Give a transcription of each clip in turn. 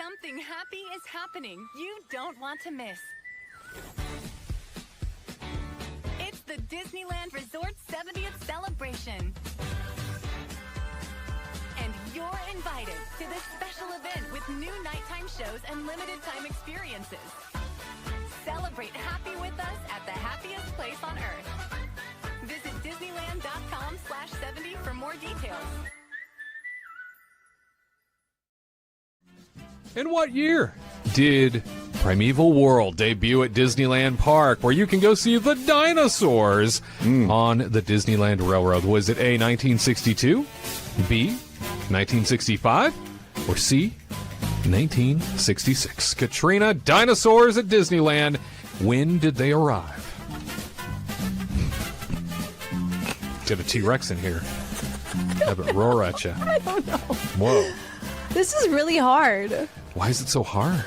Something happy is happening you don't want to miss. It's the Disneyland Resort 70th celebration. And you're invited to this special event with new nighttime shows and limited time experiences. Celebrate happy with us at the happiest place on earth. Visit Disneyland.com/70 for more details. In what year did Primeval World debut at Disneyland Park, where you can go see the dinosaurs on the Disneyland Railroad? Was it A, 1962, B, 1965, or C, 1966? Katrina, dinosaurs at Disneyland. When did they arrive? Get a T-Rex in here. Have it roar at you. I don't know. Whoa. This is really hard. Why is it so hard?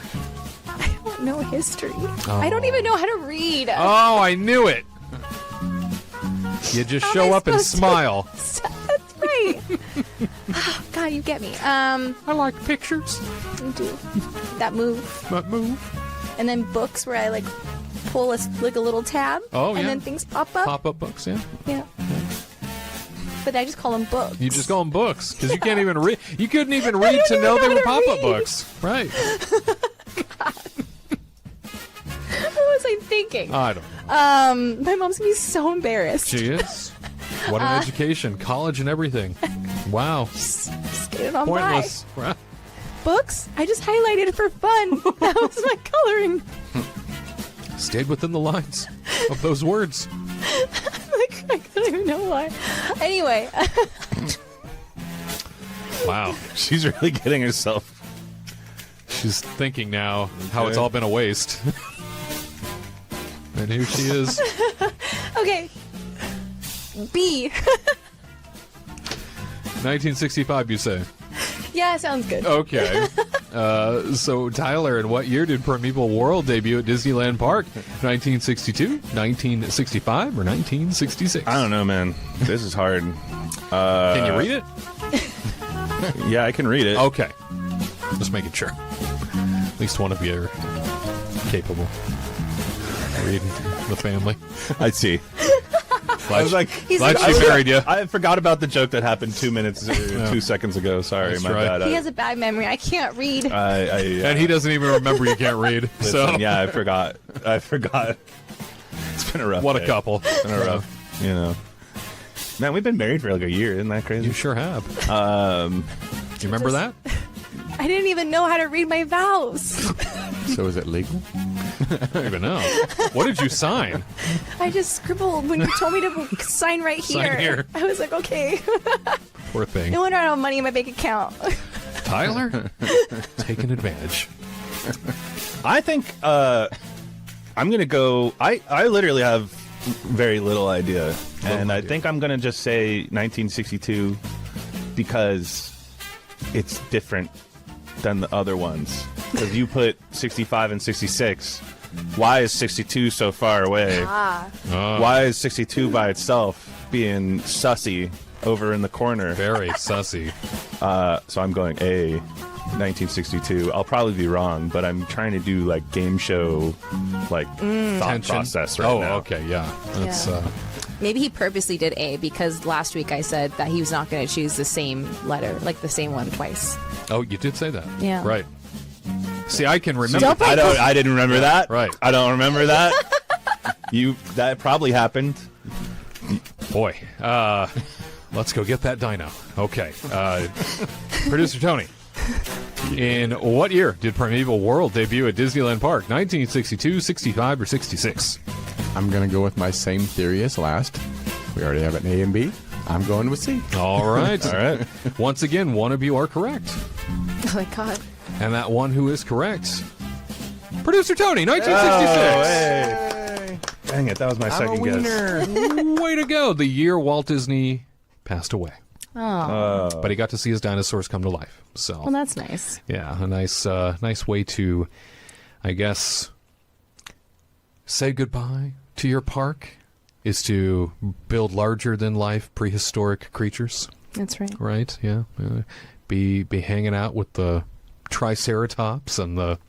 I don't know history. I don't even know how to read. Oh, I knew it. You just How show am I up and supposed to- smile. That's right. Oh, God, you get me. I like pictures. You do. That move. That move. And then books where I pull a little tab. Oh, yeah. And then things pop up. Pop-up books, yeah. Yeah. But I just call them books. You just call them books because you can't even read. You couldn't even read to know they were pop-up books, right? What was I thinking? I don't know. My mom's gonna be so embarrassed. She is. What an education, college and everything. Wow. Just get it on Pointless. Wow. by. Books? I just highlighted it for fun. That was my coloring. Stayed within the lines of those words. I don't even know why. Anyway. Wow. She's really getting herself. She's thinking now how it's all been a waste. And here she is. Okay. B. 1965, you say? Yeah, sounds good. Okay. So, Tyler, in what year did Primeval World debut at Disneyland Park? 1962, 1965, or 1966? I don't know, man. This is hard. Can you read it? Yeah, I can read it. Okay. Just making sure. At least one of you are capable of reading the family. I see. Glad I was like, glad she married you. I forgot about the joke that happened 2 seconds ago. Sorry, That's my right. bad. He has a bad memory. I can't read. And he doesn't even remember you can't read. So Listen, yeah, I forgot. It's been a rough what a day. couple. It's been a rough, Man, we've been married for like a year. Isn't that crazy? You sure have. Do you remember that? I didn't even know how to read my vows. So is it legal? I don't even know. What did you sign? I just scribbled when you told me to sign right here. Sign here. I was like, okay. Poor thing. No wonder I don't have money in my bank account. Tyler? Taking advantage. I think I'm gonna go. I literally have very little idea, and I think I'm gonna just say 1962 because it's different than the other ones. Because you put 65 and 66. Why is 62 so far away? Why is 62 by itself being sussy over in the corner? Very sussy. So I'm going A, 1962. I'll probably be wrong, but I'm trying to do like game show, like thought Tension. process right now. Okay, yeah. That's Maybe he purposely did A because last week I said that he was not going to choose the same letter, like the same one twice. Oh, you did say that. Yeah. Right. See, I can remember. I didn't remember that. Right. I don't remember that. That probably happened. Boy, let's go get that dino. Okay. Producer Tony, in what year did Primeval World debut at Disneyland Park? 1962, 65, or 66? I'm going to go with my same theory as last. We already have an A and B. I'm going with C. All right. All right. Once again, one of you are correct. Oh my God. And that one who is correct, Producer Tony, 1966. Hey. Dang it, that was my second guess. Way to go. The year Walt Disney passed away. Oh, But he got to see his dinosaurs come to life. So, well, that's nice. yeah, a nice way to, I guess, say goodbye to your park is to build larger than life prehistoric creatures. That's right. Right? Yeah. Be hanging out with the triceratops and the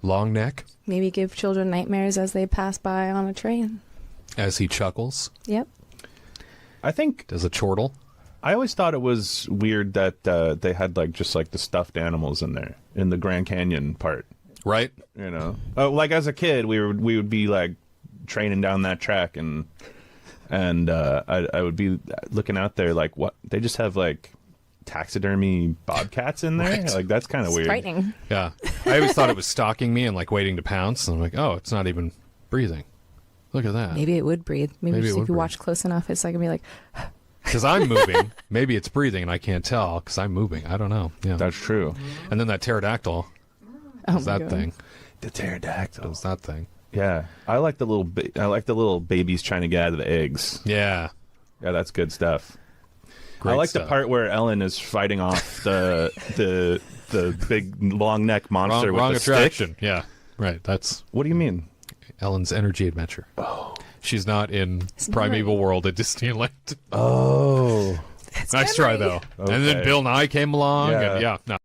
long neck Maybe give children nightmares as they pass by on a train. as he chuckles. Yep. I think Does a chortle. I always thought it was weird that they had like just like the stuffed animals in there in the Grand Canyon part. Right? You know, like as a kid, we would be like training down that track, and I would be looking out there like, what? They just have like taxidermy bobcats in there. Right. Like that's kind of It's weird. frightening. Yeah. I always thought it was stalking me and like waiting to pounce. And I'm like, oh, it's not even breathing. Look at that. Maybe it would breathe. Maybe, Maybe it just would if you breathe. watch close enough, it's like gonna be like, Because I'm moving. Maybe it's breathing and I can't tell because I'm moving. I don't know. Yeah. That's true. And then that pterodactyl oh does my that God. thing. The pterodactyl. Does that thing. Yeah, I like the little babies trying to get out of the eggs. Yeah. Yeah, that's good stuff. Great I like stuff. the part where Ellen is fighting off the big long neck monster with wrong the attraction. stick. Yeah. Right. That's What do you mean? Ellen's energy adventure. Oh. She's not in not Primeval World at Disneyland. Oh, Nice try, though. And then Okay. Bill Nye came along. Yeah. And yeah, no.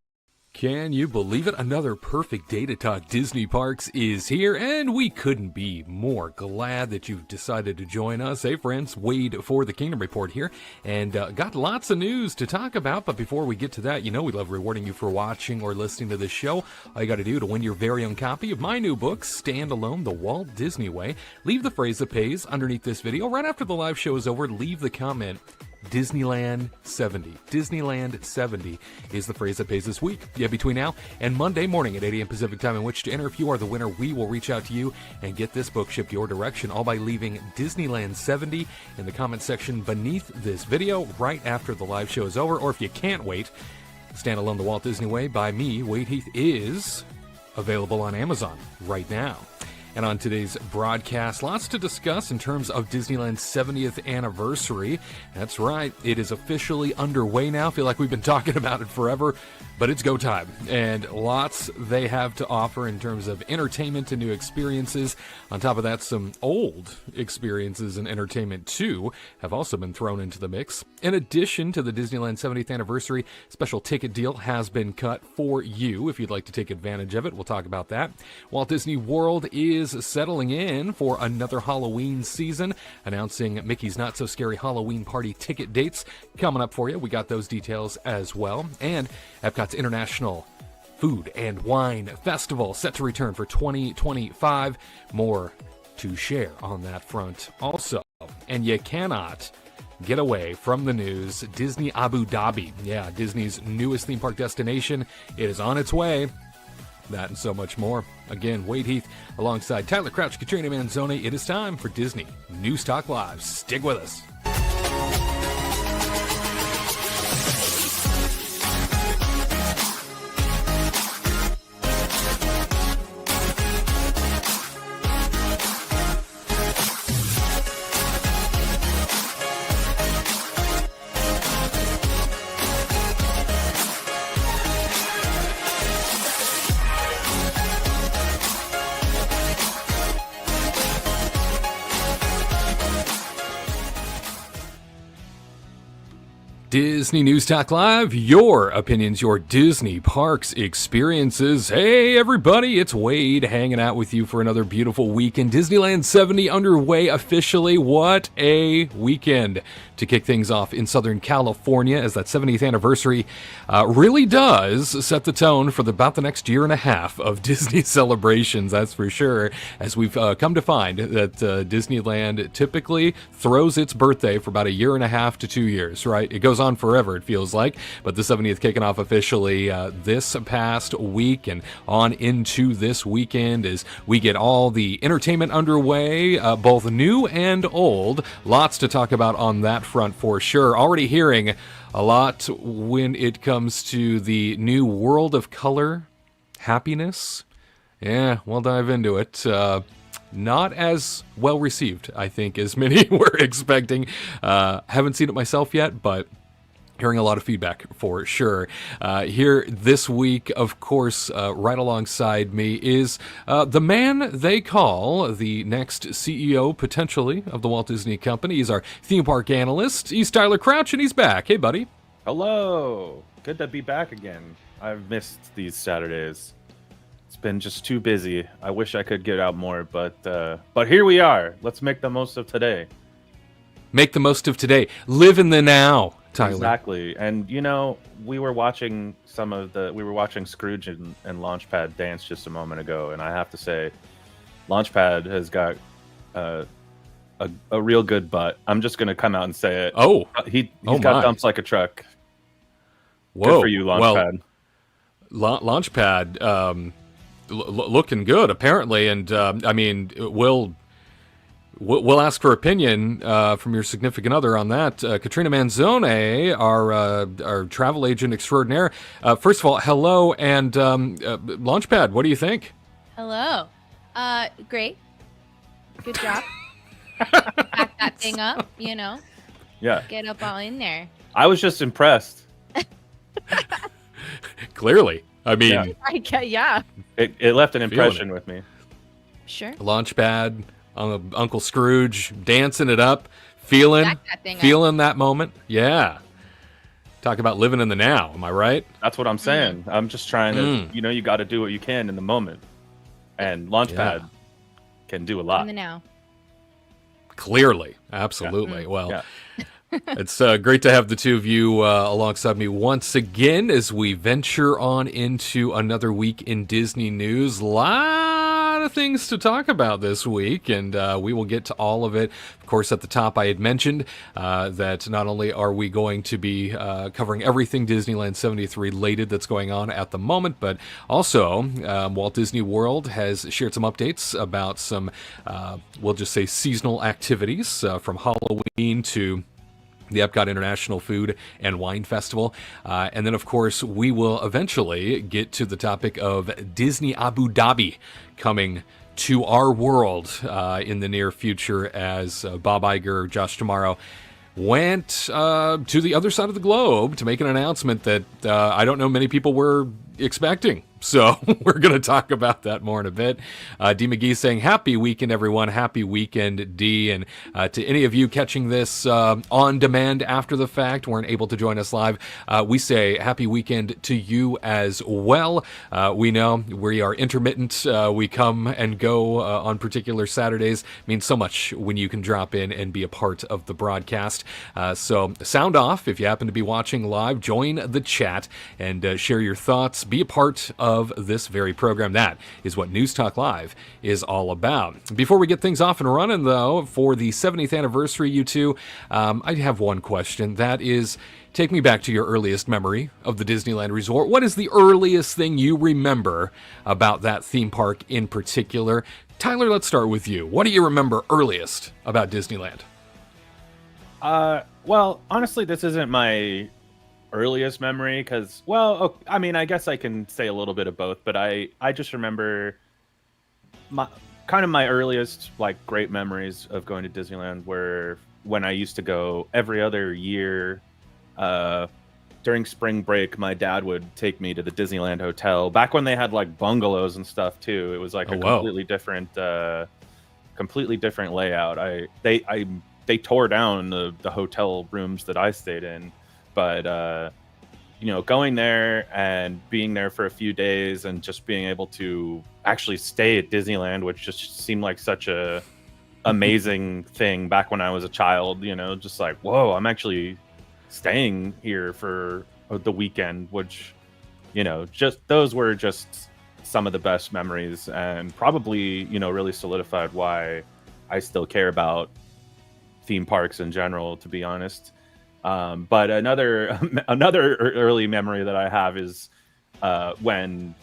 Can you believe it? Another perfect day to talk Disney parks is here, and we couldn't be more glad that you've decided to join us. Hey, friends, Wade for the Kingdom Report here, and got lots of news to talk about. But before we get to that, you know we love rewarding you for watching or listening to this show. All you got to do to win your very own copy of my new book, Stand Alone, The Walt Disney Way, leave the phrase that pays underneath this video. Right after the live show is over, leave the comment, Disneyland 70. Disneyland 70 is the phrase that pays this week. Yeah, between now and Monday morning at 8 a.m. Pacific time in which to enter. If you are the winner, we will reach out to you and get this book shipped your direction, all by leaving Disneyland 70 in the comment section beneath this video right after the live show is over. Or if you can't wait, Stand Alone, The Walt Disney Way by me, Wade Heath, is available on Amazon right now. And on today's broadcast, lots to discuss in terms of Disneyland's 70th anniversary. That's right, it is officially underway now. I feel like we've been talking about it forever, but it's go time. And lots they have to offer in terms of entertainment and new experiences. On top of that, some old experiences and entertainment, too, have also been thrown into the mix. In addition to the Disneyland 70th anniversary, special ticket deal has been cut for you if you'd like to take advantage of it. We'll talk about that. Walt Disney World is settling in for another Halloween season, announcing Mickey's Not So Scary Halloween Party ticket dates coming up for you. We got those details as well. And Epcot's International Food and Wine Festival set to return for 2025. More to share on that front also. And you cannot get away from the news. Disney Abu Dhabi. Yeah, Disney's newest theme park destination. It is on its way. That and so much more. Again, Wade Heath alongside Tyler Crouch, Katrina Manzoni. It is time for Disney News Talk Live. Stick with us. Disney News Talk Live, your opinions, your Disney parks experiences. Hey everybody, it's Wade hanging out with you for another beautiful weekend. Disneyland 70 underway officially. What a weekend to kick things off in Southern California, as that 70th anniversary really does set the tone for about the next year and a half of Disney celebrations, that's for sure, as we've come to find that Disneyland typically throws its birthday for about a year and a half to 2 years, right? It goes on forever, it feels like, but the 70th kicking off officially this past week and on into this weekend as we get all the entertainment underway, both new and old. Lots to talk about on that front for sure. Already hearing a lot when it comes to the new World of Color happiness. Yeah, we'll dive into it. Not as well received, I think, as many were expecting. Haven't seen it myself yet, but hearing a lot of feedback for sure. Here this week, of course, right alongside me is the man they call the next CEO, potentially, of the Walt Disney Company. He's our theme park analyst. He's Tyler Crouch, and he's back. Hey, buddy. Hello. Good to be back again. I've missed these Saturdays. It's been just too busy. I wish I could get out more, but here we are. Let's make the most of today. Make the most of today. Live in the now, Tyler. Exactly. And we were watching Scrooge and Launchpad dance just a moment ago, and I have to say, Launchpad has got a real good butt. I'm just gonna come out and say it. Oh, he's got dumps like a truck. Whoa. Good for you, Launchpad. Well, Launchpad, looking good apparently, and I mean, we'll ask for opinion from your significant other on that. Katrina Manzone, our travel agent extraordinaire. First of all, hello, and Launchpad, what do you think? Hello. Great. Good job. Back that thing up, Yeah. Get up all in there. I was just impressed. Clearly. I mean, Yeah. It left an impression with me. Sure. Launchpad, Uncle Scrooge, dancing it up, feeling that moment. Yeah. Talk about living in the now. Am I right? That's what I'm saying. I'm just trying to, you got to do what you can in the moment. And Launchpad can do a lot. In the now. Clearly. Absolutely. Yeah. Well, it's great to have the two of you alongside me once again as we venture on into another week in Disney news. Lot of things to talk about this week, and we will get to all of it. Of course, at the top, I had mentioned that not only are we going to be covering everything Disneyland 70th related that's going on at the moment, but also Walt Disney World has shared some updates about some, we'll just say, seasonal activities from Halloween to the Epcot International Food and Wine Festival. And then, of course, we will eventually get to the topic of Disney Abu Dhabi coming to our world in the near future as Bob Iger, Josh Tomorrow went to the other side of the globe to make an announcement that I don't know many people were expecting. So we're going to talk about that more in a bit. D. McGee saying, happy weekend, everyone. Happy weekend, D. And to any of you catching this on demand after the fact, weren't able to join us live, we say happy weekend to you as well. We know we are intermittent. We come and go on particular Saturdays. It means so much when you can drop in and be a part of the broadcast. So sound off. If you happen to be watching live, join the chat and share your thoughts. Be a part of this very program. That is what News Talk Live is all about. Before we get things off and running, though, for the 70th anniversary, you two, I have one question. That is, take me back to your earliest memory of the Disneyland Resort. What is the earliest thing you remember about that theme park in particular? Tyler, let's start with you. What do you remember earliest about Disneyland? Well, honestly, this isn't my earliest memory because, I mean, I guess I can say a little bit of both, but I just remember my earliest great memories of going to Disneyland were when I used to go every other year. During spring break, my dad would take me to the Disneyland Hotel back when they had bungalows and stuff too. It was completely different layout. They tore down the hotel rooms that I stayed in. But, going there and being there for a few days and just being able to actually stay at Disneyland, which just seemed like such a amazing thing back when I was a child, just whoa, I'm actually staying here for the weekend, which, just those were just some of the best memories and probably, really solidified why I still care about theme parks in general, to be honest. But another early memory that I have is when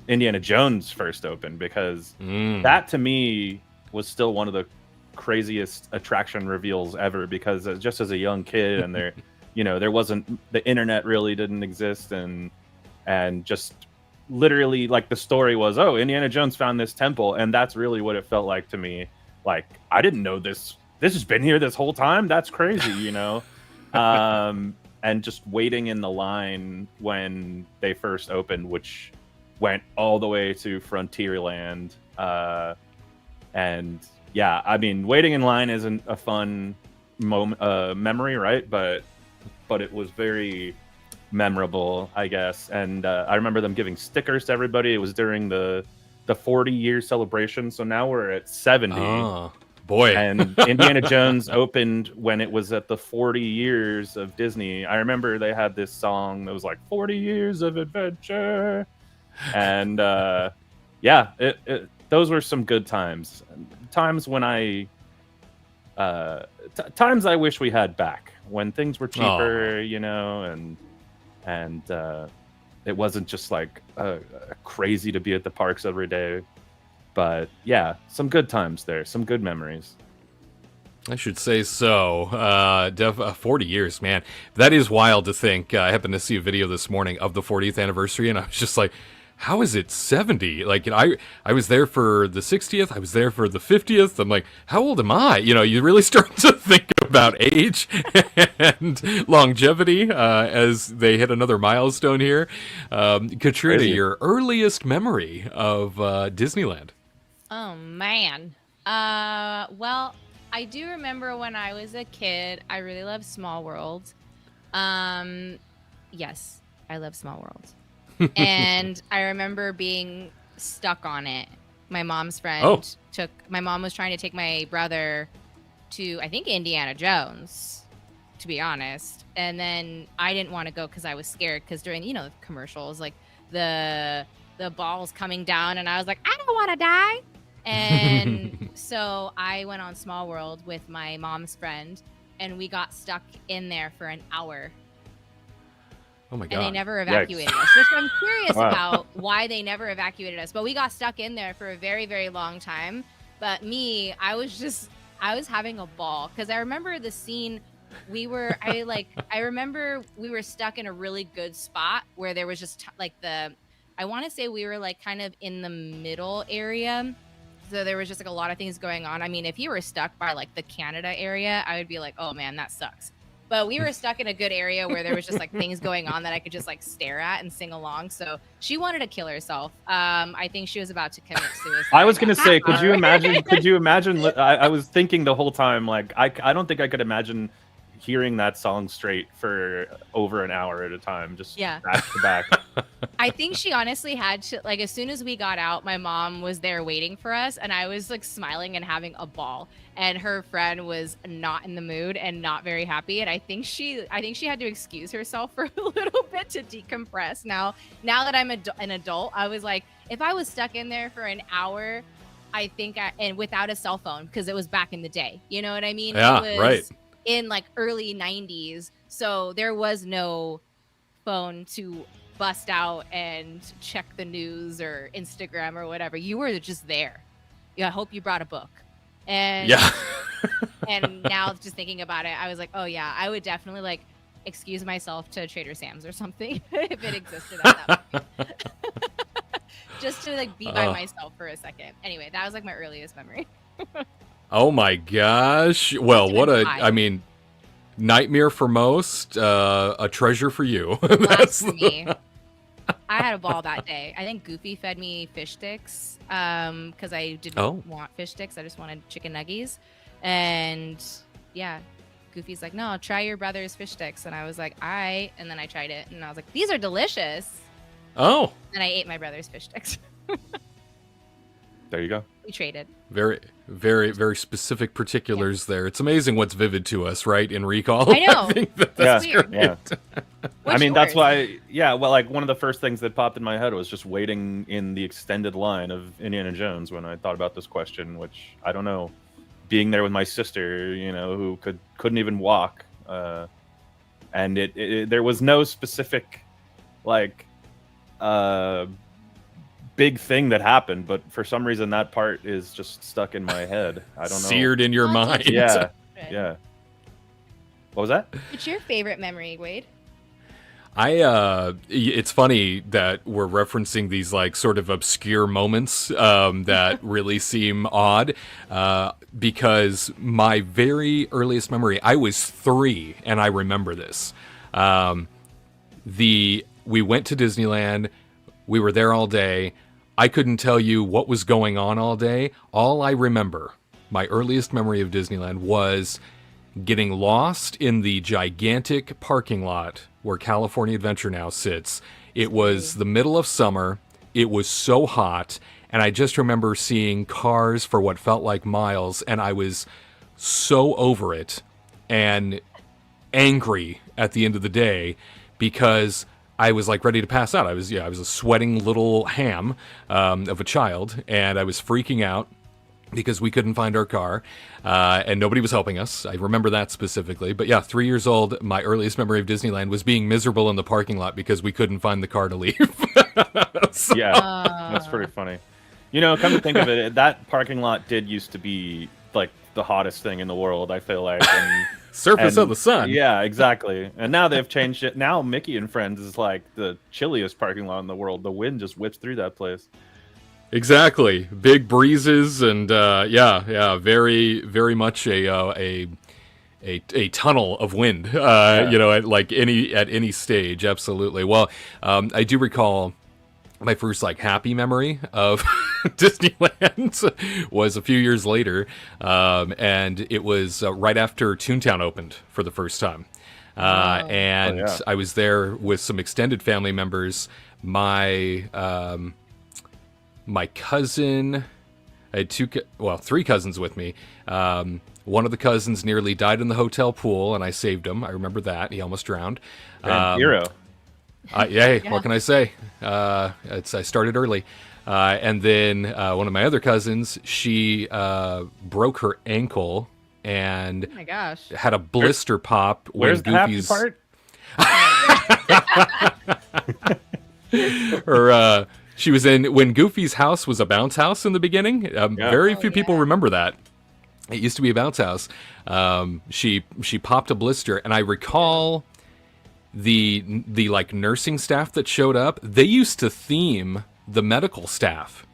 Indiana Jones first opened, because that to me was still one of the craziest attraction reveals ever, because just as a young kid and there wasn't, the internet really didn't exist, and just literally the story was, oh, Indiana Jones found this temple, and that's really what it felt like to me. I didn't know this has been here this whole time. That's crazy, and just waiting in the line when they first opened, which went all the way to Frontierland. And yeah, I mean, waiting in line isn't a fun memory, right? But it was very memorable, I guess. And I remember them giving stickers to everybody. It was during the 40-year celebration, so now we're at 70. Oh, boy. And Indiana Jones opened when it was at the 40 years of Disney. I remember they had this song that was like 40 years of adventure. And those were some good times. Times when times I wish we had back, when things were cheaper, and it wasn't just like crazy to be at the parks every day. But yeah, some good times there, some good memories. I should say so. 40 years, man. That is wild to think. I happened to see a video this morning of the 40th anniversary, and I was just like, how is it 70? Like, I was there for the 60th. I was there for the 50th. I'm like, how old am I? You really start to think about age and longevity as they hit another milestone here. Katrina, Crazy. your earliest memory of Disneyland? Oh, man. Well, I do remember when I was a kid, I really loved Small World. Yes, I love Small World. And I remember being stuck on it. My mom's friend my mom was trying to take my brother to, I think, Indiana Jones, to be honest. And then I didn't want to go because I was scared, because during, the commercials, like the ball's coming down, and I was like, I don't want to die. And so I went on Small World with my mom's friend, and we got stuck in there for an hour. Oh my God. And they never evacuated us, which I'm curious about why they never evacuated us. But we got stuck in there for a very, very long time. But me, I was having a ball, because I remember the scene. I remember we were stuck in a really good spot where there was just I want to say we were like kind of in the middle area. So there was just like a lot of things going on. I mean, if you were stuck by like the Canada area, I would be like, oh man, that sucks. But we were stuck in a good area where there was just like things going on that I could just like stare at and sing along. So she wanted to kill herself. I think she was about to commit suicide. I was gonna say, could you imagine? I was thinking the whole time, like, I don't think I could imagine hearing that song straight for over an hour at a time, just back to back. I think she honestly had to, like, as soon as we got out, my mom was there waiting for us, and I was like smiling and having a ball, and her friend was not in the mood and not very happy, and I think she had to excuse herself for a little bit to decompress. Now that I'm an adult, I was like, if I was stuck in there for an hour, I think and without a cell phone, because it was back in the day, you know what I mean? Yeah, it was right. In like early 90s, so there was no phone to bust out and check the news or Instagram or whatever. You were just there. I hope you brought a book. And and now just thinking about it, I was like, oh yeah, I would definitely like excuse myself to Trader Sam's or something if it existed at that point. Just to like be by myself for a second. Anyway, that was like my earliest memory. Oh my gosh. Well, nightmare for most, a treasure for you. That's for me. I had a ball that day. I think Goofy fed me fish sticks because I didn't want fish sticks. I just wanted chicken nuggies. And yeah, Goofy's like, no, try your brother's fish sticks. And I was like, all right. And then I tried it, and I was like, these are delicious. Oh. And I ate my brother's fish sticks. There you go. We traded. Very, very, very specific particulars there. It's amazing what's vivid to us, right, in recall. I know. I think that's weird. great. Yeah. I mean, yours? that's why, like one of the first things that popped in my head was just waiting in the extended line of Indiana Jones when I thought about this question, which I don't know, being there with my sister, who couldn't even walk. And there was no specific, like, big thing that happened, but for some reason that part is just stuck in my head. I don't know. Seared in your mind. Yeah. Yeah. What was that? What's your favorite memory, Wade? It's funny that we're referencing these like sort of obscure moments that really seem odd because my very earliest memory, I was 3 and I remember this. We went to Disneyland. We were there all day. I couldn't tell you what was going on all day. All I remember, my earliest memory of Disneyland was getting lost in the gigantic parking lot where California Adventure now sits. It was the middle of summer. It was so hot. And I just remember seeing cars for what felt like miles. And I was so over it and angry at the end of the day because I was like ready to pass out. I was a sweating little ham of a child, and I was freaking out because we couldn't find our car, and nobody was helping us. I remember that specifically. But yeah, 3 years old, my earliest memory of Disneyland was being miserable in the parking lot because we couldn't find the car to leave. So- Yeah, that's pretty funny. You know, come to think of it, that parking lot did used to be like the hottest thing in the world, I feel like. And, Surface of the sun. Yeah, exactly. And now they've changed it. Now Mickey and Friends is like the chilliest parking lot in the world. The wind just whips through that place. Exactly. Big breezes and very, very much a tunnel of wind. You know, at any stage. Absolutely. Well, I do recall my first happy memory of Disneyland was a few years later, and it was right after Toontown opened for the first time. And I was there with some extended family members. My cousin, I had three cousins with me. One of the cousins nearly died in the hotel pool, and I saved him. I remember that. He almost drowned. Hero. What can I say? I started early. And then one of my other cousins, she broke her ankle and Oh my gosh. had a blister pop. Where's the happy Goofy's part? she was in when Goofy's house was a bounce house in the beginning. Very few people remember that. It used to be a bounce house. She popped a blister, and I recall the nursing staff that showed up. They used to theme the medical staff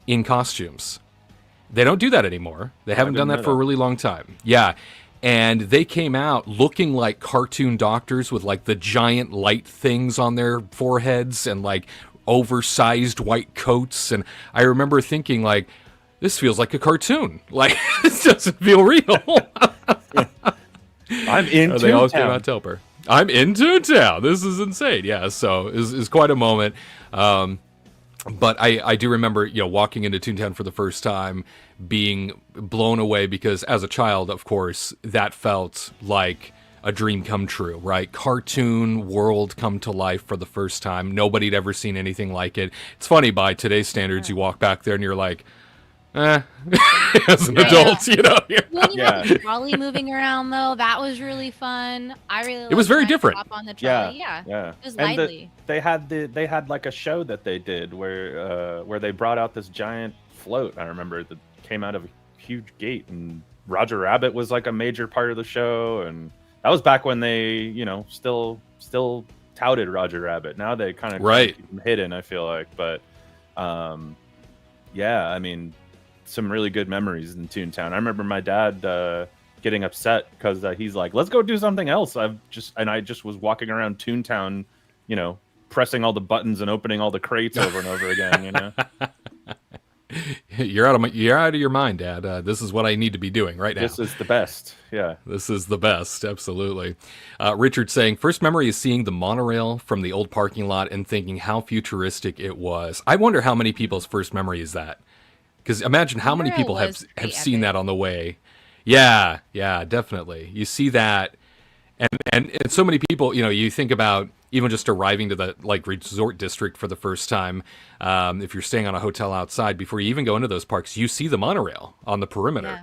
in costumes. They don't do that anymore. They haven't done that for a really long time. Yeah. And they came out looking like cartoon doctors with the giant light things on their foreheads and oversized white coats. And I remember thinking this feels like a cartoon. This doesn't feel real. I'm in They always came out to help her. I'm in Toontown. This is insane. Yeah, so it's quite a moment. But I do remember, walking into Toontown for the first time, being blown away because as a child, of course, that felt like a dream come true, right? Cartoon world come to life for the first time. Nobody had ever seen anything like it. It's funny, by today's standards, you walk back there and you're like, as an adult, When you had the trolley moving around, though, that was really fun. I really. It was very different. Hop on the trolley. Yeah. It was and lively. they had a show that they did where they brought out this giant float. I remember that came out of a huge gate, and Roger Rabbit was a major part of the show, and that was back when they still touted Roger Rabbit. Now they kind of keep him hidden, I feel like, but I mean, some really good memories in Toontown. I remember my dad getting upset because he's like, "Let's go do something else." I just was walking around Toontown, pressing all the buttons and opening all the crates over and over again. You're out of your mind, Dad. This is what I need to be doing right now. This is the best. Yeah, this is the best. Absolutely. Richard saying, first memory is seeing the monorail from the old parking lot and thinking how futuristic it was. I wonder how many people's first memory is that. Because imagine how many people have seen that on the way. Yeah, definitely. You see that, and so many people. You think about even just arriving to the resort district for the first time. If you're staying on a hotel outside, before you even go into those parks, you see the monorail on the perimeter,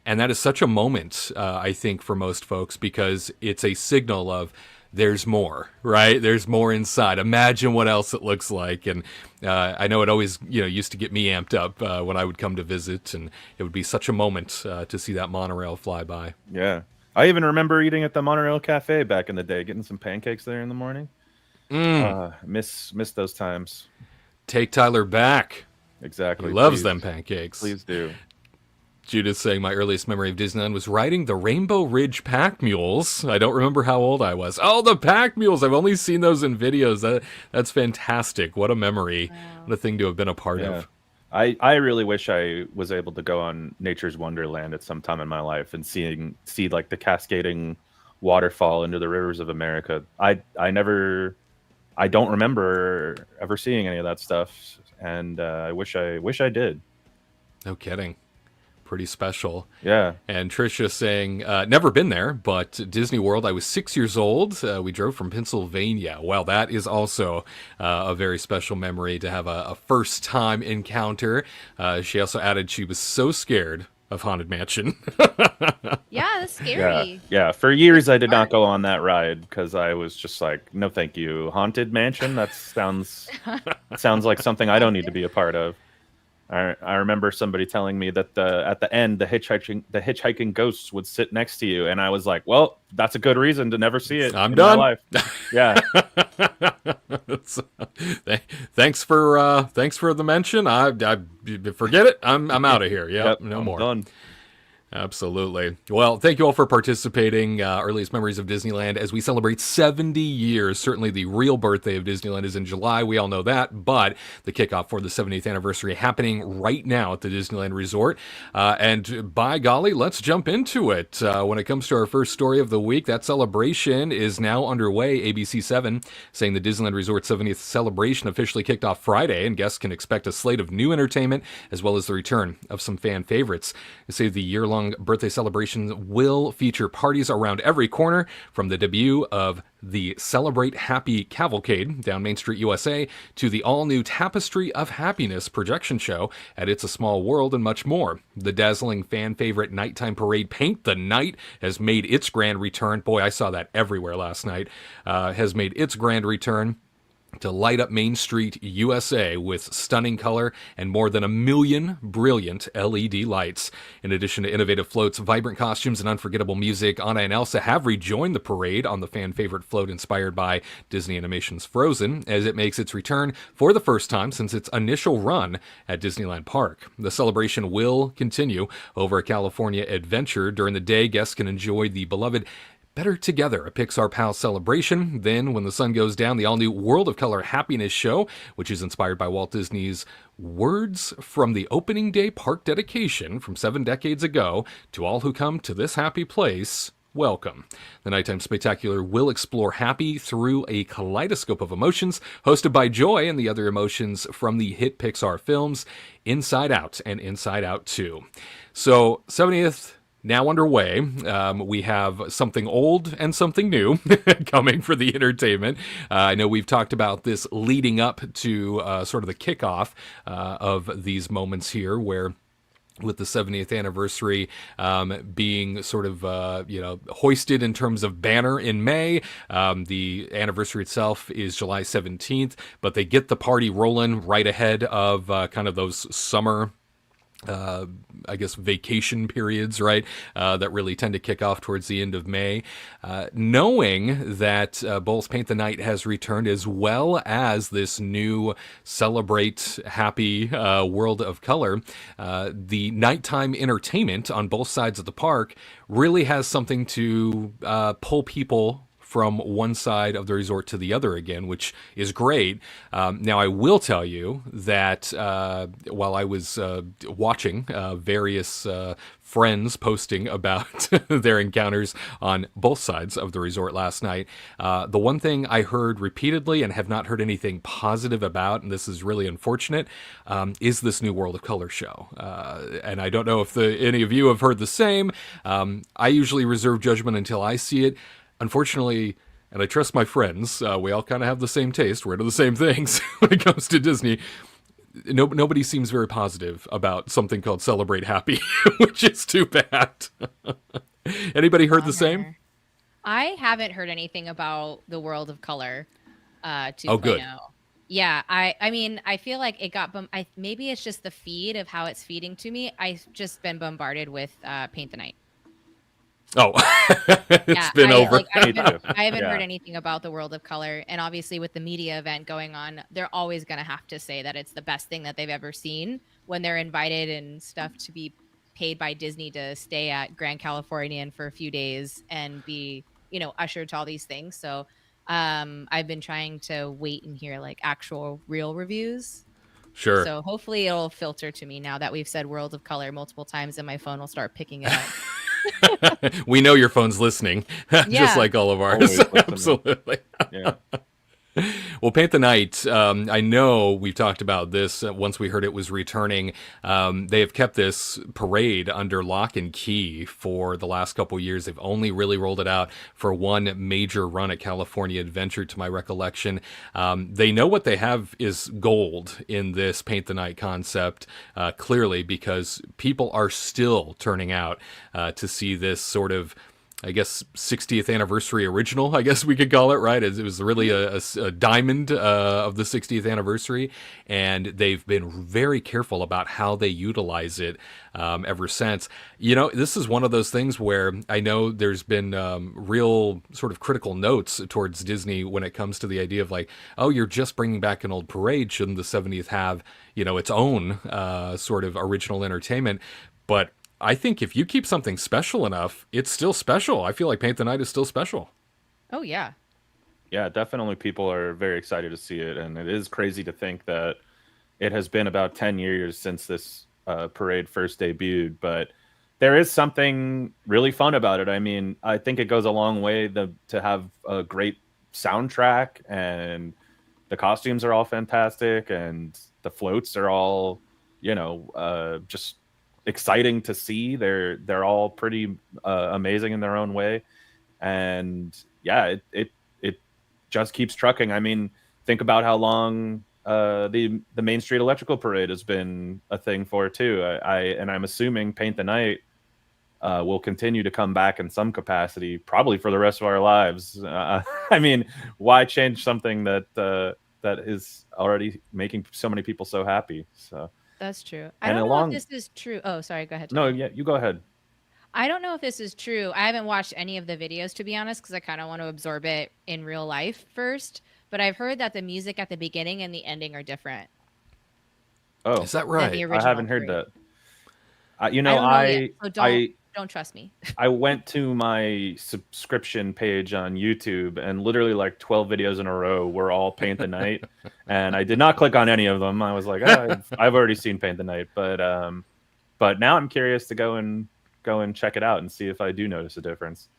and that is such a moment. I think for most folks because it's a signal of. There's more, right? There's more inside. Imagine what else it looks like. And I know it always, used to get me amped up when I would come to visit, and it would be such a moment to see that monorail fly by. Yeah. I even remember eating at the Monorail Cafe back in the day, getting some pancakes there in the morning. Miss those times. Take Tyler back. Exactly. He loves them pancakes. Please do. Judith saying my earliest memory of Disneyland was riding the Rainbow Ridge pack mules. I don't remember how old I was. Oh, the pack mules. I've only seen those in videos. That's fantastic. What a memory. Wow. What a thing to have been a part of. I really wish I was able to go on Nature's Wonderland at some time in my life and see like the cascading waterfall into the rivers of America. I don't remember ever seeing any of that stuff, and I wish I did. No kidding. Pretty special. Yeah. And Tricia saying, never been there, but Disney World, I was 6 years old. We drove from Pennsylvania. Well, that is also a very special memory to have a first-time encounter. She also added she was so scared of Haunted Mansion. Yeah, that's scary. Yeah. For years, I did not go on that ride because I was just like, no, thank you. Haunted Mansion? That sounds like something I don't need to be a part of. I remember somebody telling me that at the end the hitchhiking ghosts would sit next to you, and I was like, well, that's a good reason to never see it. I'm in done. My life. Yeah. Thanks for the mention. I forget it. I'm out of here. Yep, No I'm more. done. Absolutely. Well, thank you all for participating. Earliest memories of Disneyland as we celebrate 70 years. Certainly the real birthday of Disneyland is in July. We all know that. But the kickoff for the 70th anniversary happening right now at the Disneyland Resort. And by golly, let's jump into it. When it comes to our first story of the week, that celebration is now underway. ABC 7 saying the Disneyland Resort 70th celebration officially kicked off Friday, and guests can expect a slate of new entertainment as well as the return of some fan favorites. They say the year-long birthday celebration will feature parties around every corner, from the debut of the Celebrate Happy Cavalcade down Main Street, USA, to the all-new Tapestry of Happiness projection show at It's a Small World, and much more. The dazzling fan favorite nighttime parade Paint the Night has made its grand return. Boy, I saw that everywhere last night. Has made its grand return to light up Main Street, USA with stunning color and more than 1 million brilliant LED lights. In addition to innovative floats, vibrant costumes, and unforgettable music, Anna and Elsa have rejoined the parade on the fan favorite float inspired by Disney Animation's Frozen, as it makes its return for the first time since its initial run at Disneyland Park. The celebration will continue over a California adventure. During the day, guests can enjoy the beloved Better Together, a Pixar Pal celebration. Then, when the sun goes down, the all-new World of Color Happiness show, which is inspired by Walt Disney's words from the opening day park dedication from 7 decades ago: to all who come to this happy place, welcome. The Nighttime Spectacular will explore happy through a kaleidoscope of emotions, hosted by Joy and the other emotions from the hit Pixar films Inside Out and Inside Out 2. So, 70th now underway. We have something old and something new coming for the entertainment. I know we've talked about this leading up to sort of the kickoff of these moments here, where with the 70th anniversary being sort of, hoisted in terms of banner in May. The anniversary itself is July 17th, but they get the party rolling right ahead of kind of those summer vacation periods, right? That really tend to kick off towards the end of May. Knowing that both Paint the Night has returned, as well as this new Celebrate Happy World of Color, the nighttime entertainment on both sides of the park really has something to pull people from one side of the resort to the other again, which is great. Now, I will tell you that while I was watching various friends posting about their encounters on both sides of the resort last night, the one thing I heard repeatedly and have not heard anything positive about, and this is really unfortunate, is this new World of Color show. And I don't know if any of you have heard the same. I usually reserve judgment until I see it. Unfortunately, and I trust my friends, we all kind of have the same taste. We're into the same things when it comes to Disney. Nobody seems very positive about something called Celebrate Happy, which is too bad. Anybody heard the same? I haven't heard anything about the World of Color 2.0. Oh, good. Yeah, I mean, I feel like it got maybe it's just the feed of how it's feeding to me. I've just been bombarded with Paint the Night. Oh, it's been over. I haven't heard anything about the World of Color. And obviously with the media event going on, they're always going to have to say that it's the best thing that they've ever seen when they're invited and stuff to be paid by Disney to stay at Grand Californian for a few days and be, ushered to all these things. So I've been trying to wait and hear like actual real reviews. Sure. So hopefully it'll filter to me now that we've said World of Color multiple times, and my phone will start picking it up. We know your phone's listening, just Yeah. like all of ours. Always listening. Absolutely. Yeah. Well, Paint the Night, I know we've talked about this once we heard it was returning. They have kept this parade under lock and key for the last couple years. They've only really rolled it out for one major run at California Adventure, to my recollection. They know what they have is gold in this Paint the Night concept, clearly, because people are still turning out to see this sort of, I guess, 60th anniversary original, I guess we could call it, right? It was really a diamond of the 60th anniversary, and they've been very careful about how they utilize it ever since. You know, this is one of those things where I know there's been real sort of critical notes towards Disney when it comes to the idea of like, oh, you're just bringing back an old parade. Shouldn't the 70th have, you know, its own sort of original entertainment? But I think if you keep something special enough, it's still special. I feel like Paint the Night is still special. Oh, yeah. Yeah, definitely people are very excited to see it. And it is crazy to think that it has been about 10 years since this parade first debuted. But there is something really fun about it. I mean, I think it goes a long way to have a great soundtrack, and the costumes are all fantastic, and the floats are all, you know, just exciting to see. They're all pretty amazing in their own way, and yeah, it just keeps trucking. I mean, think about how long the Main Street Electrical Parade has been a thing for too. I'm assuming Paint the Night will continue to come back in some capacity, probably for the rest of our lives. I mean, why change something that is already making so many people so happy? So. That's true. I And don't know along- if this is true. Oh, sorry. Go ahead. No, Tony. yeah, you go ahead. I don't know if this is true. I haven't watched any of the videos, to be honest, because I kind of want to absorb it in real life first. But I've heard that the music at the beginning and the ending are different Oh, Is that than right? the I original. haven't heard parade. that. You I know, don't know yet, so don't trust me. I went to my subscription page on YouTube, and literally like 12 videos in a row were all Paint the Night, and I did not click on any of them. I was like, oh, I've already seen Paint the Night, but now I'm curious to go and check it out and see if I do notice a difference.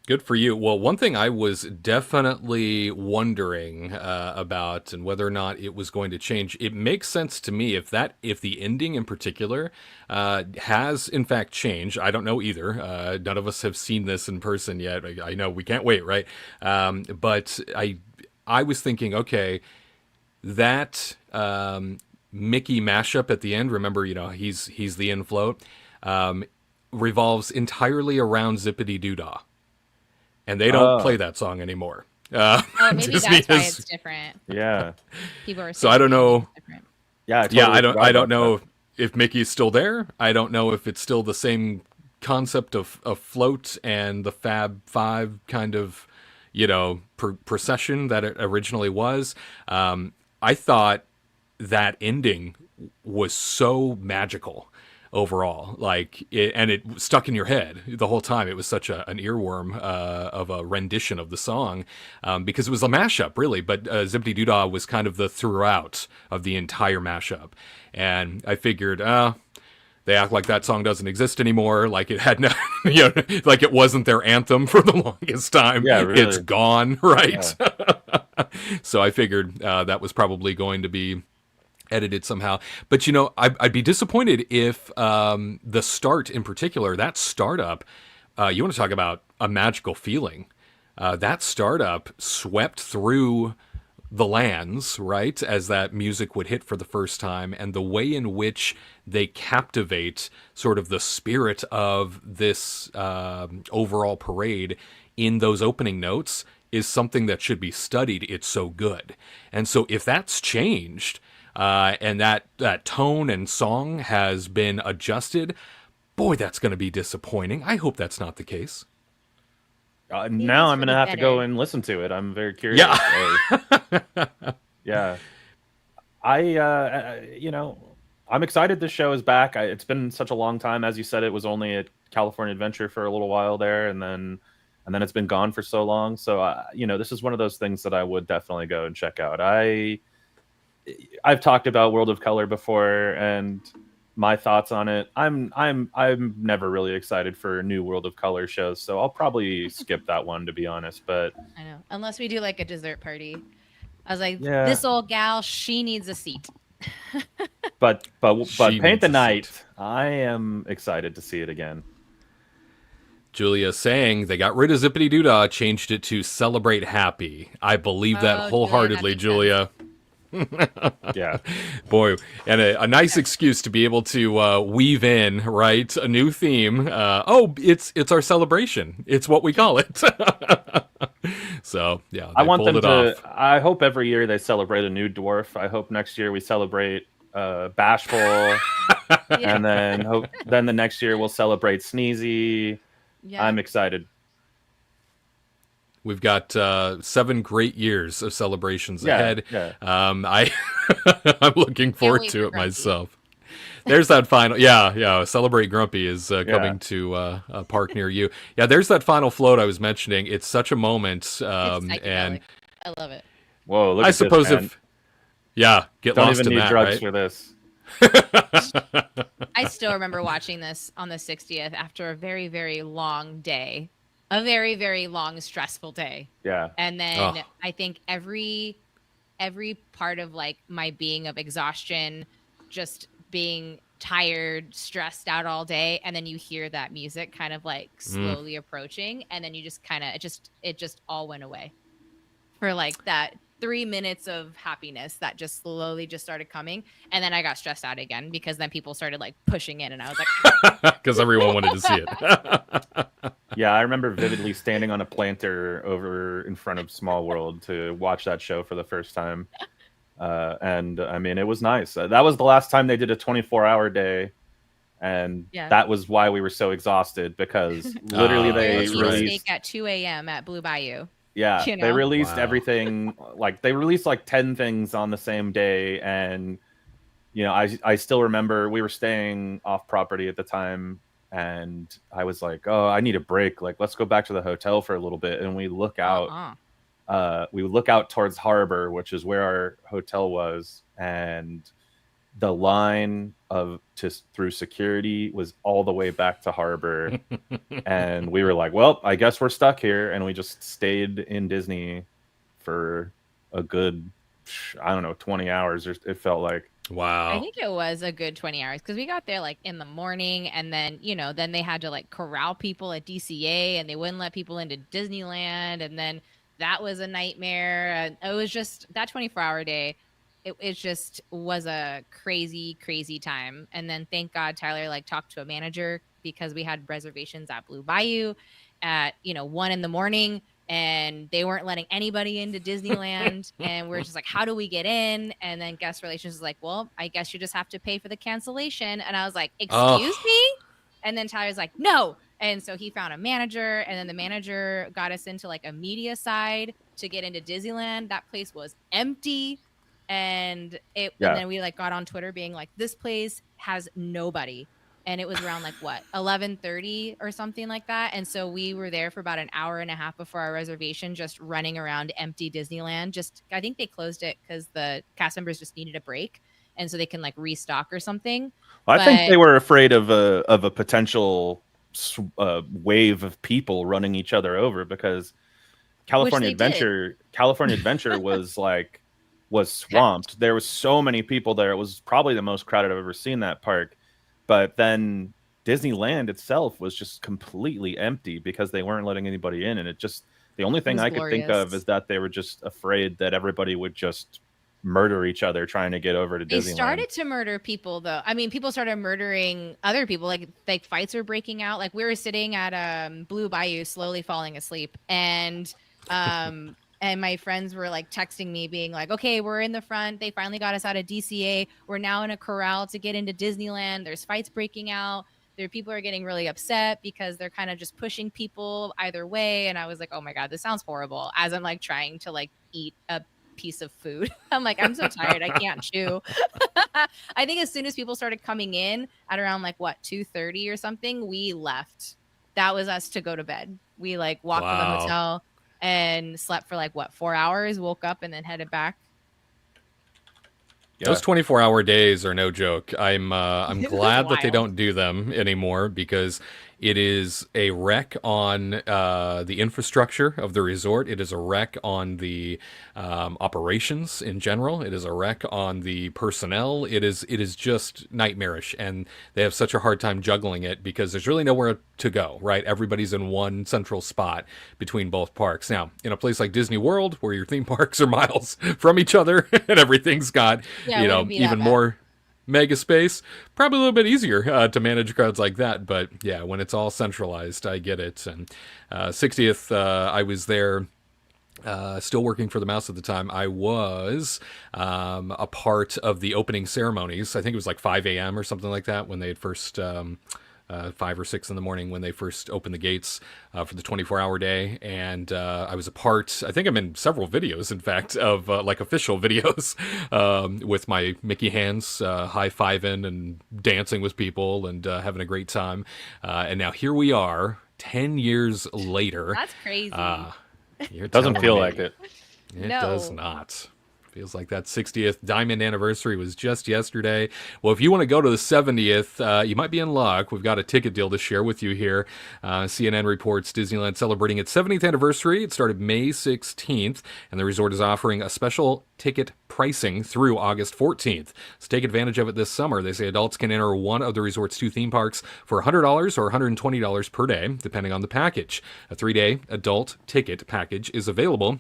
Good for you. Well, one thing I was definitely wondering about, and whether or not it was going to change. It makes sense to me if the ending in particular has in fact changed. I don't know either. None of us have seen this in person yet. I know we can't wait, right? But I was thinking, okay, that Mickey mashup at the end. Remember, you know, he's the in float. Revolves entirely around Zippity Doo Dah. And they don't play that song anymore. Oh, maybe Disney that's why is- it's different. Yeah, People are So I don't saying know. it's different. yeah, I forgot don't about know if Mickey's still there. I don't know if it's still the same concept of float and the Fab Five kind of, you know, procession that it originally was. I thought that ending was so magical overall, and it stuck in your head the whole time. It was such an earworm of a rendition of the song, because it was a mashup, really. But Zippity Doo Dah was kind of the throughout of the entire mashup, and I figured, they act like that song doesn't exist anymore, like it had no, you know, like it wasn't their anthem for the longest time. Yeah, really. It's gone, right? So I figured that was probably going to be edited somehow. But, you know, I'd be disappointed if the start in particular, that startup, you want to talk about a magical feeling. That startup swept through the lands, right, as that music would hit for the first time, and the way in which they captivate sort of the spirit of this overall parade in those opening notes is something that should be studied. It's so good. And so if that's changed, and that tone and song has been adjusted, boy, that's going to be disappointing. I hope that's not the case. Now I'm for gonna the have to go better. and listen to it. I'm very curious. Yeah. Yeah. You know, I'm excited this show is back. It's been such a long time. As you said, it was only at California Adventure for a little while there, and then it's been gone for so long. So, you know, this is one of those things that I would definitely go and check out. I've talked about World of Color before and my thoughts on it. I'm never really excited for new World of Color shows, so I'll probably skip that one to be honest. But I know, unless we do like a dessert party. I was like, yeah, this old gal, she needs a seat. but She Paint needs the a Night, seat. I am excited to see it again. Julia saying they got rid of Zippity Doodah, changed it to Celebrate Happy. I believe that Oh, wholeheartedly, Julia, Yeah, Boy, and a nice excuse to be able to weave in, right, a new theme. It's our celebration. It's what we call it. So yeah, I they want pulled them it to. off. I hope every year they celebrate a new dwarf. I hope next year we celebrate Bashful, and then the next year we'll celebrate Sneezy. Yeah. I'm excited. We've got 7 great years of celebrations Yeah, ahead. yeah. I'm looking forward wait to for it Grumpy. myself. There's that final, yeah. Celebrate Grumpy is coming to a park near you. Yeah, there's that final float I was mentioning. It's such a moment, It's and psychedelic. I love it. Whoa! Look I at suppose this, man. get Don't lost even in need that, drugs right? for this. I still remember watching this on the 60th after a very, very long day, a very, very long, stressful day. Yeah. And then Oh. I think every part of like my being of exhaustion, just being tired, stressed out all day, and then you hear that music kind of like slowly approaching, and then you just kind of it just all went away for like that 3 minutes of happiness that just slowly just started coming, and then I got stressed out again because then people started like pushing in, and I was like, Because everyone wanted to see it. Yeah, I remember vividly standing on a planter over in front of Small World to watch that show for the first time. And I mean, it was nice. That was the last time they did a 24-hour day. And Yeah. that was why we were so exhausted, because literally they that's grilled right. cheesesteak at 2 a.m. at Blue Bayou. Yeah, You they know? released Wow. everything. Like they released like 10 things on the same day, and I still remember we were staying off property at the time, and I was like, "Oh, I need a break. Like, let's go back to the hotel for a little bit." And we look out. We look out towards harbor, which is where our hotel was, and the line through security was all the way back to harbor. And we were like, well, I guess we're stuck here. And we just stayed in Disney for a good, I don't know, 20 hours, it felt like. Wow. I think it was a good 20 hours because we got there like in the morning, and then then they had to like corral people at DCA, and they wouldn't let people into Disneyland, and then that was a nightmare. And it was just that 24-hour day. It just was a crazy, crazy time. And then thank God Tyler like talked to a manager, because we had reservations at Blue Bayou at 1 a.m, and they weren't letting anybody into Disneyland. And we're just like, how do we get in? And then guest relations is like, well, I guess you just have to pay for the cancellation. And I was like, excuse me? And then Tyler's like, no. And so he found a manager, and then the manager got us into like a media side to get into Disneyland. That place was empty. And and then we like got on Twitter being like, this place has nobody. And it was around like what, 11:30 or something like that. And so we were there for about an hour and a half before our reservation, just running around empty Disneyland. I think they closed it because the cast members just needed a break, and so they can like restock or something. I think they were afraid of a potential wave of people running each other over, because California Adventure was swamped. There was so many people there. It was probably the most crowded I've ever seen that park. But then Disneyland itself was just completely empty because they weren't letting anybody in. And the only thing I could think of is that they were just afraid that everybody would just murder each other trying to get over to Disneyland. They started to murder people, though. I mean, people started murdering other people. Like fights were breaking out. Like we were sitting at Blue Bayou, slowly falling asleep, and and my friends were like texting me, being like, "Okay, we're in the front. They finally got us out of DCA. We're now in a corral to get into Disneyland. There's fights breaking out. People are getting really upset because they're kind of just pushing people either way." And I was like, "Oh my God, this sounds horrible." As I'm like trying to like eat a piece of food. I'm like, I'm so tired. I can't chew. I think as soon as people started coming in at around like what, 2:30 or something, we left. That was us to go to bed. We like walked to the hotel and slept for like what, 4 hours, woke up and then headed back. Those 24-hour days are no joke. I'm glad that they wild. don't do them anymore because it is a wreck on the infrastructure of the resort. It is a wreck on the operations in general. It is a wreck on the personnel. It is just nightmarish, and they have such a hard time juggling it because there's really nowhere to go, right? Everybody's in one central spot between both parks. Now, in a place like Disney World, where your theme parks are miles from each other and everything's got, Yeah, it wouldn't be that even bad. more mega space, probably a little bit easier to manage crowds like that. But yeah, when it's all centralized, I get it. And 60th, I was there. Still working for the Mouse at the time. I was a part of the opening ceremonies. I think it was like 5 a.m. or something like that when they had first 5 or 6 in the morning when they first opened the gates for the 24-hour day. And I was a part, I think I'm in several videos, in fact, of like official videos with my Mickey hands high-fiving and dancing with people and having a great time. And now here we are, 10 years later. That's crazy. You're Doesn't telling feel me. like it. It No. does not. Feels like that 60th Diamond anniversary was just yesterday. Well, if you want to go to the 70th, you might be in luck. We've got a ticket deal to share with you here. CNN reports Disneyland celebrating its 70th anniversary. It started May 16th, and the resort is offering a special ticket pricing through August 14th. So take advantage of it this summer. They say adults can enter one of the resort's 2 theme parks for $100 or $120 per day, depending on the package. A 3-day adult ticket package is available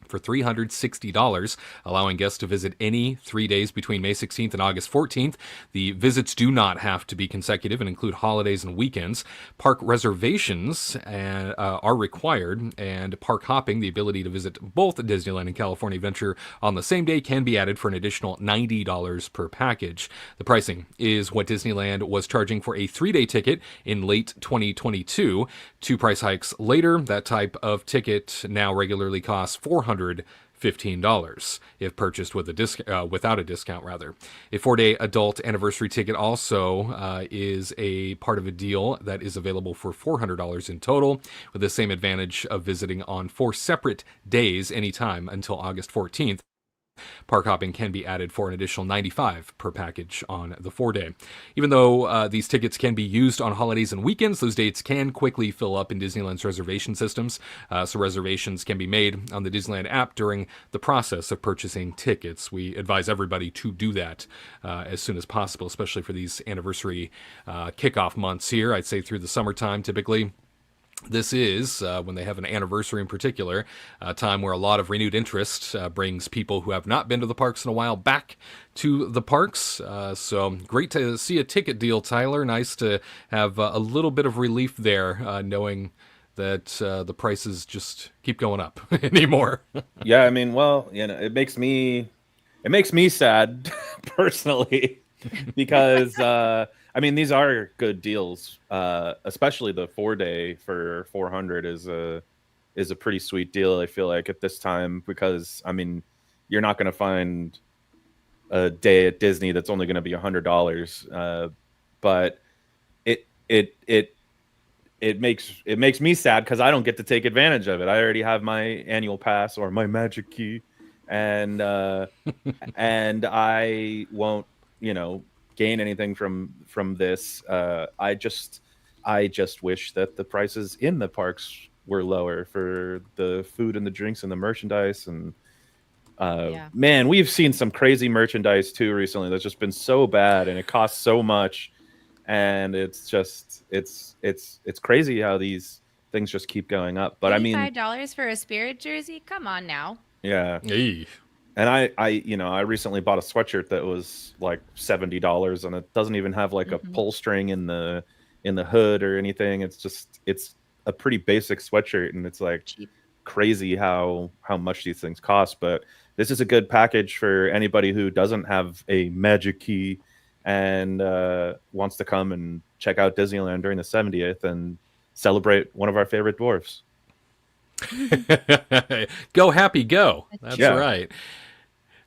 for $360, allowing guests to visit any 3 days between May 16th and August 14th. The visits do not have to be consecutive and include holidays and weekends. Park reservations are required, and park hopping, the ability to visit both Disneyland and California Adventure on the same day, can be added for an additional $90 per package. The pricing is what Disneyland was charging for a 3-day ticket in late 2022. 2 price hikes later, that type of ticket now regularly costs $415 if purchased with without a discount, rather. A 4-day adult anniversary ticket also is a part of a deal that is available for $400 in total, with the same advantage of visiting on 4 separate days anytime until August 14th. Park hopping can be added for an additional $95 per package on the 4-day. Even though these tickets can be used on holidays and weekends, those dates can quickly fill up in Disneyland's reservation systems. So reservations can be made on the Disneyland app during the process of purchasing tickets. We advise everybody to do that as soon as possible, especially for these anniversary kickoff months here. I'd say through the summertime typically. This is, when they have an anniversary in particular, a time where a lot of renewed interest brings people who have not been to the parks in a while back to the parks. So great to see a ticket deal, Tyler. Nice to have a little bit of relief there, knowing that the prices just keep going up anymore. Yeah, I mean, well, it makes me sad personally because I mean, these are good deals, especially the 4-day for $400 is a pretty sweet deal. I feel like at this time, because I mean, you're not going to find a day at Disney that's only going to be $100, but it makes me sad because I don't get to take advantage of it. I already have my annual pass or my magic key, and and I won't, gain anything from this. I just wish that the prices in the parks were lower for the food and the drinks and the merchandise. And man, we've seen some crazy merchandise too recently that's just been so bad and it costs so much, and it's just it's crazy how these things just keep going up. But I mean, $5 for a Spirit jersey? Come on now. yeah. Hey. And I recently bought a sweatshirt that was like $70, and it doesn't even have like a pull string in the hood or anything. It's a pretty basic sweatshirt, and it's like Cheap. crazy how much these things cost. But this is a good package for anybody who doesn't have a magic key and wants to come and check out Disneyland during the 70th and celebrate one of our favorite dwarfs. Go happy go. That's Yeah. right.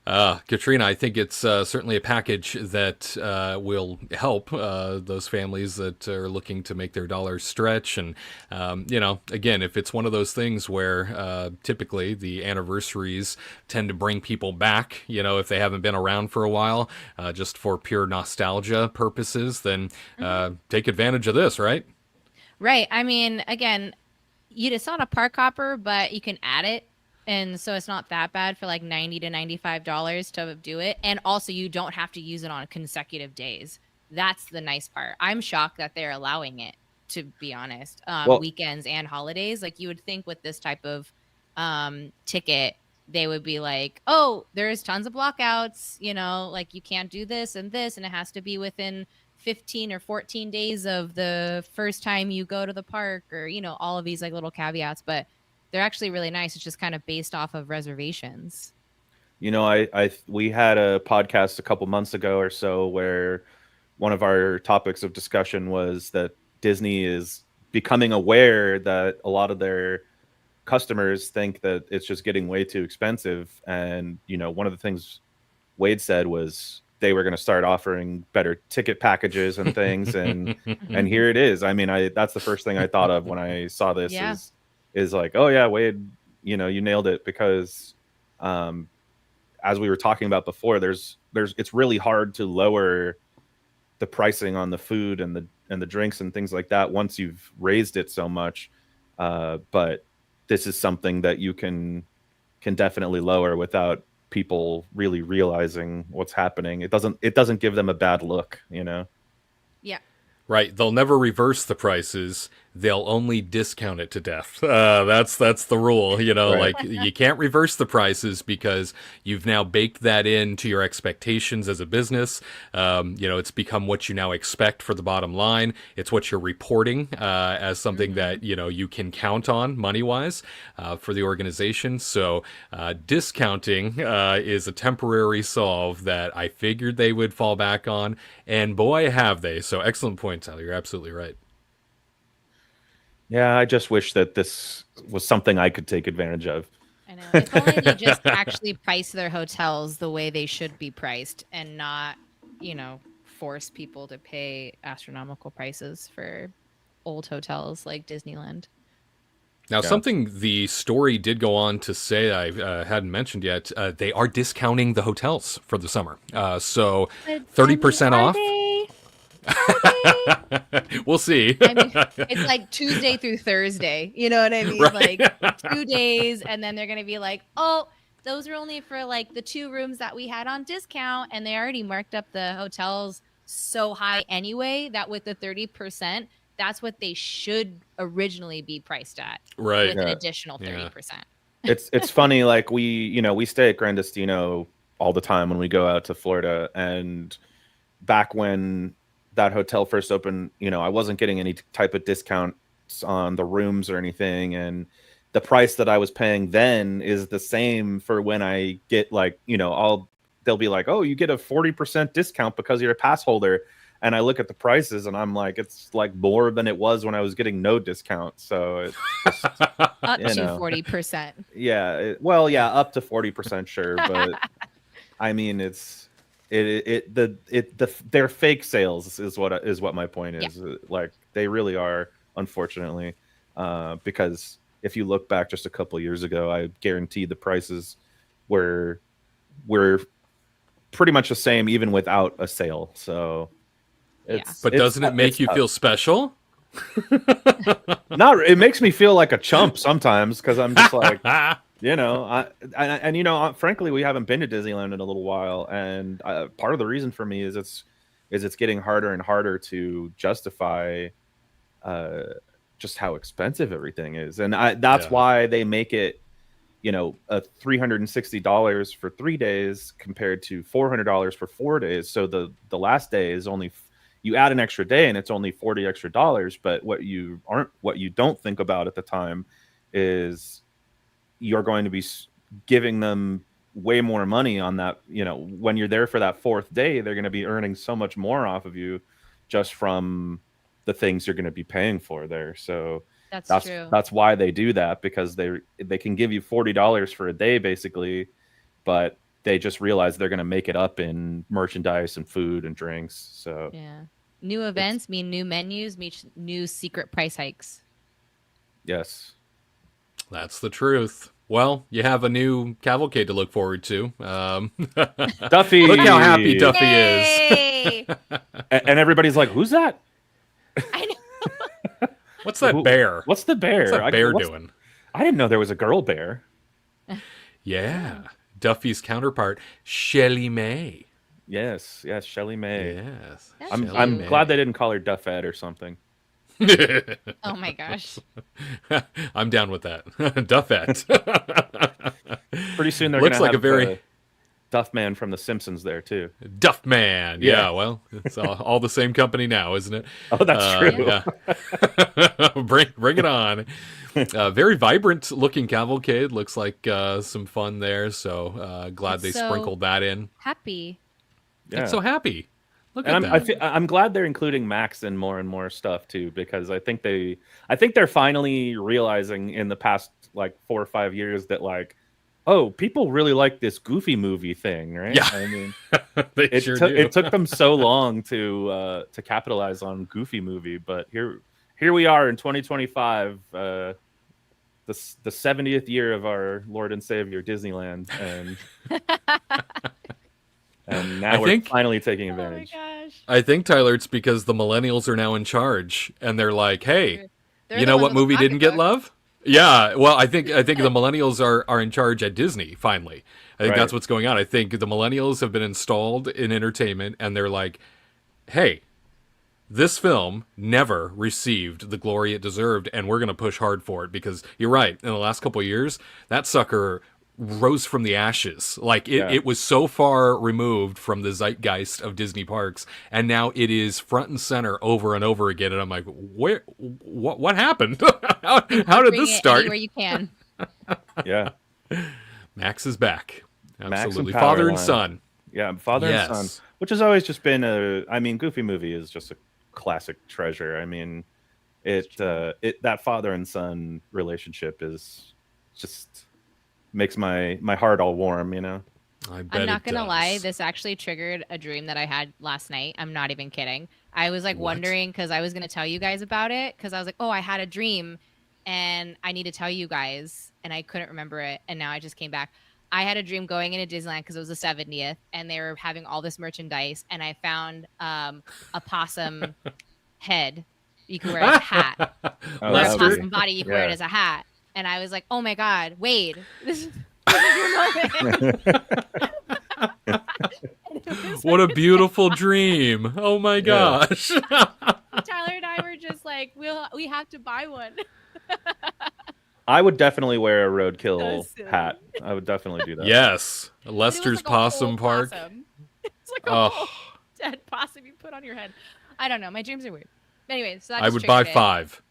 Katrina, I think it's certainly a package that will help those families that are looking to make their dollars stretch. And, again, if it's one of those things where typically the anniversaries tend to bring people back, if they haven't been around for a while, just for pure nostalgia purposes, then take advantage of this, right? Right. I mean, again, it's not a park hopper, but you can add it. And so it's not that bad for like $90 to $95 to do it. And also you don't have to use it on consecutive days. That's the nice part. I'm shocked that they're allowing it, to be honest. Weekends and holidays. Like you would think with this type of ticket, they would be like, oh, there's tons of blockouts, like you can't do this, and it has to be within 15 or 14 days of the first time you go to the park, or, all of these like little caveats. But they're actually really nice. It's just kind of based off of reservations. We had a podcast a couple months ago or so where one of our topics of discussion was that Disney is becoming aware that a lot of their customers think that it's just getting way too expensive. And, one of the things Wade said was they were going to start offering better ticket packages and things. And here it is. I mean, that's the first thing I thought of when I saw this. Yeah. Is like, oh yeah, Wade, you nailed it, because as we were talking about before, it's really hard to lower the pricing on the food and the drinks and things like that once you've raised it so much. But this is something that you can definitely lower without people really realizing what's happening. It doesn't give them a bad look, Yeah. Right. They'll never reverse the prices. They'll only discount it to death. That's the rule. Right. Like you can't reverse the prices because you've now baked that into your expectations as a business. It's become what you now expect for the bottom line. It's what you're reporting as something that, you can count on money-wise for the organization. So discounting is a temporary solve that I figured they would fall back on. And boy, have they. So excellent point, Tyler. You're absolutely right. Yeah, I just wish that this was something I could take advantage of. I know. If only they just actually price their hotels the way they should be priced and not, force people to pay astronomical prices for old hotels like Disneyland. Now, something the story did go on to say I hadn't mentioned yet, they are discounting the hotels for the summer. So 30% off. We'll see. I mean, it's like Tuesday through Thursday. You know what I mean? Right. Like 2 days, and then they're going to be like, oh, those are only for like the 2 rooms that we had on discount. And they already marked up the hotels so high anyway that with the 30%, that's what they should originally be priced at. Right. With an additional 30%. It's funny. Like we stay at Grandestino all the time when we go out to Florida. And back when that hotel first opened, I wasn't getting any type of discounts on the rooms or anything. And the price that I was paying then is the same for when I get they'll be like, oh, you get a 40% discount because you're a pass holder. And I look at the prices and I'm like, it's like more than it was when I was getting no discount. So it's just, up to 40%. Yeah. Up to 40%. Sure. But I mean, they're fake sales is what my point is. Yeah. Like they really are, unfortunately, because if you look back just a couple of years ago, I guarantee the prices were pretty much the same even without a sale. So but doesn't it make you feel special? It makes me feel like a chump sometimes because I'm just like frankly, we haven't been to Disneyland in a little while, and part of the reason for me is it's getting harder and harder to justify just how expensive everything is, and that's why they make it, a $360 for 3 daes compared to $400 for 4 days. So the last day is only you add an extra day and it's only $40 extra. But what you don't think about at the time is you're going to be giving them way more money on that. When you're there for that 4th day, they're going to be earning so much more off of you just from the things you're going to be paying for there. So that's true. That's why they do that, because they can give you $40 for a day basically, but they just realize they're going to make it up in merchandise and food and drinks. So Yeah. New events mean new menus, mean new secret price hikes. yes. That's the truth. Well, you have a new cavalcade to look forward to. Duffy. Look how happy Duffy is. Yay! And everybody's like, "Who's that? I know. What's that bear? What's the bear? What's that bear doing? I didn't know there was a girl bear." Yeah. Duffy's counterpart, Shelly May. Yes, Shelly May. Yes. That's I'm cute. I'm glad they didn't call her Duffette or something. Oh my gosh. I'm down with that. Duffette. Pretty soon they're Looks gonna like have a very Duffman from The Simpsons there too. Duffman. Yeah, Yeah. well, it's all the same company now, isn't it? Oh, that's true. Yeah. bring it on. Very vibrant looking cavalcade. Looks like some fun there. So glad they So sprinkled that in. happy. Yeah. I'm so happy. Look And at that. I'm glad they're including Max in more and more stuff too, because I think they're finally realizing in the past like 4 or 5 years that like, oh, people really like this Goofy movie thing, right? Yeah. I mean, They it sure took do. it took them so long to capitalize on Goofy movie, but here we are in 2025, the 70th year of our Lord and Savior Disneyland, and now we're think- finally taking Oh my advantage. gosh. I think, Tyler, it's because the millennials are now in charge, and they're like, "Hey, They're you the know ones what with the movie didn't get pocketbook. love?" Yeah, well, I think the millennials are in charge at Disney finally. I think Right. that's what's going on. I think the millennials have been installed in entertainment, and they're like, "Hey, this film never received the glory it deserved, and we're going to push hard for it because you're right. In the last couple of years, that sucker rose from the ashes. Like Yeah. it was so far removed from the zeitgeist of Disney parks, and now it is front and center over and over again. And I'm like, what happened? how did Bring this it start? anywhere you can. Yeah. Max is back. Max and Absolutely, father and Powerline. son. Yeah, father Yes. and son, which has always just been Goofy movie is just a classic treasure. I mean, that father and son relationship is just makes my heart all warm, you know. I bet I'm not it gonna does. lie, this actually triggered a dream that I had last night. I'm not even kidding. I was like What? wondering because I was gonna tell you guys about it because I was like, oh, I had a dream and I need to tell you guys, and I couldn't remember it, and now I just came back. I had a dream going into Disneyland because it was the 70th, and they were having all this merchandise, and I found a possum head you can wear as a hat, Oh, or a Lester? possum body you can wear it Yeah. as a hat, and I was like, oh my god, Wade, this is your moment. And it was What a beautiful dream! Oh my gosh! Tyler and I were just like, we have to buy one. I would definitely wear a That roadkill was silly. hat. I would definitely do that. Yes, But it was Lester's like a Possum whole Park. possum. It's like a Oh. whole dead possum you put on your head. I don't know. My dreams are weird. Anyway, so that I just would buy triggered it. 5.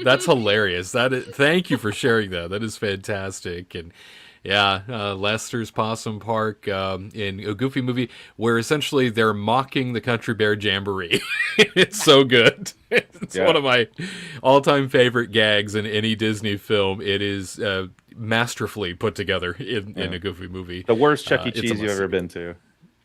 That's hilarious. Thank you for sharing that. That is fantastic. And yeah, Lester's Possum Park in a Goofy movie where essentially they're mocking the Country Bear Jamboree. It's so good. It's Yeah. one of my all-time favorite gags in any Disney film. It is masterfully put together in a Goofy movie. The worst Chuck E. It's a Cheese you've must-see. ever been to.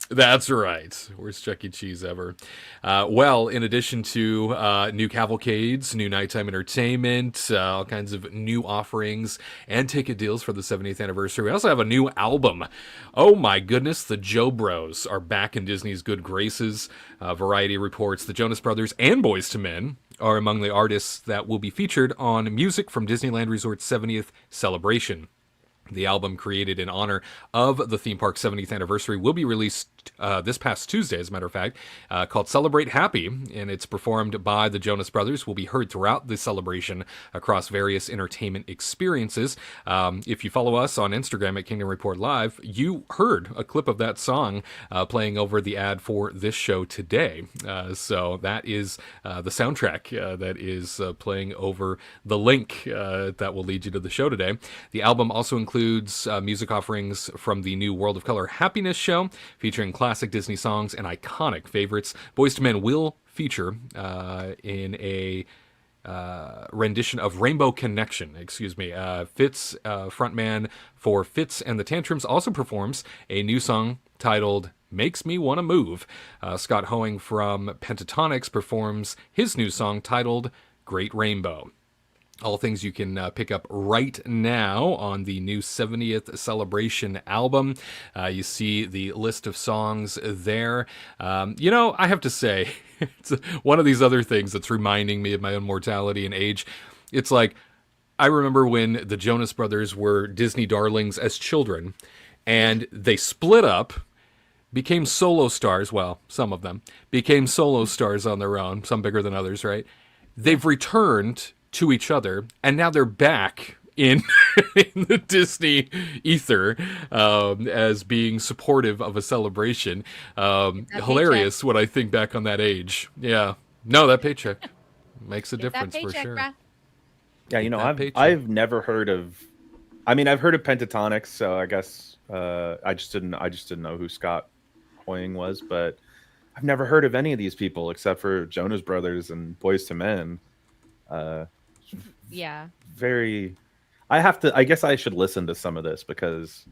That's right. Worst Chuck E. Cheese ever. Well, in addition to new cavalcades, new nighttime entertainment, all kinds of new offerings and ticket deals for the 70th anniversary, we also have a new album. Oh my goodness, the Joe Bros are back in Disney's good graces. Variety reports the Jonas Brothers and Boyz II Men are among the artists that will be featured on Music from Disneyland Resort's 70th celebration. The album, created in honor of the theme park's 70th anniversary, will be released this past Tuesday, as a matter of fact, called Celebrate Happy, and it's performed by the Jonas Brothers, will be heard throughout the celebration across various entertainment experiences. If you follow us on Instagram at Kingdom Report Live, you heard a clip of that song playing over the ad for this show today. So that is the soundtrack that is playing over the link that will lead you to the show today. The album also includes music offerings from the new World of Color Happiness show, featuring classic Disney songs and iconic favorites. Boyz II Men will feature in a rendition of Rainbow Connection. Fitz, frontman for Fitz and the Tantrums, also performs a new song titled Makes Me Wanna Move. Scott Hoeing from Pentatonics performs his new song titled Great Rainbow. All things you can pick up right now on the new 70th Celebration album. You see the list of songs there. I have to say, it's one of these other things that's reminding me of my own mortality and age. It's like, I remember when the Jonas Brothers were Disney darlings as children, and they split up, became solo stars. Well, some of them became solo stars on their own, some bigger than others, right? They've returned to each other, and now they're back in the Disney ether as being supportive of a celebration. Hilarious paycheck. when I think back on that age. Yeah. No, that paycheck makes a difference for sure. Bruh. Yeah, I've never heard of. I mean, I've heard of Pentatonics, so I guess I just didn't know who Scott Hoying was, but I've never heard of any of these people except for Jonas Brothers and Boyz II Men. Yeah. I guess I should listen to some of this because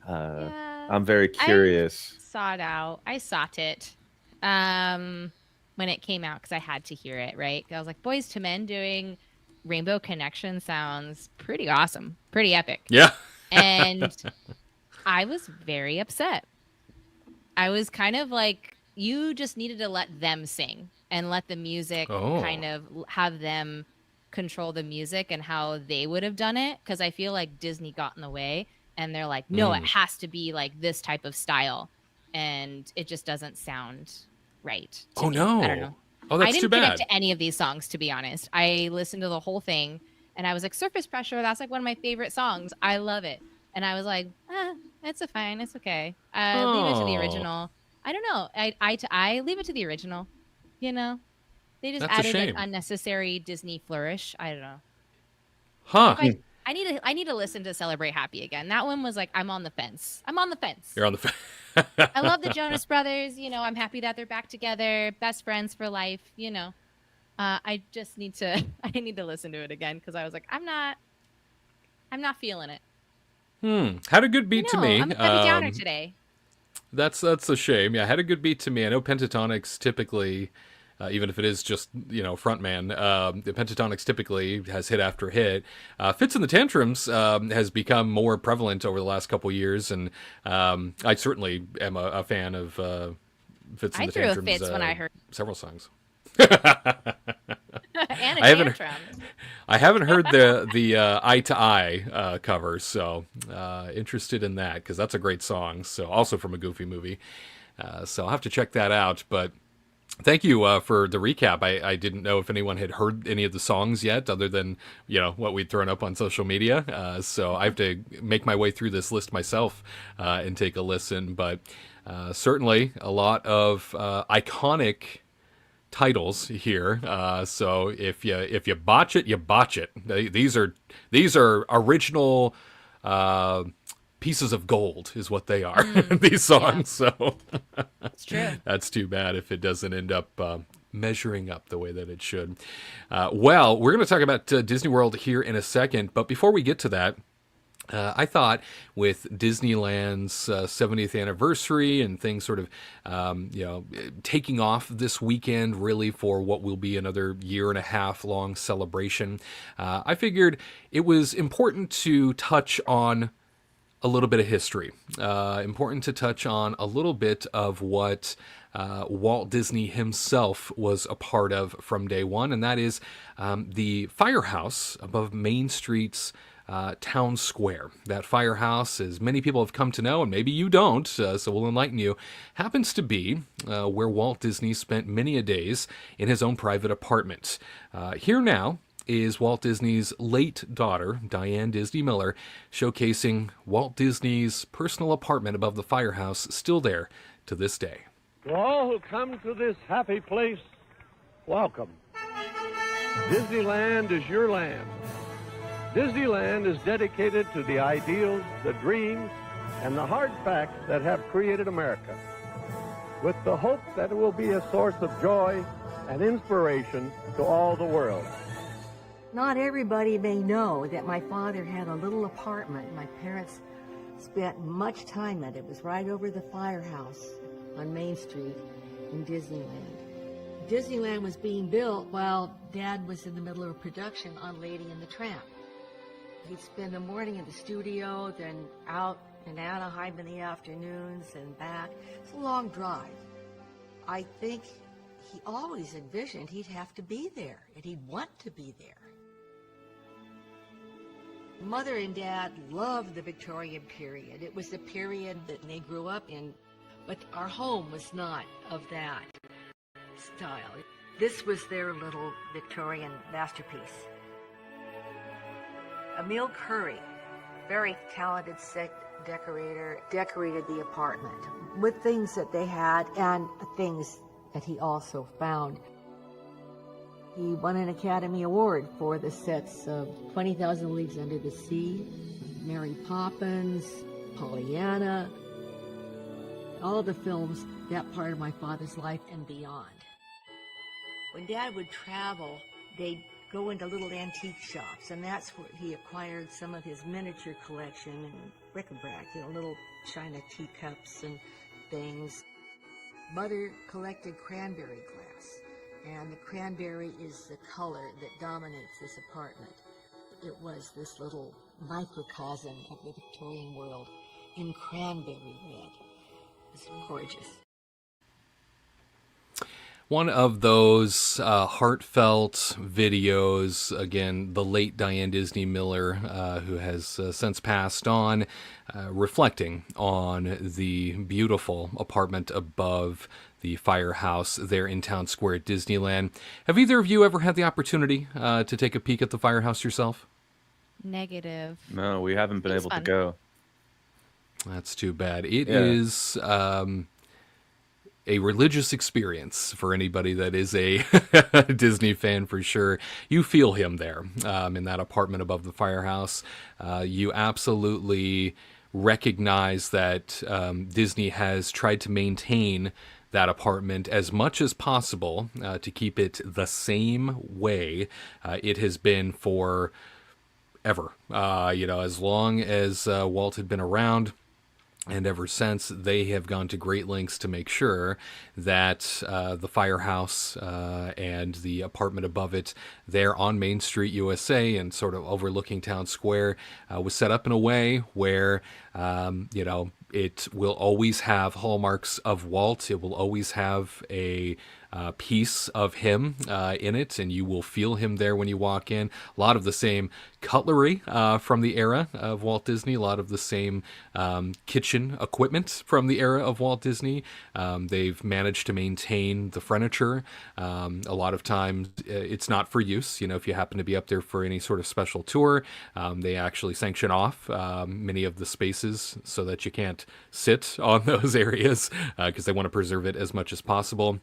I'm very curious. I sought it when it came out because I had to hear it, right? I was like, Boyz II Men doing Rainbow Connection sounds pretty awesome, pretty epic. Yeah. And I was very upset. I was kind of like, you just needed to let them sing and let the music kind of have them control the music and how they would have done it, because I feel like Disney got in the way and they're like, no, it has to be like this type of style, and it just doesn't sound right to me. No, I don't know. Oh, that's I didn't too bad. connect to any of these songs, to be honest. I listened to the whole thing and I was like, Surface Pressure, that's like one of my favorite songs, I love it. And I was like, it's fine, it's okay, leave it to the original. I don't know, I leave it to the original, They just That's a added an shame. unnecessary Disney flourish. I don't know. Huh. I need to listen to Celebrate Happy again. That one was like, I'm on the fence. You're on the fence. I love the Jonas Brothers. I'm happy that they're back together, best friends for life. I just need to listen to it again because I was like, I'm not feeling it. Had a good beat to me. I'm a Debbie Downer today. That's a shame. Yeah, had a good beat to me. I know Pentatonics typically, even if it is just, frontman, the Pentatonics typically has hit after hit. Fitz and the Tantrums has become more prevalent over the last couple years, and I certainly am a fan of Fitz and the Tantrums. I threw a Fitz when I heard several songs. And a Tantrum. I haven't heard the Eye to Eye cover, so interested in that because that's a great song. So also from a Goofy movie, so I'll have to check that out. But thank you for the recap. I didn't know if anyone had heard any of the songs yet, other than what we'd thrown up on social media. So I have to make my way through this list myself and take a listen. But certainly a lot of iconic titles here. So if you botch it, you botch it. These are original pieces of gold is what they are. These songs. Yeah. So it's true. That's too bad if it doesn't end up measuring up the way that it should. Well, we're going to talk about Disney World here in a second, but before we get to that, I thought with Disneyland's 70th anniversary and things sort of, taking off this weekend really for what will be another year and a half long celebration, I figured it was important to touch on a little bit of history, important to touch on a little bit of what Walt Disney himself was a part of from day one, and that is the firehouse above Main Street's Town Square. That firehouse, as many people have come to know, and maybe you don't, so we'll enlighten you, happens to be where Walt Disney spent many a days in his own private apartment. Here now is Walt Disney's late daughter, Diane Disney Miller, showcasing Walt Disney's personal apartment above the firehouse, still there to this day. To all who come to this happy place, welcome. Disneyland is your land. Disneyland is dedicated to the ideals, the dreams, and the hard facts that have created America, with the hope that it will be a source of joy and inspiration to all the world. Not everybody may know that my father had a little apartment. My parents spent much time at it. It was right over the firehouse on Main Street in Disneyland. Disneyland was being built while Dad was in the middle of a production on Lady and the Tramp. He'd spend the morning in the studio, then out in Anaheim in the afternoons and back. It's a long drive. I think he always envisioned he'd have to be there, and he'd want to be there. Mother and Dad loved the Victorian period. It was the period that they grew up in, but our home was not of that style. This was their little Victorian masterpiece. Emil Curry, very talented set decorator, decorated the apartment with things that they had and things that he also found. He won an Academy Award for the sets of 20,000 Leagues Under the Sea, Mary Poppins, Pollyanna, all the films, that part of my father's life and beyond. When Dad would travel, they'd go into little antique shops, and that's where he acquired some of his miniature collection and bric-a-brac, little china teacups and things. Mother collected cranberry glass, and the cranberry is the color that dominates this apartment. It was this little microcosm of the Victorian world in cranberry red. It's gorgeous. One of those heartfelt videos, again, the late Diane Disney Miller, who has since passed on, reflecting on the beautiful apartment above the firehouse there in Town Square at Disneyland. Have either of you ever had the opportunity to take a peek at the firehouse yourself? Negative. No, we haven't been able fun. to go. That's too bad. It is a religious experience for anybody that is a Disney fan for sure. You feel him there in that apartment above the firehouse. You absolutely recognize that Disney has tried to maintain that apartment as much as possible to keep it the same way it has been for ever. As long as Walt had been around. And ever since, they have gone to great lengths to make sure that the firehouse and the apartment above it there on Main Street, USA, and sort of overlooking Town Square was set up in a way where, it will always have hallmarks of Walt. It will always have a piece of him in it, and you will feel him there when you walk in. A lot of the same cutlery from the era of Walt Disney, a lot of the same kitchen equipment from the era of Walt Disney. They've managed to maintain the furniture. A lot of times it's not for use. If you happen to be up there for any sort of special tour, they actually sanction off many of the spaces so that you can't sit on those areas because they want to preserve it as much as possible.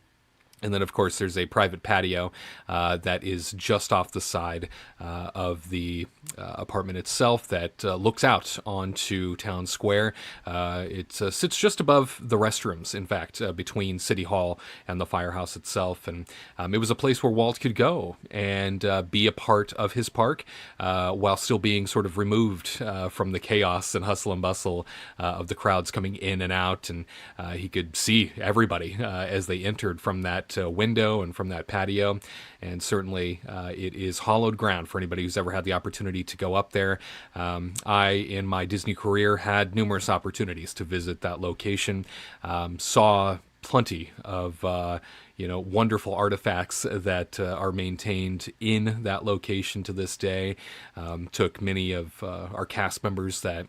And then, of course, there's a private patio that is just off the side of the apartment itself that looks out onto Town Square. It sits just above the restrooms, in fact, between City Hall and the firehouse itself. And it was a place where Walt could go and be a part of his park while still being sort of removed from the chaos and hustle and bustle of the crowds coming in and out. And he could see everybody as they entered from that window and from that patio, and certainly it is hallowed ground for anybody who's ever had the opportunity to go up there. I, in my Disney career, had numerous opportunities to visit that location, saw plenty of wonderful artifacts that are maintained in that location to this day. Took many of our cast members that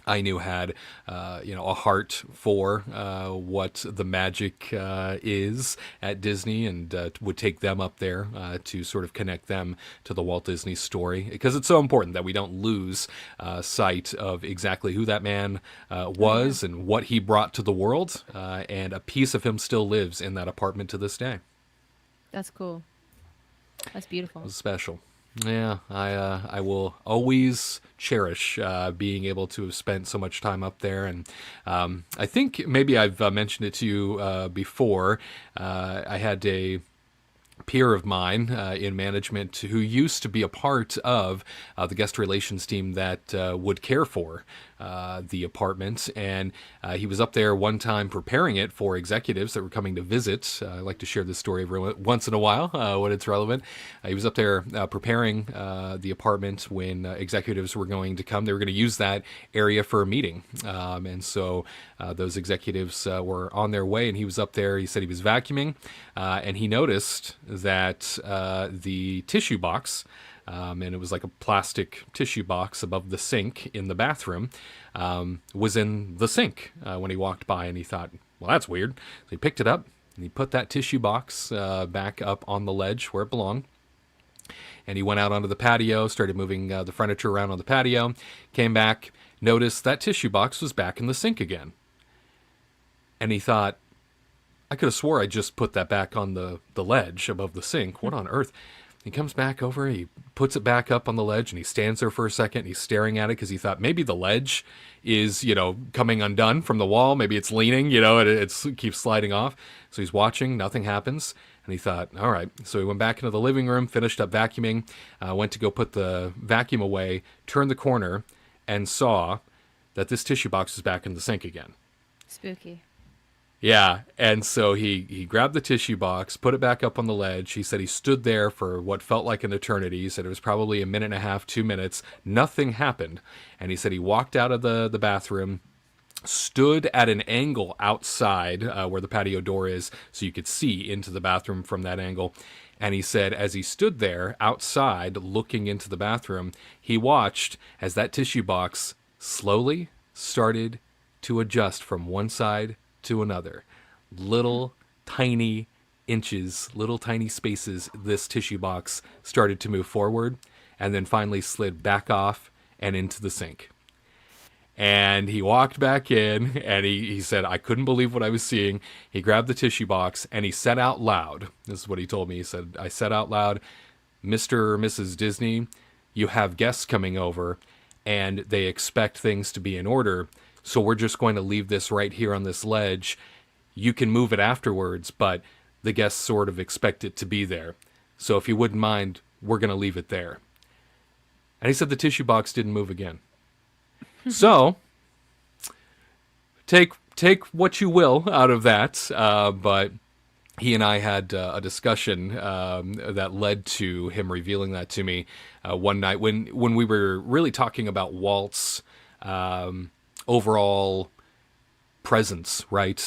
I knew had, a heart for what the magic is at Disney, and would take them up there to sort of connect them to the Walt Disney story, because it's so important that we don't lose sight of exactly who that man was and what he brought to the world, and a piece of him still lives in that apartment to this day. That's cool. That's beautiful. It was special. Yeah, I will always cherish being able to have spent so much time up there. And I think maybe I've mentioned it to you before. I had a peer of mine in management who used to be a part of the guest relations team that would care for the apartment. And he was up there one time preparing it for executives that were coming to visit. I like to share this story every once in a while when it's relevant. He was up there preparing the apartment when executives were going to come. They were going to use that area for a meeting. And so those executives were on their way, and he was up there. He said he was vacuuming, and he noticed that the tissue box, and it was like a plastic tissue box above the sink in the bathroom, was in the sink when he walked by, and he thought, well, that's weird. So he picked it up, and he put that tissue box back up on the ledge where it belonged. And he went out onto the patio, started moving the furniture around on the patio, came back, noticed that tissue box was back in the sink again. And he thought, I could have swore I just put that back on the ledge above the sink. What on earth? He comes back over, he puts it back up on the ledge, and he stands there for a second, and he's staring at it because he thought maybe the ledge is, coming undone from the wall. Maybe it's leaning, and it keeps sliding off. So he's watching, nothing happens, and he thought, all right. So he went back into the living room, finished up vacuuming, went to go put the vacuum away, turned the corner, and saw that this tissue box is back in the sink again. Spooky. Yeah, and so he grabbed the tissue box, put it back up on the ledge. He said he stood there for what felt like an eternity. He said it was probably a minute and a half, 2 minutes. Nothing happened. And he said he walked out of the bathroom, stood at an angle outside where the patio door is so you could see into the bathroom from that angle. And he said as he stood there outside looking into the bathroom, he watched as that tissue box slowly started to adjust from one side to another. Little tiny inches, little tiny spaces, this tissue box started to move forward and then finally slid back off and into the sink. And he walked back in and he said, I couldn't believe what I was seeing. He grabbed the tissue box and he said out loud, this is what he told me. He said, I said out loud, Mr. or Mrs. Disney, you have guests coming over and they expect things to be in order. So we're just going to leave this right here on this ledge. You can move it afterwards, but the guests sort of expect it to be there. So if you wouldn't mind, we're going to leave it there. And he said the tissue box didn't move again. So take what you will out of that. But he and I had a discussion that led to him revealing that to me one night when we were really talking about Walt's overall presence, right?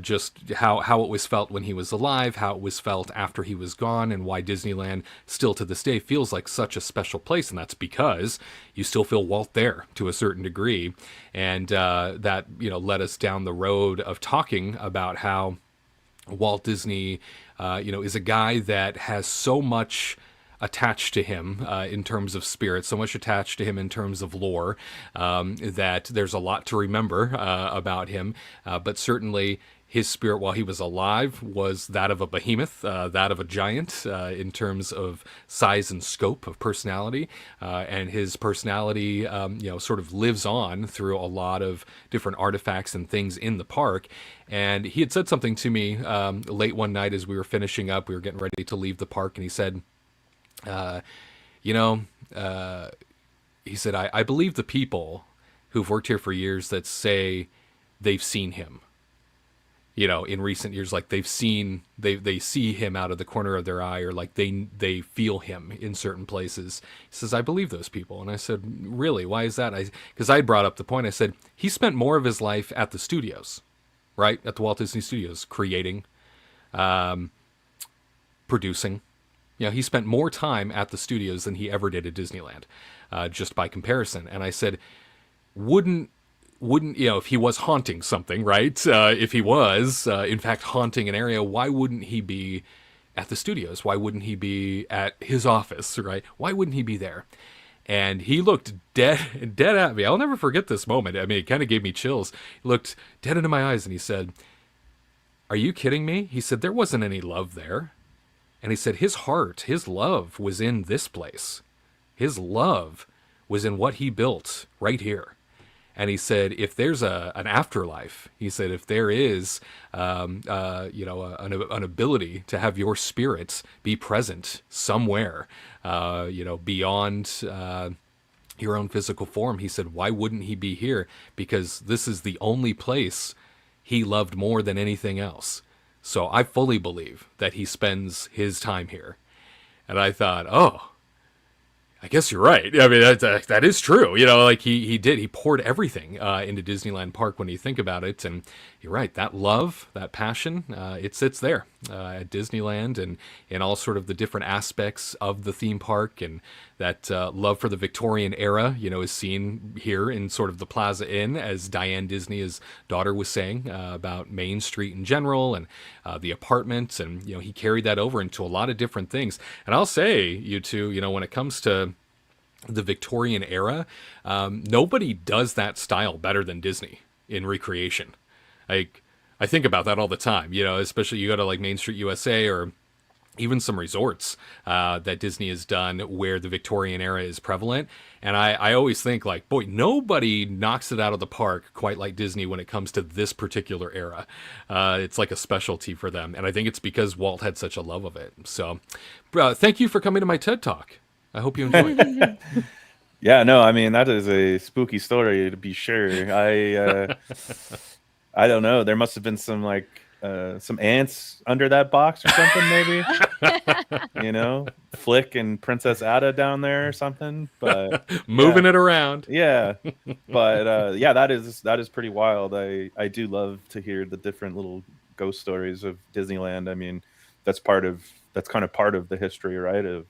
Just how it was felt when he was alive, how it was felt after he was gone, and why Disneyland still to this day feels like such a special place. And that's because you still feel Walt there to a certain degree. And that, led us down the road of talking about how Walt Disney, is a guy that has so much attached to him in terms of spirit, so much attached to him in terms of lore, that there's a lot to remember about him. But certainly his spirit while he was alive was that of a behemoth, that of a giant in terms of size and scope of personality. And his personality, sort of lives on through a lot of different artifacts and things in the park. And he had said something to me late one night as we were finishing up. We were getting ready to leave the park, and he said, he said, I believe the people who've worked here for years that say they've seen him, in recent years, like they see him out of the corner of their eye, or like they feel him in certain places. He says, I believe those people. And I said, really, why is that? Because I brought up the point. I said, he spent more of his life at the studios, right? At the Walt Disney Studios, creating, producing. He spent more time at the studios than he ever did at Disneyland, just by comparison. And I said, wouldn't if he was haunting something, right? If he was, in fact, haunting an area, why wouldn't he be at the studios? Why wouldn't he be at his office, right? Why wouldn't he be there? And he looked dead at me. I'll never forget this moment. I mean, it kind of gave me chills. He looked dead into my eyes and he said, are you kidding me? He said, there wasn't any love there. And he said his heart, his love was in this place. His love was in what he built right here. And he said, if there's an afterlife, he said, if there is, an ability to have your spirits be present somewhere, beyond your own physical form, he said, why wouldn't he be here? Because this is the only place he loved more than anything else. So I fully believe that he spends his time here. And I thought, oh, I guess you're right. I mean, that is true. He poured everything into Disneyland Park when you think about it. And you're right, that love, that passion, it sits there at Disneyland and in all sort of the different aspects of the theme park. And that love for the Victorian era, is seen here in sort of the Plaza Inn, as Diane Disney's daughter was saying about Main Street in general and the apartments. And, he carried that over into a lot of different things. And I'll say, you two, when it comes to the Victorian era, nobody does that style better than Disney in recreation. I think about that all the time, especially you go to like Main Street USA or even some resorts that Disney has done where the Victorian era is prevalent. And I always think like, boy, nobody knocks it out of the park quite like Disney when it comes to this particular era. It's like a specialty for them. And I think it's because Walt had such a love of it. So thank you for coming to my TED Talk. I hope you enjoyed it. Yeah, no, I mean, that is a spooky story to be sure. I don't know. There must have been some some ants under that box or something, maybe. Flick and Princess Ada down there or something. But moving it around. Yeah, but that is pretty wild. I do love to hear the different little ghost stories of Disneyland. I mean, that's kind of part of the history, right?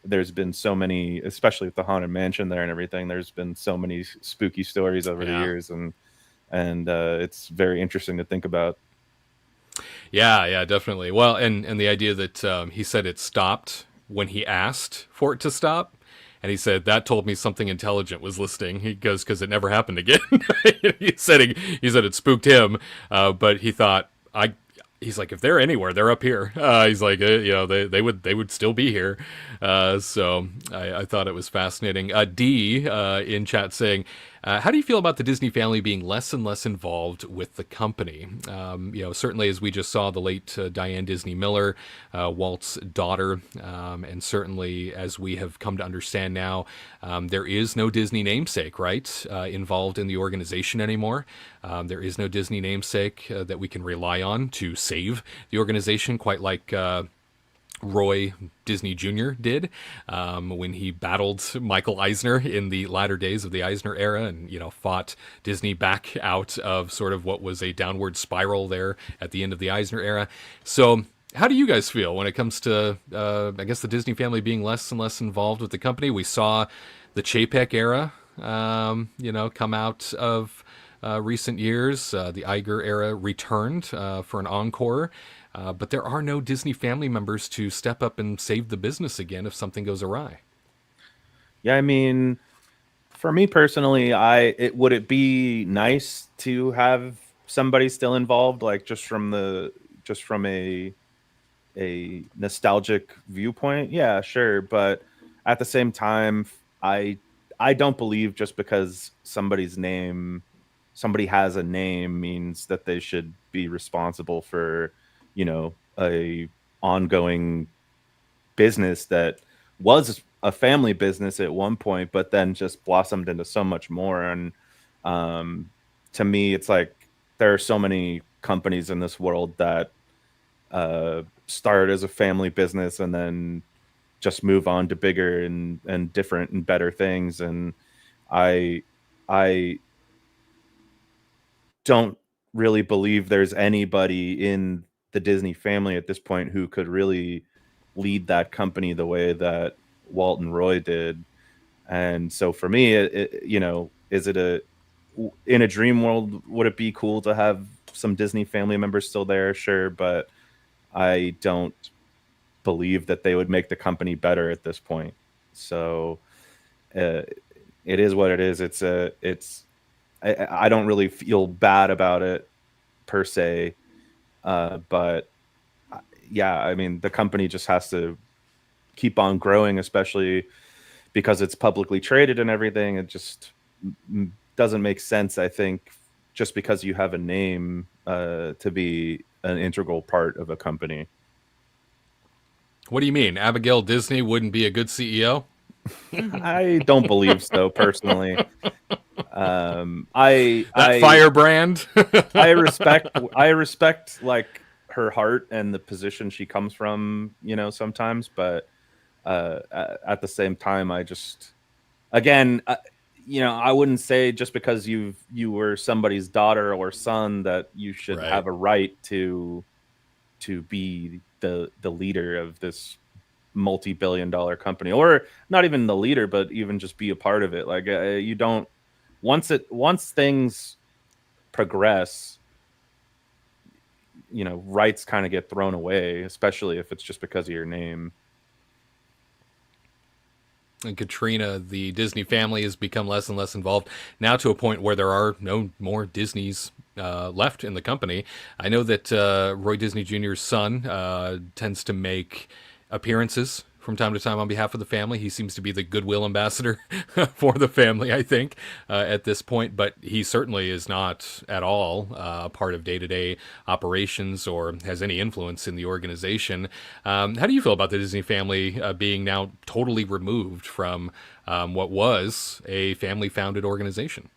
There's been so many, especially with the Haunted Mansion there and everything. There's been so many spooky stories over the years, and it's very interesting to think about. Yeah, definitely. Well, and the idea that he said it stopped when he asked for it to stop, and he said that told me something intelligent was listening. He goes, because it never happened again. he said it spooked him, but he thought he's like, if they're anywhere, they're up here. He's like, they would still be here. So I thought it was fascinating. D in chat saying, how do you feel about the Disney family being less and less involved with the company? Certainly as we just saw the late Diane Disney Miller, Walt's daughter, and certainly as we have come to understand now, there is no Disney namesake, right, involved in the organization anymore. There is no Disney namesake that we can rely on to save the organization, quite like Roy Disney Jr. did when he battled Michael Eisner in the latter days of the Eisner era and, fought Disney back out of sort of what was a downward spiral there at the end of the Eisner era. So how do you guys feel when it comes to, I guess, the Disney family being less and less involved with the company? We saw the Chapek era, come out of recent years. The Iger era returned for an encore. But there are no Disney family members to step up and save the business again if something goes awry. Yeah, I mean, for me personally, would it be nice to have somebody still involved, like just from a nostalgic viewpoint? Yeah, sure. But at the same time, I don't believe just because somebody has a name means that they should be responsible for a ongoing business that was a family business at one point, but then just blossomed into so much more. And to me, it's like there are so many companies in this world that start as a family business and then just move on to bigger and different and better things. And I don't really believe there's anybody in the Disney family at this point who could really lead that company the way that Walt and Roy did. And so for me, is it in a dream world, would it be cool to have some Disney family members still there? Sure. But I don't believe that they would make the company better at this point. So it is what it is. I don't really feel bad about it per se. But yeah, I mean, the company just has to keep on growing, especially because it's publicly traded and everything. It just doesn't make sense, I think, just because you have a name to be an integral part of a company. What do you mean? Abigail Disney wouldn't be a good CEO? I don't believe so, personally. Firebrand. I respect like her heart and the position she comes from, sometimes, but at the same time, I just, again, I wouldn't say just because you were somebody's daughter or son that you should have a right to be the leader of this multi-billion-dollar company, or not even the leader, but even just be a part of it. Like you don't, once things progress, rights kind of get thrown away, especially if it's just because of your name. And Katrina, the Disney family has become less and less involved, now to a point where there are no more Disneys left in the company. I know that Roy Disney Jr.'s son tends to make appearances from time to time on behalf of the family. He seems to be the goodwill ambassador for the family, I think, at this point. But he certainly is not at all a part of day-to-day operations or has any influence in the organization. How do you feel about the Disney family being now totally removed from what was a family-founded organization?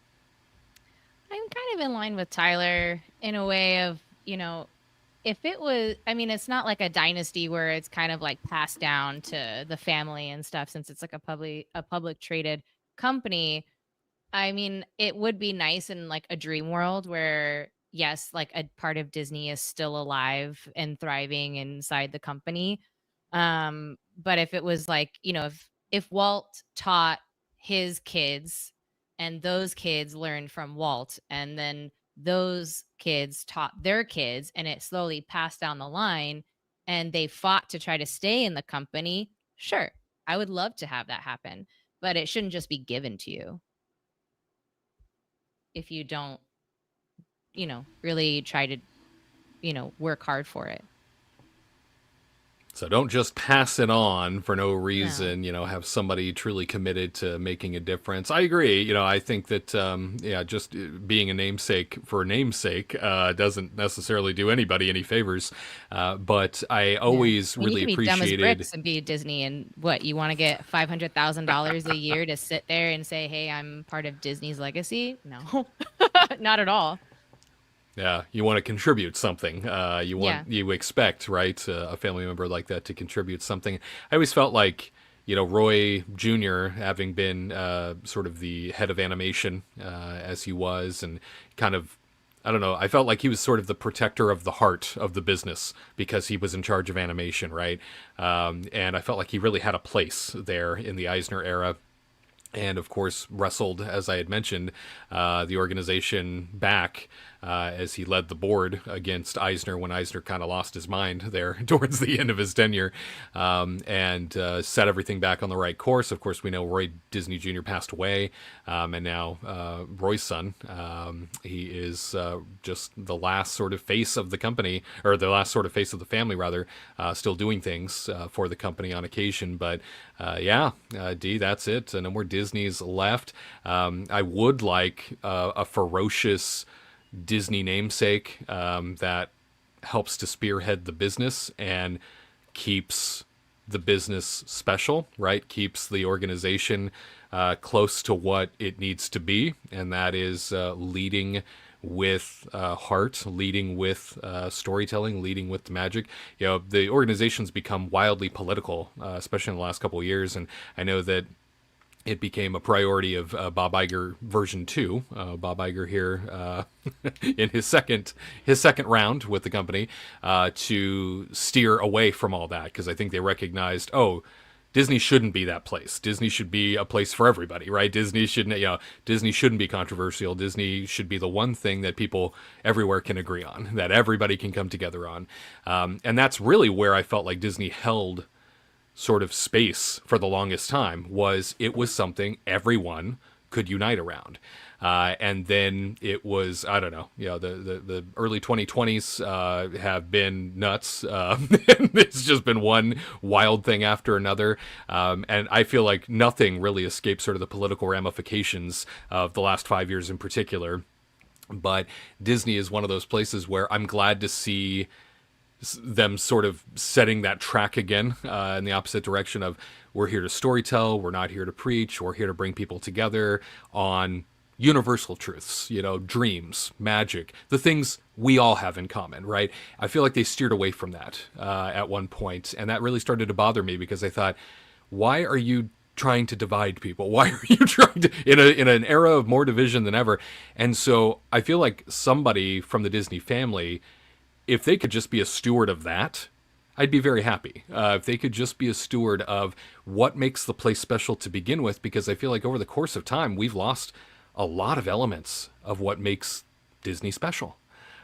I'm kind of in line with Tyler in a way of, if it was, it's not like a dynasty where it's kind of like passed down to the family and stuff, since it's like a public traded company. It would be nice in like a dream world where, yes, like a part of Disney is still alive and thriving inside the company. But if it was like, if Walt taught his kids and those kids learned from Walt, and then those kids taught their kids, and it slowly passed down the line, and they fought to try to stay in the company, sure, I would love to have that happen, but it shouldn't just be given to you if you don't, really try to, work hard for it. So don't just pass it on for no reason, have somebody truly committed to making a difference. I agree. I think that, just being a namesake for namesake doesn't necessarily do anybody any favors. But I always really you can appreciated... be dumb as bricks and be Disney, and what, you want to get $500,000 a year to sit there and say, hey, I'm part of Disney's legacy? No, not at all. Yeah, you want to contribute something. You expect, right, a family member like that to contribute something. I always felt like, Roy Jr., having been sort of the head of animation as he was, and kind of, I don't know, I felt like he was sort of the protector of the heart of the business because he was in charge of animation, right? And I felt like he really had a place there in the Eisner era. And, of course, wrestled, as I had mentioned, the organization back as he led the board against Eisner when Eisner kind of lost his mind there towards the end of his tenure, and set everything back on the right course. Of course, we know Roy Disney Jr. passed away, and now Roy's son, he is just the last sort of face of the company, or the last sort of face of the family, rather, still doing things for the company on occasion. But Dee, that's it. No more Disney's left. I would like a ferocious Disney namesake that helps to spearhead the business and keeps the business special, right? Keeps the organization close to what it needs to be, and that is leading with heart, leading with storytelling, leading with the magic. The organization's become wildly political, especially in the last couple of years, and I know that it became a priority of Bob Iger version 2. Bob Iger here in his second round with the company to steer away from all that, because I think they recognized, Disney shouldn't be that place. Disney should be a place for everybody, right? Disney shouldn't be controversial. Disney should be the one thing that people everywhere can agree on, that everybody can come together on. And that's really where I felt like Disney held sort of space for the longest time. It was something everyone could unite around. And then it was, I don't know, the early 2020s have been nuts. It's just been one wild thing after another. And I feel like nothing really escapes sort of the political ramifications of the last 5 years in particular. But Disney is one of those places where I'm glad to see them sort of setting that track again in the opposite direction of, we're here to storytell, we're not here to preach, we're here to bring people together on universal truths, dreams, magic, the things we all have in common, right? I feel like they steered away from that at one point, and that really started to bother me because I thought, why are you trying to divide people? Why are you trying to, in an era of more division than ever? And so I feel like somebody from the Disney family, if they could just be a steward of that, I'd be very happy. If they could just be a steward of what makes the place special to begin with, because I feel like over the course of time, we've lost a lot of elements of what makes Disney special.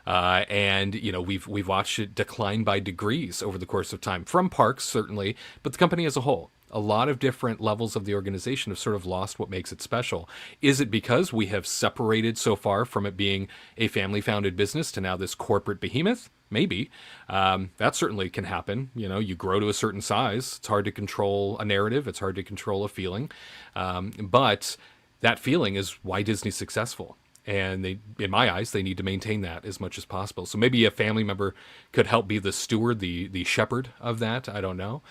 And we've watched it decline by degrees over the course of time, from parks certainly, but the company as a whole. A lot of different levels of the organization have sort of lost what makes it special. Is it because we have separated so far from it being a family-founded business to now this corporate behemoth? Maybe. That certainly can happen. You grow to a certain size. It's hard to control a narrative. It's hard to control a feeling. But that feeling is why Disney's successful. And in my eyes, they need to maintain that as much as possible. So maybe a family member could help be the steward, the shepherd of that. I don't know.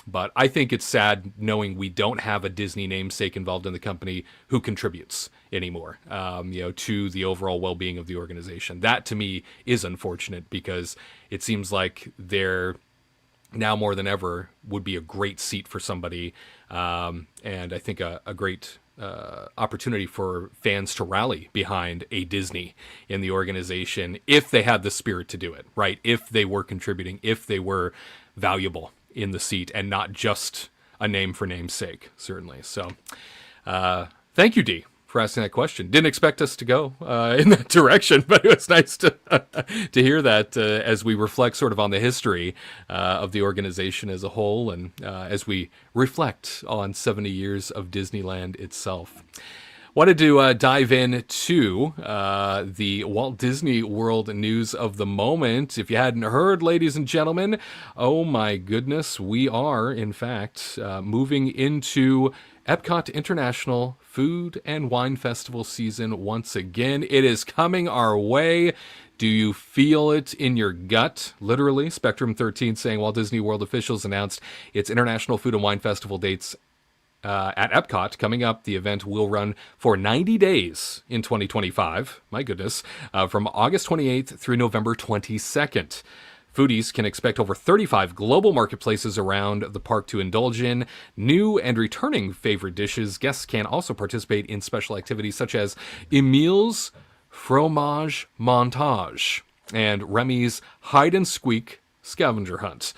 But I think it's sad knowing we don't have a Disney namesake involved in the company who contributes anymore, to the overall well-being of the organization. That to me is unfortunate because it seems like they're now more than ever would be a great seat for somebody. And I think a great opportunity for fans to rally behind a Disney in the organization if they had the spirit to do it, right? If they were contributing, if they were valuable in the seat and not just a name for name's sake, certainly. So thank you, Dee, for asking that question. Didn't expect us to go in that direction, but it was nice to hear that as we reflect sort of on the history of the organization as a whole and as we reflect on 70 years of Disneyland itself. Wanted to dive into the Walt Disney World news of the moment. If you hadn't heard, ladies and gentlemen, oh my goodness, we are, in fact, moving into Epcot International Food and Wine Festival season once again. It is coming our way. Do you feel it in your gut? Literally, Spectrum 13 saying Walt Disney World officials announced its International Food and Wine Festival dates at Epcot. Coming up, the event will run for 90 days in 2025. My goodness. From August 28th through November 22nd. Foodies can expect over 35 global marketplaces around the park to indulge in. New and returning favorite dishes. Guests can also participate in special activities such as Emile's Fromage Montage and Remy's Hide and Squeak Scavenger Hunt.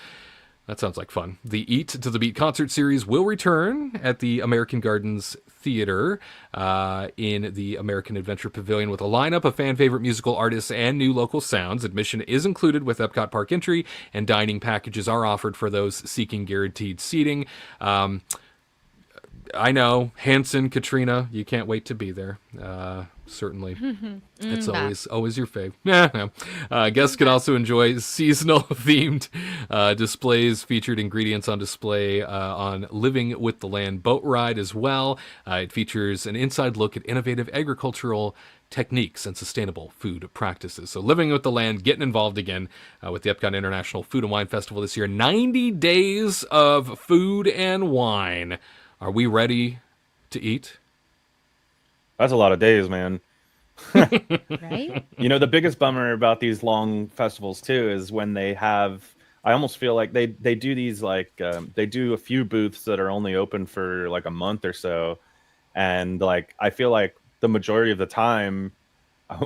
That sounds like fun. The Eat to the Beat concert series will return at the American Gardens Theater in the American Adventure Pavilion with a lineup of fan-favorite musical artists and new local sounds. Admission is included with Epcot Park entry, and dining packages are offered for those seeking guaranteed seating. I know, Hanson, Katrina, you can't wait to be there. Certainly. It's always your fave. Guests can also enjoy seasonal themed displays, featured ingredients on display on Living with the Land boat ride as well. It features an inside look at innovative agricultural techniques and sustainable food practices. So Living with the Land, getting involved again with the Epcot International Food and Wine Festival this year. 90 days of food and wine. Are we ready to eat? That's a lot of days, man. Right? The biggest bummer about these long festivals too is when they have, I almost feel like they do these they do a few booths that are only open for like a month or so. And I feel like the majority of the time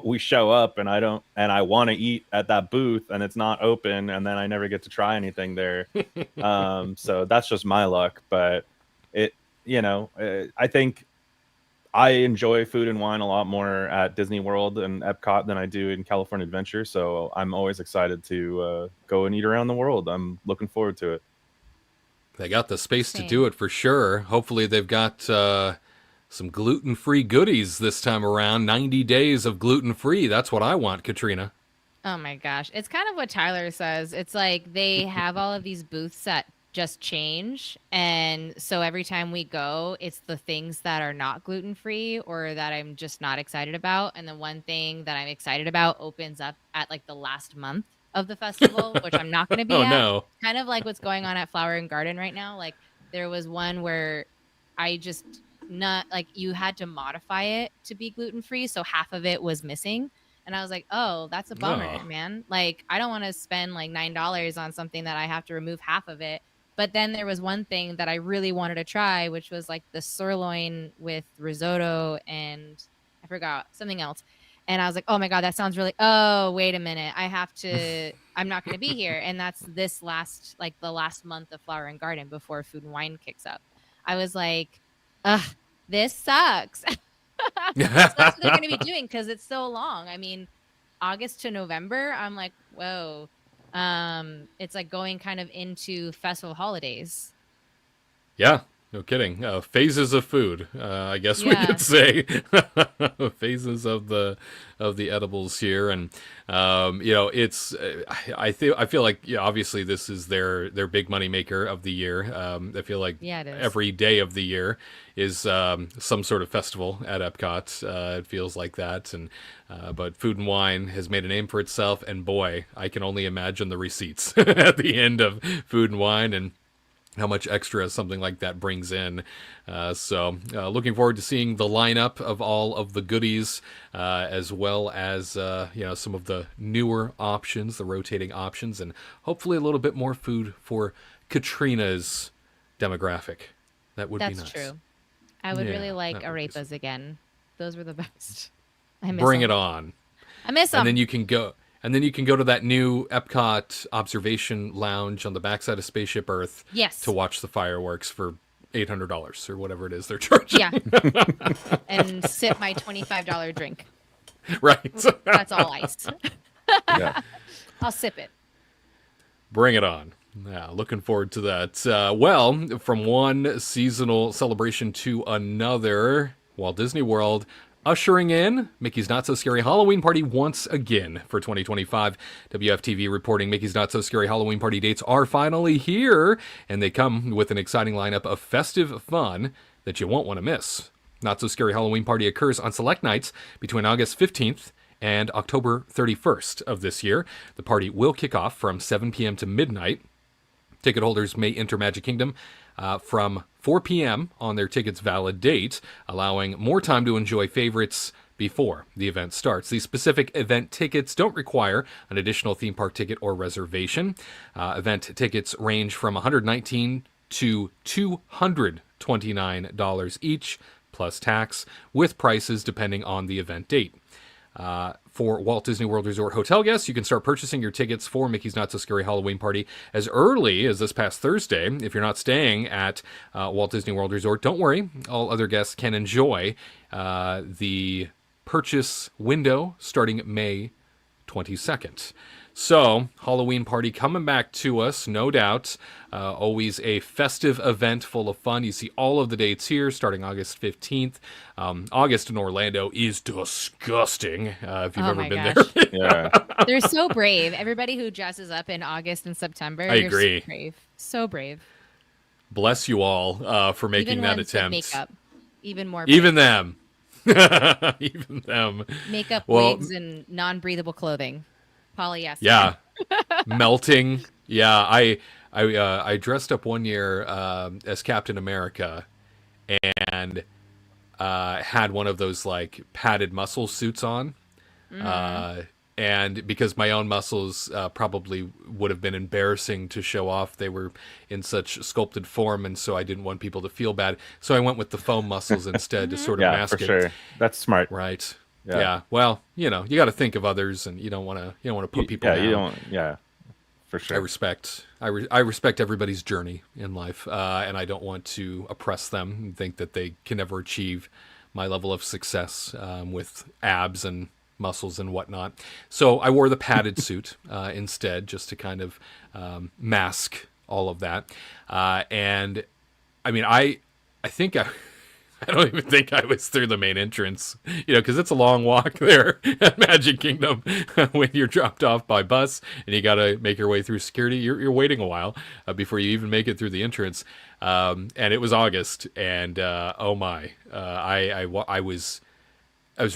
we show up and I want to eat at that booth and it's not open, and then I never get to try anything there. So that's just my luck, but I think I enjoy food and wine a lot more at Disney World and Epcot than I do in California Adventure. So I'm always excited to go and eat around the world. I'm looking forward to it. They got the space to do it for sure. Hopefully they've got some gluten-free goodies this time around. 90 days of gluten-free. That's what I want, Katrina. Oh my gosh. It's kind of what Tyler says. It's like they have all of these booths that just change. And so every time we go, it's the things that are not gluten-free or that I'm just not excited about. And the one thing that I'm excited about opens up at like the last month of the festival, which I'm not going to be at. No. Kind of like what's going on at Flower and Garden right now. Like there was one where I just not like you had to modify it to be gluten-free. So half of it was missing. And I was like, oh, that's a bummer, man. Like, I don't want to spend like $9 on something that I have to remove half of it. But then there was one thing that I really wanted to try, which was like the sirloin with risotto and I forgot something else. And I was like, oh my God, that sounds really, oh, wait a minute. I'm not going to be here. And that's the last month of Flower and Garden before Food and Wine kicks up. I was like, ugh, this sucks. So that's what they're going to be doing because it's so long. I mean, August to November, I'm like, whoa. It's like going kind of into festival holidays. Yeah, no kidding. Phases of food, I guess we could say. Phases of the edibles here, and it's. I feel like obviously this is their big money maker of the year. I feel like it is. Every day of the year is some sort of festival at Epcot. It feels like that, and but Food and Wine has made a name for itself, and boy, I can only imagine the receipts at the end of Food and Wine and how much extra something like that brings in. So looking forward to seeing the lineup of all of the goodies, as well as some of the newer options, the rotating options, and hopefully a little bit more food for Katrina's demographic. That would be nice. That's true. I would really like arepas again. Those were the best. I miss Bring them. it on. I miss them. And then you can go to that new Epcot observation lounge on the backside of Spaceship Earth. Yes. To watch the fireworks for $800 or whatever it is they're charging. Yeah. And sip my $25 drink. Right. That's all ice. Yeah. I'll sip it. Bring it on. Yeah, looking forward to that. From one seasonal celebration to another, Walt Disney World ushering in Mickey's Not So Scary Halloween Party once again for 2025. WFTV reporting Mickey's Not So Scary Halloween Party dates are finally here, and they come with an exciting lineup of festive fun that you won't want to miss. Not So Scary Halloween Party occurs on select nights between August 15th and October 31st of this year. The party will kick off from 7 p.m. to midnight. Ticket holders may enter Magic Kingdom from 4 p.m. on their ticket's valid date, allowing more time to enjoy favorites before the event starts. These specific event tickets don't require an additional theme park ticket or reservation. Event tickets range from $119 to $229 each, plus tax, with prices depending on the event date. For Walt Disney World Resort hotel guests, you can start purchasing your tickets for Mickey's Not So Scary Halloween Party as early as this past Thursday. If you're not staying at Walt Disney World Resort, don't worry. All other guests can enjoy the purchase window starting May 22nd. So, Halloween Party coming back to us, no doubt. Always a festive event full of fun. You see all of the dates here, starting August 15th. August in Orlando is disgusting, if you've ever been there. Yeah. They're so brave. Everybody who dresses up in August and September, I agree. So brave. So brave. Bless you all for making Even that ones with attempt. makeup. Even more brave. Even them. Even them. Makeup, wigs, and non-breathable clothing. Polyester. Yeah. Melting. Yeah, I dressed up one year as Captain America and had one of those like padded muscle suits on. And because my own muscles probably would have been embarrassing to show off, they were in such sculpted form, and so I didn't want people to feel bad. So I went with the foam muscles instead to sort of mask for it. sure. That's smart. Right. Yeah. Yeah. Well, you got to think of others, and you don't want to put people down. You don't. Yeah. For sure. I respect everybody's journey in life, and I don't want to oppress them and think that they can never achieve my level of success with abs and muscles and whatnot. So I wore the padded suit instead, just to kind of mask all of that. And I mean, I think I don't even think I was through the main entrance, because it's a long walk there at Magic Kingdom when you're dropped off by bus and you got to make your way through security. You're waiting a while before you even make it through the entrance. And it was August, and oh my, I was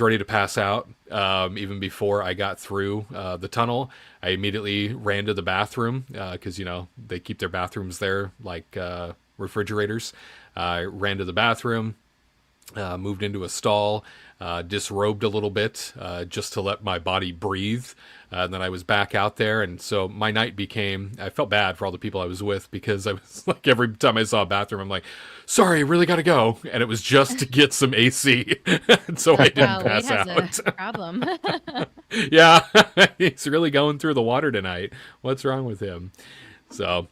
ready to pass out even before I got through the tunnel. I immediately ran to the bathroom because they keep their bathrooms there like refrigerators. I ran to the bathroom. Moved into a stall, disrobed a little bit just to let my body breathe. And then I was back out there. And so my night I felt bad for all the people I was with because I was like, every time I saw a bathroom, I'm like, sorry, I really got to go. And it was just to get some AC. So I didn't pass out. Has a problem. Yeah, he's really going through the water tonight. What's wrong with him? So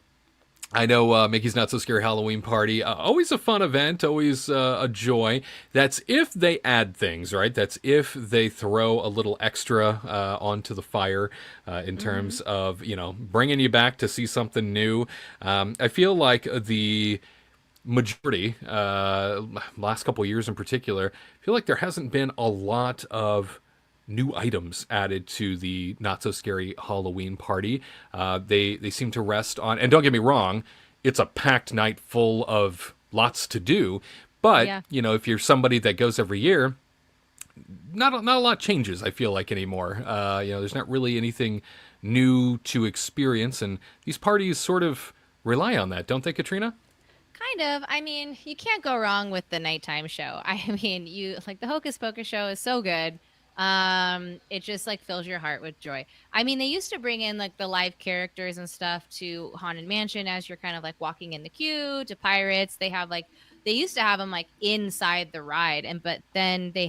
I know Mickey's Not So Scary Halloween Party, always a fun event, always a joy. That's if they add things, right? That's if they throw a little extra onto the fire in terms of, bringing you back to see something new. I feel like the majority, last couple of years in particular, I feel like there hasn't been a lot of new items added to the Not So Scary Halloween Party. They seem to rest on, and don't get me wrong, it's a packed night full of lots to do. But if you're somebody that goes every year, not a lot changes. I feel like anymore. There's not really anything new to experience, and these parties sort of rely on that, don't they, Katrina? Kind of. I mean, you can't go wrong with the nighttime show. I mean, the Hocus Pocus show is so good. It just fills your heart with joy. I mean, they used to bring in the live characters and stuff to Haunted Mansion as you're kind of walking in the queue, to Pirates. They used to have them inside the ride, but then they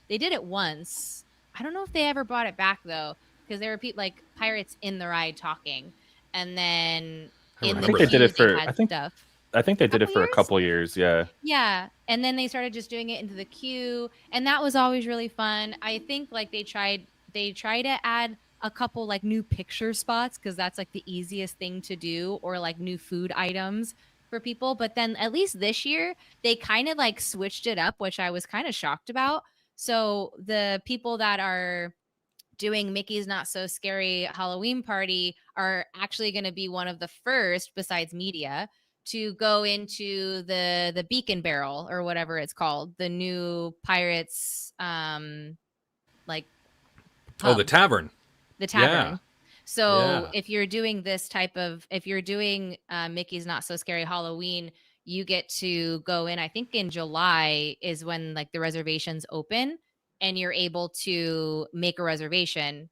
did it once. I don't know if they ever brought it back though, because there were people Pirates in the ride talking, and then I think they did it for stuff. I think they did it for a couple years, yeah. Yeah, and then they started just doing it into the queue, and that was always really fun. I think they tried to add a couple new picture spots because that's the easiest thing to do, or new food items for people. But then at least this year they kind of switched it up, which I was kind of shocked about. So the people that are doing Mickey's Not So Scary Halloween Party are actually going to be one of the first, besides media, to go into the Beacon Barrel or whatever it's called, the new Pirates the tavern. The tavern. Yeah. So if you're doing Mickey's Not So Scary Halloween, you get to go in. I think in July is when the reservations open, and you're able to make a reservation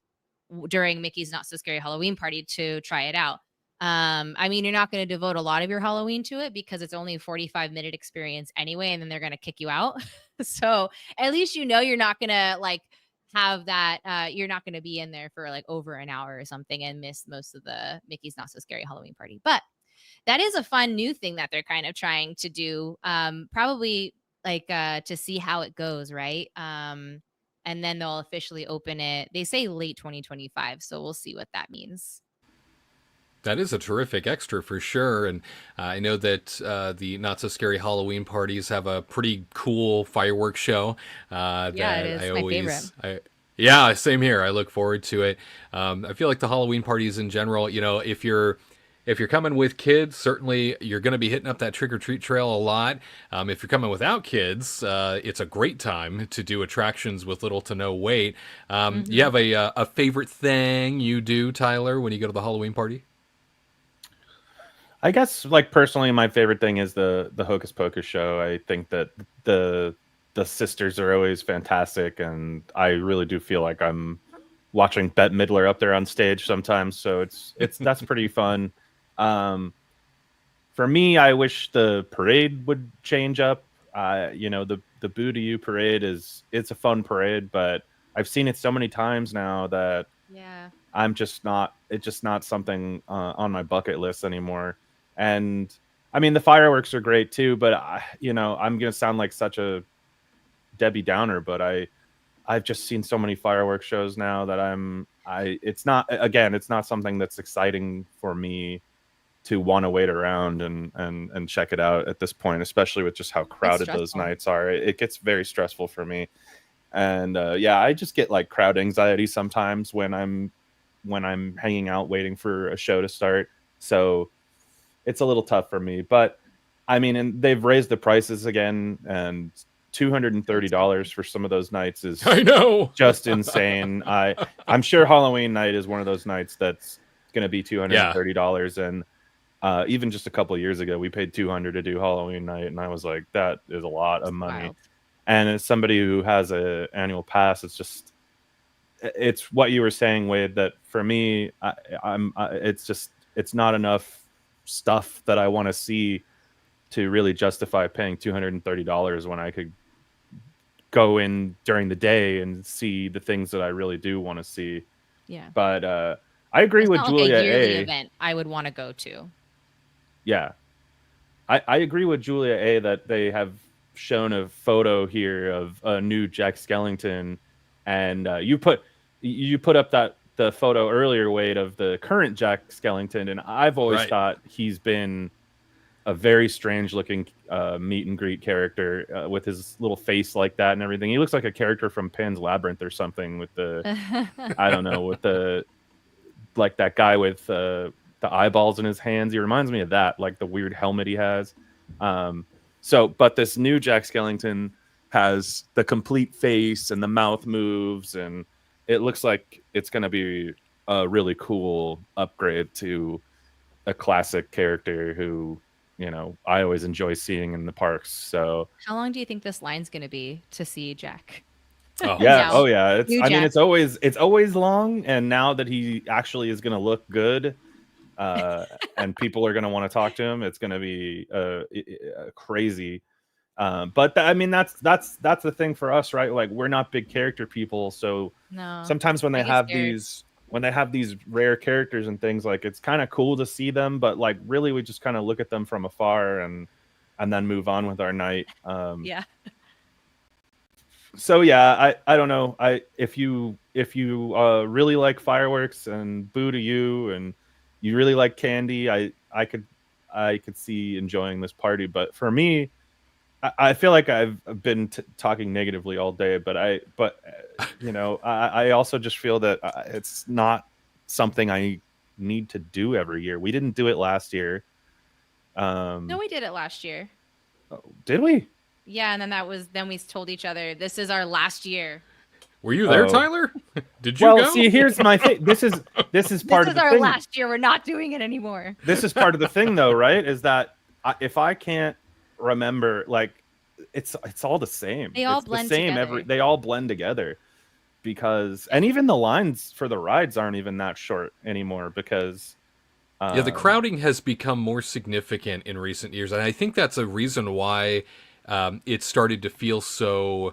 during Mickey's Not So Scary Halloween Party to try it out. I mean, you're not going to devote a lot of your Halloween to it because it's only a 45-minute experience anyway, and then they're going to kick you out. So at least you're not going to have that. You're not going to be in there for over an hour or something and miss most of the Mickey's Not So Scary Halloween Party. But that is a fun new thing that they're kind of trying to do. Probably to see how it goes, right? And then they'll officially open it. They say late 2025, so we'll see what that means. That is a terrific extra for sure. And I know that the Not So Scary Halloween parties have a pretty cool fireworks show. It is my favorite. Yeah, same here. I look forward to it. I feel like the Halloween parties in general, if you're coming with kids, certainly you're going to be hitting up that trick-or-treat trail a lot. If you're coming without kids, it's a great time to do attractions with little to no wait. You have a favorite thing you do, Tyler, when you go to the Halloween party? I guess, personally, my favorite thing is the Hocus Pocus show. I think that the sisters are always fantastic, and I really do feel like I'm watching Bette Midler up there on stage sometimes. So that's pretty fun. For me, I wish the parade would change up. The Boo to You parade it's a fun parade, but I've seen it so many times now that it's just not something on my bucket list anymore. And I mean, the fireworks are great too, but I'm going to sound like such a Debbie Downer, but I've just seen so many fireworks shows now that it's not something that's exciting for me to want to wait around and check it out at this point, especially with just how crowded those nights are. It gets very stressful for me. And I just get like crowd anxiety sometimes when I'm hanging out waiting for a show to start. So it's a little tough for me. But I mean, and they've raised the prices again, and $230 for some of those nights is I know just insane. I'm sure Halloween night is one of those nights that's going to be $230, and even just a couple of years ago, we paid $200 to do Halloween night, and I was like, that is a lot of money. Wild. And as somebody who has a annual pass, it's what you were saying, Wade, that for me, it's not enough stuff that I want to see to really justify paying $230 when I could go in during the day and see the things that I really do want to see. Yeah. But I agree with Julia like a yearly A. event I would want to go to. Yeah. I agree with Julia A. that they have shown a photo here of a new Jack Skellington, and you put up the photo earlier, Wade, of the current Jack Skellington, and I've always thought he's been a very strange looking meet and greet character with his little face like that and everything. He looks like a character from Pan's Labyrinth or something with the I don't know, with the like that guy with the eyeballs in his hands. He reminds me of that, like the weird helmet he has. But this new Jack Skellington has the complete face and the mouth moves, and it looks like it's going to be a really cool upgrade to a classic character who, I always enjoy seeing in the parks. So how long do you think this line's going to be to see Jack? Oh yeah. No. Oh yeah. New Jack. It's always long. And now that he actually is going to look good, and people are going to want to talk to him, it's going to be crazy. But that's the thing for us, right? Like, we're not big character people. So sometimes when they have these rare characters and things, like, it's kind of cool to see them, but like really we just kind of look at them from afar and then move on with our night. Yeah. So yeah, I don't know. If you really like fireworks, and boo to you, and you really like candy, I could see enjoying this party. But for me, I feel like I've been talking negatively all day, but I also just feel that it's not something I need to do every year. We didn't do it last year. No, we did it last year. Did we? Yeah, and then we told each other this is our last year. Were you there, Tyler? Did you go? Well, see, here's my thing. This is part this of is the our thing. last year. We're not doing it anymore. This is part of the thing, though, right? Is that if I can't remember, like, it's all the same. They all it's blend the same together. They all blend together, because, and even the lines for the rides aren't even that short anymore, because the crowding has become more significant in recent years, and I think that's a reason why it started to feel so.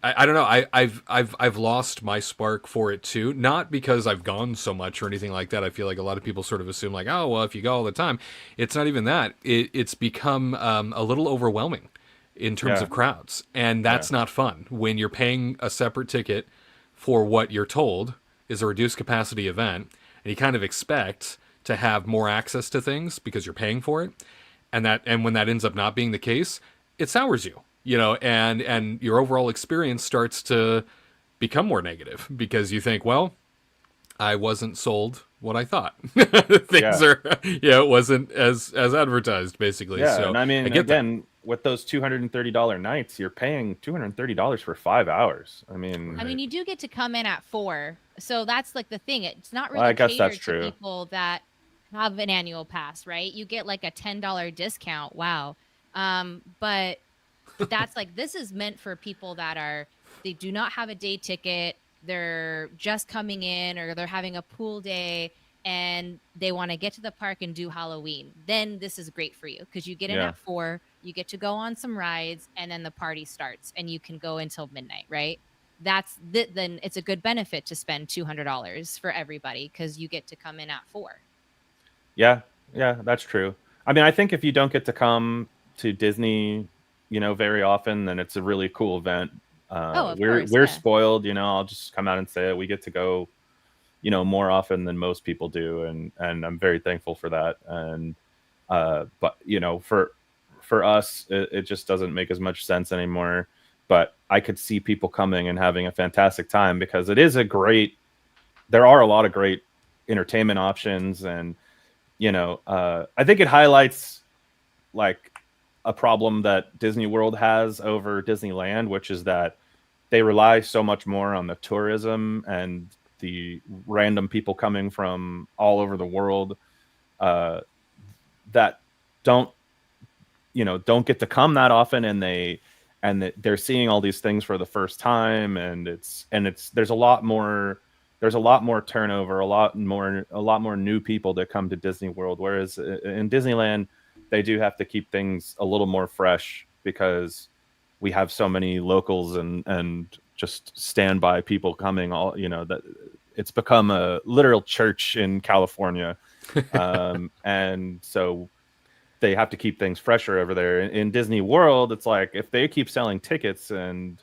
I don't know. I've lost my spark for it too. Not because I've gone so much or anything like that. I feel like a lot of people sort of assume, like, oh well, if you go all the time, it's not even that. It's become a little overwhelming in terms of crowds, and that's not fun when you're paying a separate ticket for what you're told is a reduced capacity event, and you kind of expect to have more access to things because you're paying for it, and when that ends up not being the case, it sours you. And your overall experience starts to become more negative because you think, well, I wasn't sold what I thought. It wasn't as advertised, basically. Yeah, so and I mean, again, with those $230 nights, you're paying $230 for 5 hours. I mean, you do get to come in at 4, so that's like the thing. It's not really I guess that's catered true. to people that have an annual pass, right? You get like a $10 discount. Wow, but that's like, this is meant for people that they do not have a day ticket. They're just coming in, or they're having a pool day and they want to get to the park and do Halloween. Then this is great for you, because you get in at 4, you get to go on some rides, and then the party starts and you can go until midnight, right? Then it's a good benefit to spend $200 for everybody, because you get to come in at 4. Yeah, that's true. I mean, I think if you don't get to come to Disney, very often, then it's a really cool event. Of we're course, spoiled, I'll just come out and say it. We get to go more often than most people do, and I'm very thankful for that. And but for us, it just doesn't make as much sense anymore. But I could see people coming and having a fantastic time, because there are a lot of great entertainment options. And I think it highlights like a problem that Disney World has over Disneyland, which is that they rely so much more on the tourism and the random people coming from all over the world that don't get to come that often, and they're seeing all these things for the first time, and there's a lot more turnover, a lot more new people that come to Disney World, whereas in Disneyland they do have to keep things a little more fresh, because we have so many locals and just standby people coming that it's become a literal church in California. And so they have to keep things fresher over there. In Disney World, it's like, if they keep selling tickets and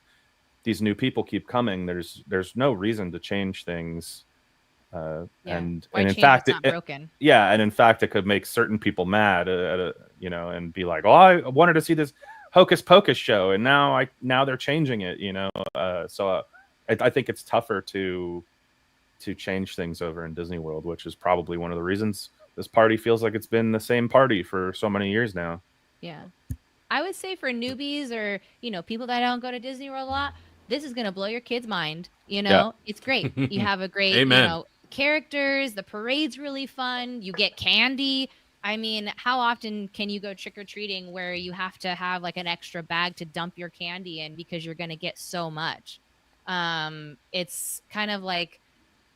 these new people keep coming, there's no reason to change things. And in fact, and in fact, it could make certain people mad, and be like, "Oh, I wanted to see this Hocus Pocus show, and now they're changing it." So I think it's tougher to change things over in Disney World, which is probably one of the reasons this party feels like it's been the same party for so many years now. Yeah, I would say for newbies or people that don't go to Disney World a lot, this is gonna blow your kid's mind. It's great. You have a great characters. The parade's really fun. You get candy. I mean, how often can you go trick-or-treating where you have to have like an extra bag to dump your candy in because you're going to get so much? It's kind of like,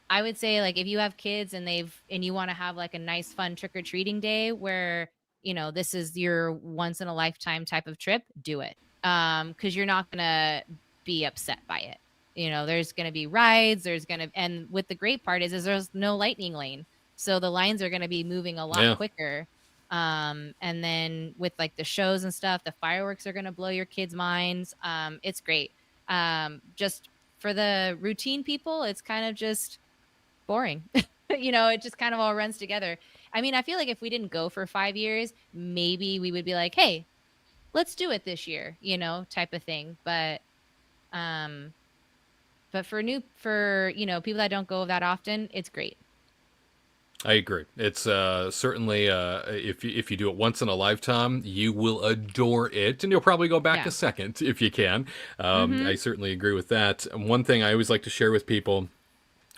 I would say, like, if you have kids and you want to have like a nice fun trick-or-treating day where this is your once in a lifetime type of trip, do it. Because you're not going to be upset by it. There's going to be rides, and what the great part is there's no lightning lane. So the lines are going to be moving a lot quicker. And then with like the shows and stuff, the fireworks are going to blow your kids' minds. It's great. Just for the routine people, it's kind of just boring. It just kind of all runs together. I mean, I feel like if we didn't go for 5 years, maybe we would be like, hey, let's do it this year, type of thing. But for people that don't go that often, it's great. I agree. It's certainly if you do it once in a lifetime, you will adore it, and you'll probably go back a second if you can. I certainly agree with that. And one thing I always like to share with people,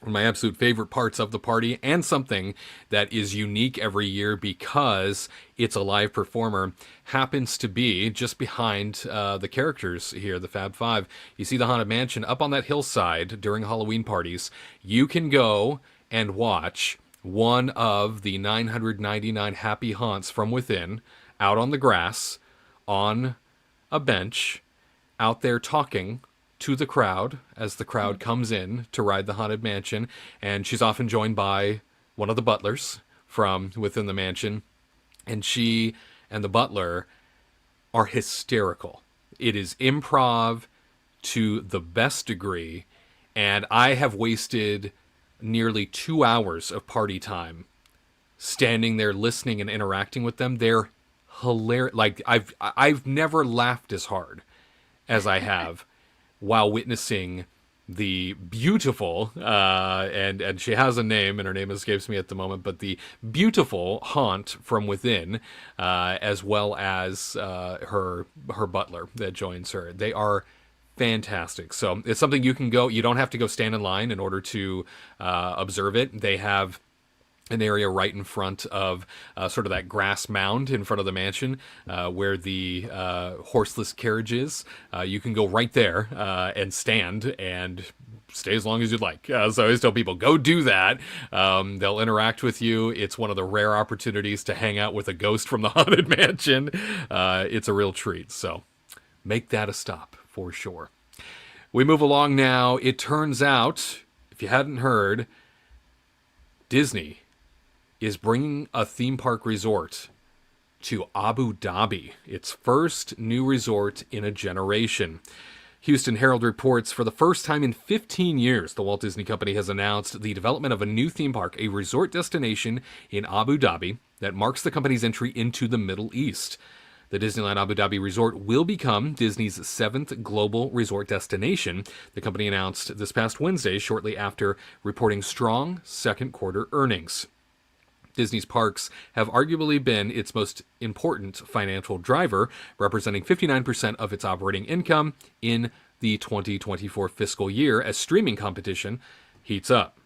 one of my absolute favorite parts of the party, and something that is unique every year because it's a live performer, happens to be just behind the characters here, the Fab Five. You see the Haunted Mansion up on that hillside during Halloween parties. You can go and watch one of the 999 happy haunts from within, out on the grass, on a bench, out there talking to the crowd as the crowd comes in to ride the Haunted Mansion. And she's often joined by one of the butlers from within the mansion. And she and the butler are hysterical. It is improv to the best degree. And I have wasted nearly 2 hours of party time standing there listening and interacting with them. They're hilarious. Like, I've never laughed as hard as I have while witnessing the beautiful and she has a name and her name escapes me at the moment, but the beautiful haunt from within, as well as her butler that joins her. They are fantastic. So it's something you can go. You don't have to go stand in line in order to observe it. They have an area right in front of sort of that grass mound in front of the mansion where the horseless carriage is. You can go right there and stand and stay as long as you'd like. So I always tell people, go do that. They'll interact with you. It's one of the rare opportunities to hang out with a ghost from the Haunted Mansion. It's a real treat. So make that a stop for sure. We move along now. It turns out, if you hadn't heard, Disney is bringing a theme park resort to Abu Dhabi, its first new resort in a generation. Houston Herald reports for the first time in 15 years, the Walt Disney Company has announced the development of a new theme park, a resort destination in Abu Dhabi that marks the company's entry into the Middle East. The Disneyland Abu Dhabi Resort will become Disney's 7th global resort destination, the company announced this past Wednesday, shortly after reporting strong second quarter earnings. Disney's parks have arguably been its most important financial driver, representing 59% of its operating income in the 2024 fiscal year as streaming competition heats up.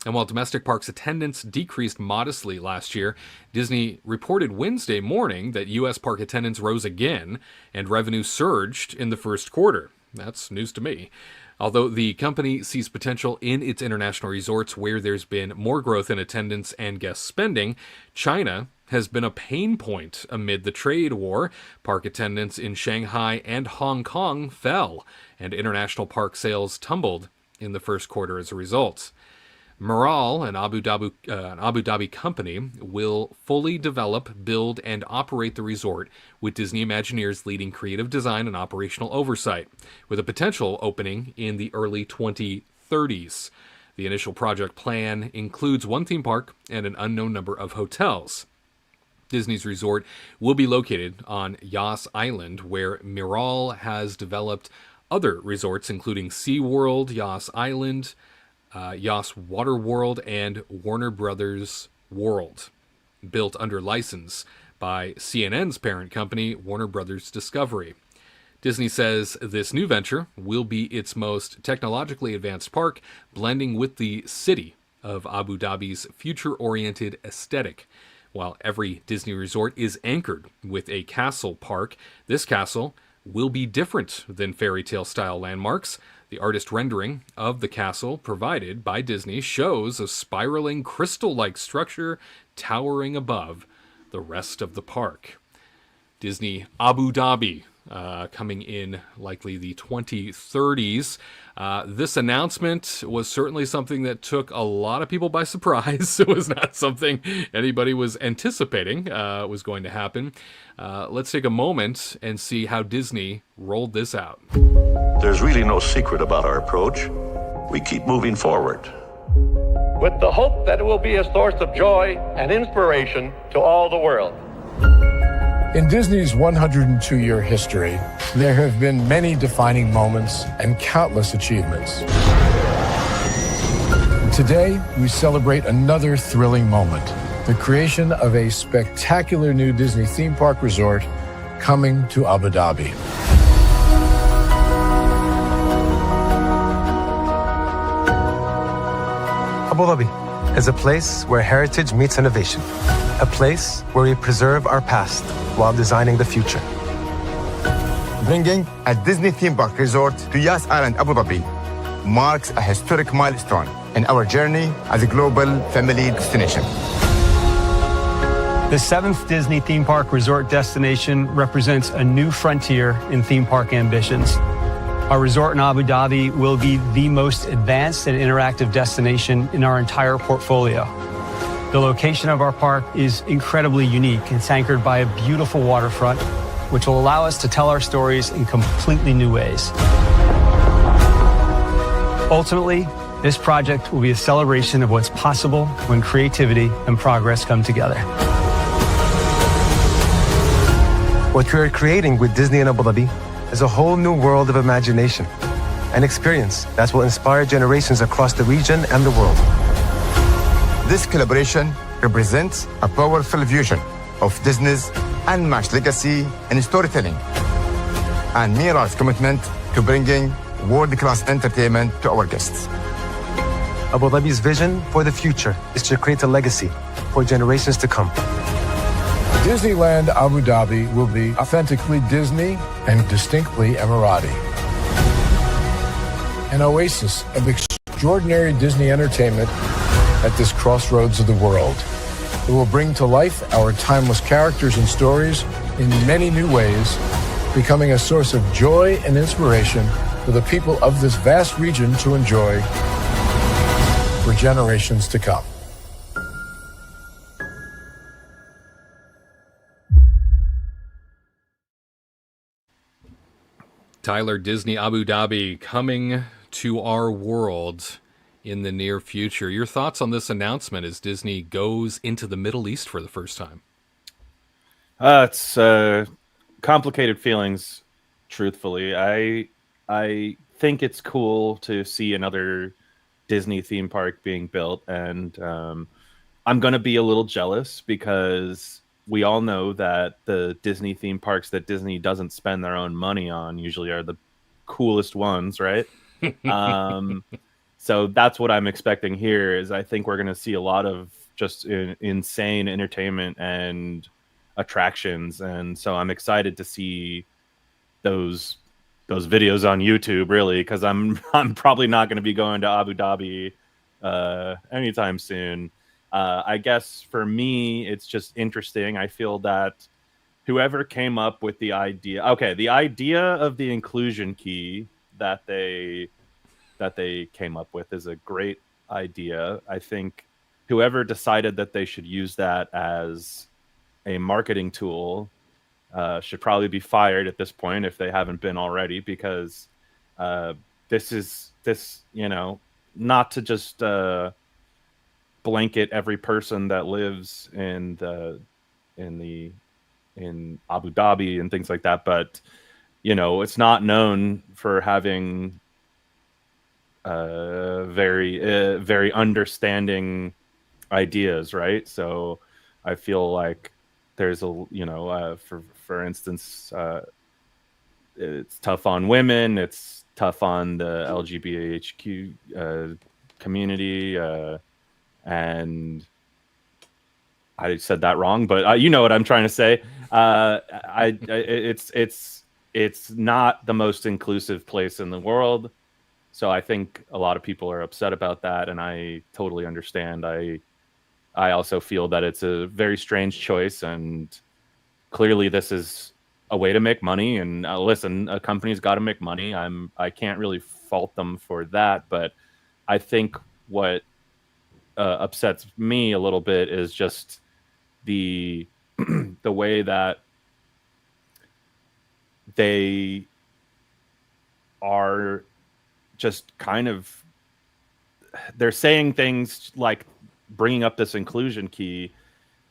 And while domestic parks attendance decreased modestly last year, Disney reported Wednesday morning that U.S. park attendance rose again and revenue surged in the first quarter. That's news to me. Although the company sees potential in its international resorts where there's been more growth in attendance and guest spending, China has been a pain point amid the trade war. Park attendance in Shanghai and Hong Kong fell, and international park sales tumbled in the first quarter as a result. Miral, an Abu Dhabi company, will fully develop, build, and operate the resort, with Disney Imagineers leading creative design and operational oversight, with a potential opening in the early 2030s. The initial project plan includes one theme park and an unknown number of hotels. Disney's resort will be located on Yas Island, where Miral has developed other resorts, including SeaWorld, Yas Island, Yas Water World, and Warner Brothers World, built under license by CNN's parent company, Warner Brothers Discovery. Disney says this new venture will be its most technologically advanced park, blending with the city of Abu Dhabi's future-oriented aesthetic. While every Disney resort is anchored with a castle park, this castle will be different than fairy tale style landmarks. The artist rendering of the castle provided by Disney shows a spiraling crystal-like structure towering above the rest of the park. Disney Abu Dhabi coming in likely the 2030s. This announcement was certainly something that took a lot of people by surprise. It was not something anybody was anticipating was going to happen. Let's take a moment and see how Disney rolled this out. There's really no secret about our approach. We keep moving forward, with the hope that it will be a source of joy and inspiration to all the world. In Disney's 102-year history, there have been many defining moments and countless achievements. Today, we celebrate another thrilling moment, the creation of a spectacular new Disney theme park resort coming to Abu Dhabi. Abu Dhabi is a place where heritage meets innovation, a place where we preserve our past while designing the future. Bringing a Disney theme park resort to Yas Island, Abu Dhabi marks a historic milestone in our journey as a global family destination. The 7th Disney theme park resort destination represents a new frontier in theme park ambitions. Our resort in Abu Dhabi will be the most advanced and interactive destination in our entire portfolio. The location of our park is incredibly unique. It's anchored by a beautiful waterfront, which will allow us to tell our stories in completely new ways. Ultimately, this project will be a celebration of what's possible when creativity and progress come together. What we are creating with Disney in Abu Dhabi is a whole new world of imagination, an experience that will inspire generations across the region and the world. This collaboration represents a powerful fusion of Disney's unmatched legacy in storytelling and Miral's commitment to bringing world-class entertainment to our guests. Abu Dhabi's vision for the future is to create a legacy for generations to come. Disneyland Abu Dhabi will be authentically Disney and distinctly Emirati. An oasis of extraordinary Disney entertainment at this crossroads of the world. It will bring to life our timeless characters and stories in many new ways, becoming a source of joy and inspiration for the people of this vast region to enjoy for generations to come. Tyler, Disney Abu Dhabi coming to our world in the near future. Your thoughts on this announcement as Disney goes into the Middle East for the first time? It's complicated feelings, truthfully. I think it's cool to see another Disney theme park being built, and I'm going to be a little jealous because we all know that the Disney theme parks that Disney doesn't spend their own money on usually are the coolest ones, right? So that's what I'm expecting here. Is I think we're going to see a lot of just insane entertainment and attractions, and so I'm excited to see those videos on YouTube, really, because I'm probably not going to be going to Abu Dhabi anytime soon. I guess for me, it's just interesting. I feel that whoever came up with the idea of the inclusion key that they came up with is a great idea. I think whoever decided that they should use that as a marketing tool should probably be fired at this point if they haven't been already, because this not to just blanket every person that lives in Abu Dhabi and things like that, but it's not known for having very understanding ideas, right? So I feel like there's for instance, it's tough on women, it's tough on the LGBTQ community, and I said that wrong, but you know what I'm trying to say. It's not the most inclusive place in the world, so I think a lot of people are upset about that, and I totally understand. I also feel that it's a very strange choice, and clearly this is a way to make money. And listen, a company's got to make money. I can't really fault them for that, but I think what upsets me a little bit is just the way that they are just kind of, they're saying things like bringing up this inclusion key,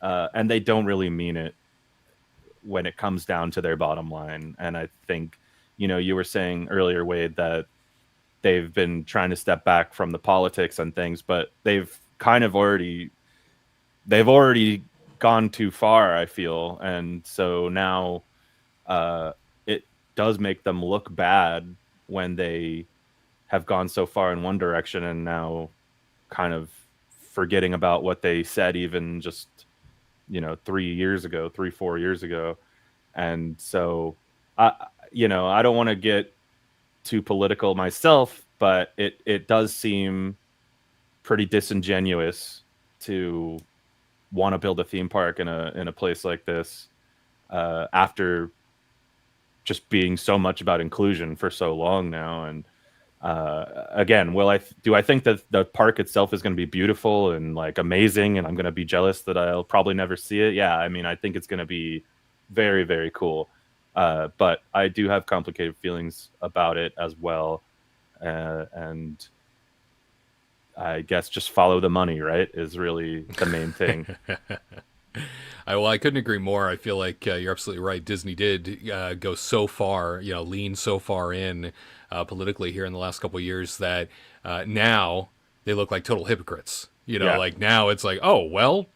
and they don't really mean it when it comes down to their bottom line. And I think, you were saying earlier, Wade, that they've been trying to step back from the politics and things, but they've already gone too far, I feel. And so now it does make them look bad when they have gone so far in one direction and now kind of forgetting about what they said even just 4 years ago. And so I don't want to get too political myself, but it does seem pretty disingenuous to want to build a theme park in a place like this after just being so much about inclusion for so long now. And again, do I think that the park itself is going to be beautiful and like amazing, and I'm going to be jealous that I'll probably never see it? Yeah, I mean, I think it's going to be very, very cool. But I do have complicated feelings about it as well. And I guess just follow the money, right, is really the main thing. I couldn't agree more. I feel like you're absolutely right. Disney did go so far, lean so far in politically here in the last couple of years that now they look like total hypocrites. Like now it's like, oh, well,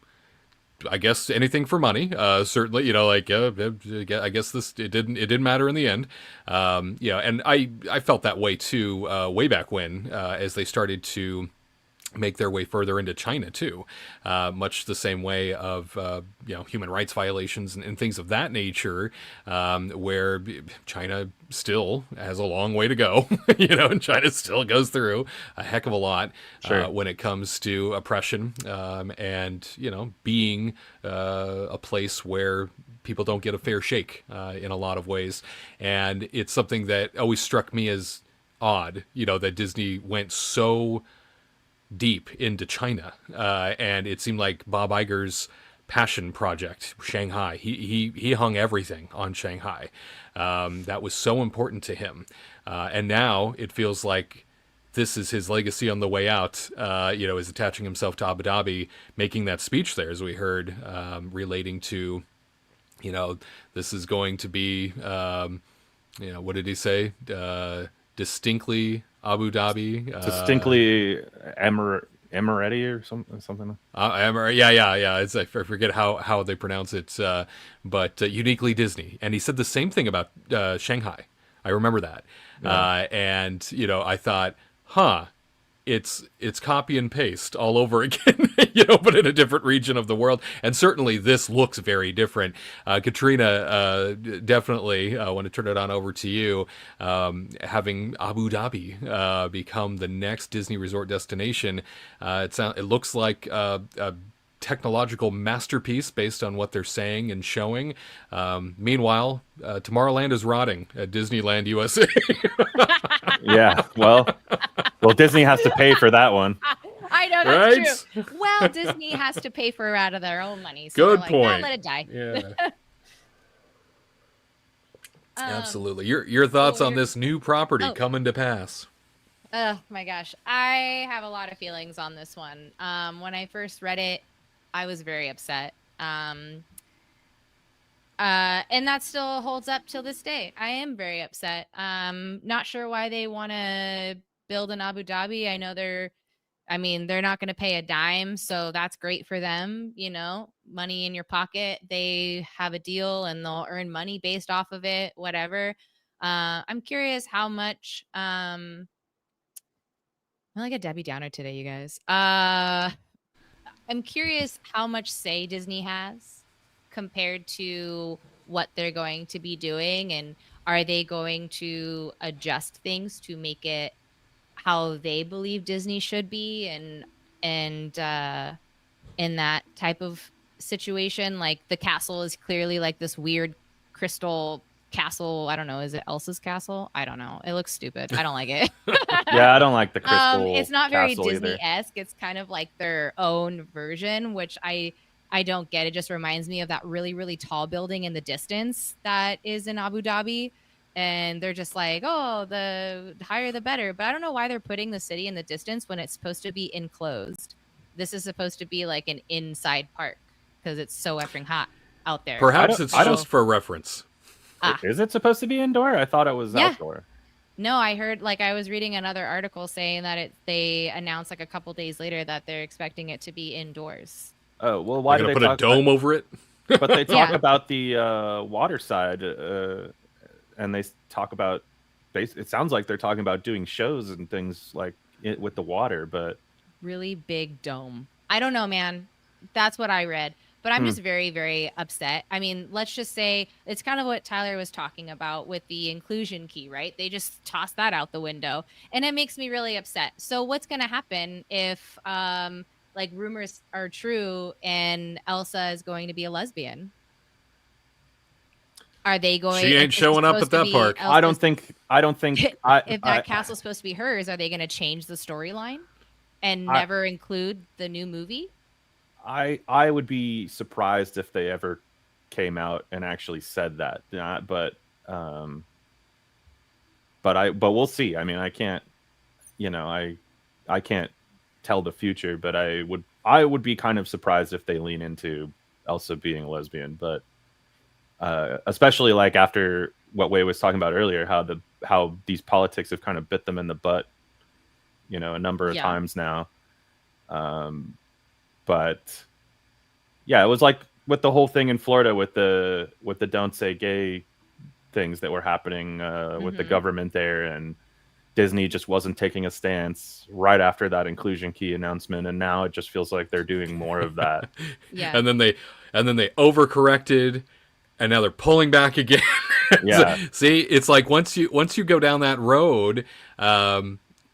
I guess anything for money. Certainly, I guess it didn't matter in the end. And I felt that way too way back when as they started to make their way further into China too, much the same way of human rights violations and things of that nature, where China still has a long way to go, and China still goes through a heck of a lot when it comes to oppression, and being a place where people don't get a fair shake in a lot of ways. And it's something that always struck me as odd, that Disney went so deep into China, and it seemed like Bob Iger's passion project, Shanghai. He hung everything on Shanghai. That was so important to him. And now it feels like this is his legacy on the way out, is attaching himself to Abu Dhabi, making that speech there, as we heard, relating to, this is going to be, what did he say? Distinctly Abu Dhabi. Distinctly Emirati or something. Yeah. I forget how they pronounce it, but uniquely Disney. And he said the same thing about Shanghai. I remember that. Yeah. And I thought, it's copy and paste all over again, but in a different region of the world. And certainly this looks very different. Katrina, definitely want to turn it on over to you. Having Abu Dhabi become the next Disney resort destination, it looks like a technological masterpiece based on what they're saying and showing. Meanwhile, Tomorrowland is rotting at Disneyland USA. Yeah, well, Disney has to pay for that one. I know, that's true. Well, Disney has to pay for it out of their own money. So Good like, point. Let it die. Yeah. Absolutely. Your thoughts on this new property coming to pass? Oh my gosh. I have a lot of feelings on this one. When I first read it, I was very upset. And that still holds up till this day. I am very upset. Not sure why they want to build in Abu Dhabi. I know they're not going to pay a dime, so that's great for them. Money in your pocket. They have a deal and they'll earn money based off of it, whatever. I'm curious how much, I'm like a Debbie Downer today, you guys. I'm curious how much say Disney has compared to what they're going to be doing, and are they going to adjust things to make it how they believe Disney should be, and in that type of situation. Like the castle is clearly like this weird crystal castle. I don't know, is it Elsa's castle? I don't know, it looks stupid. I don't like it. Yeah, I don't like the crystal it's not very castle Disney-esque. It's kind of like their own version, which I don't get. It just reminds me of that really, really tall building in the distance that is in Abu Dhabi. And they're just like, oh, the higher the better. But I don't know why they're putting the city in the distance when it's supposed to be enclosed. This is supposed to be like an inside park because it's so effing hot out there. Perhaps it's just for reference. Is it supposed to be indoor? I thought it was outdoor. No, I heard, like, I was reading another article saying that they announced like a couple days later that they're expecting it to be indoors. Oh, well, why do they put a dome over it? But they talk about the water side, and they talk about, it sounds like they're talking about doing shows and things like it with the water, but really big dome. I don't know, man. That's what I read. But I'm just very, very upset. I mean, let's just say it's kind of what Tyler was talking about with the inclusion key, right? They just toss that out the window, and it makes me really upset. So what's going to happen if like rumors are true and Elsa is going to be a lesbian? Are they going? She ain't showing up at that park. I don't think. If that castle's supposed to be hers, are they going to change the storyline and never include the new movie? I would be surprised if they ever came out and actually said that. But we'll see. I mean, I can't, I can't tell the future, but I would be kind of surprised if they lean into Elsa being a lesbian. But especially like after what Wei was talking about earlier, how these politics have kind of bit them in the butt, a number of times now. But yeah, it was like with the whole thing in Florida with the don't say gay things that were happening with the government there, and Disney just wasn't taking a stance right after that inclusion key announcement, and now it just feels like they're doing more of that. Yeah. And then they overcorrected, and now they're pulling back again. Yeah. See, it's like once you go down that road,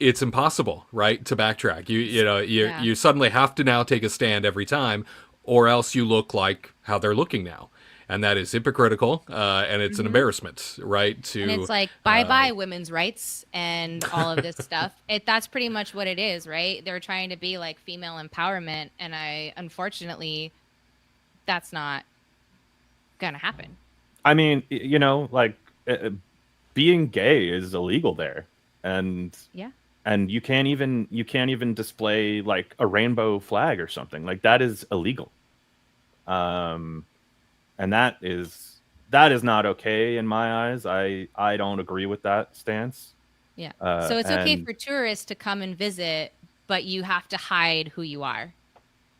it's impossible, right, to backtrack. You suddenly have to now take a stand every time, or else you look like how they're looking now, and that is hypocritical, and it's an embarrassment, right? And it's like bye women's rights and all of this stuff. That's pretty much what it is, right? They're trying to be like female empowerment, and unfortunately, that's not gonna happen. I mean, you know, like being gay is illegal there, and you can't even display like a rainbow flag or something like that is illegal. And that is not okay in my eyes. I don't agree with that stance. Yeah. So it's okay for tourists to come and visit, but you have to hide who you are.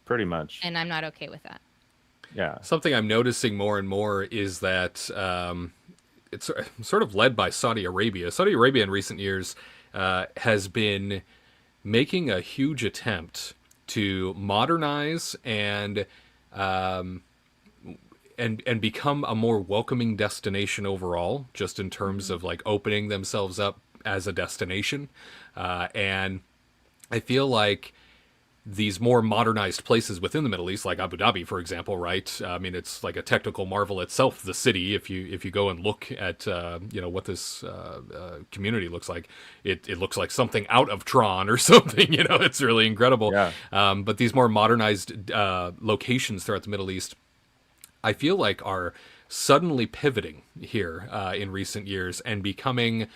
Pretty much. And I'm not okay with that. Yeah. Something I'm noticing more and more is that it's sort of led by Saudi Arabia. Saudi Arabia in recent years has been making a huge attempt to modernize and become a more welcoming destination overall, just in terms of like opening themselves up as a destination. And I feel like these more modernized places within the Middle East, like Abu Dhabi, for example, right? I mean, it's like a technical marvel itself, the city. If you go and look at what this community looks like, it looks like something out of Tron or something. It's really incredible. Yeah. But these more modernized locations throughout the Middle East, I feel like are suddenly pivoting here in recent years and becoming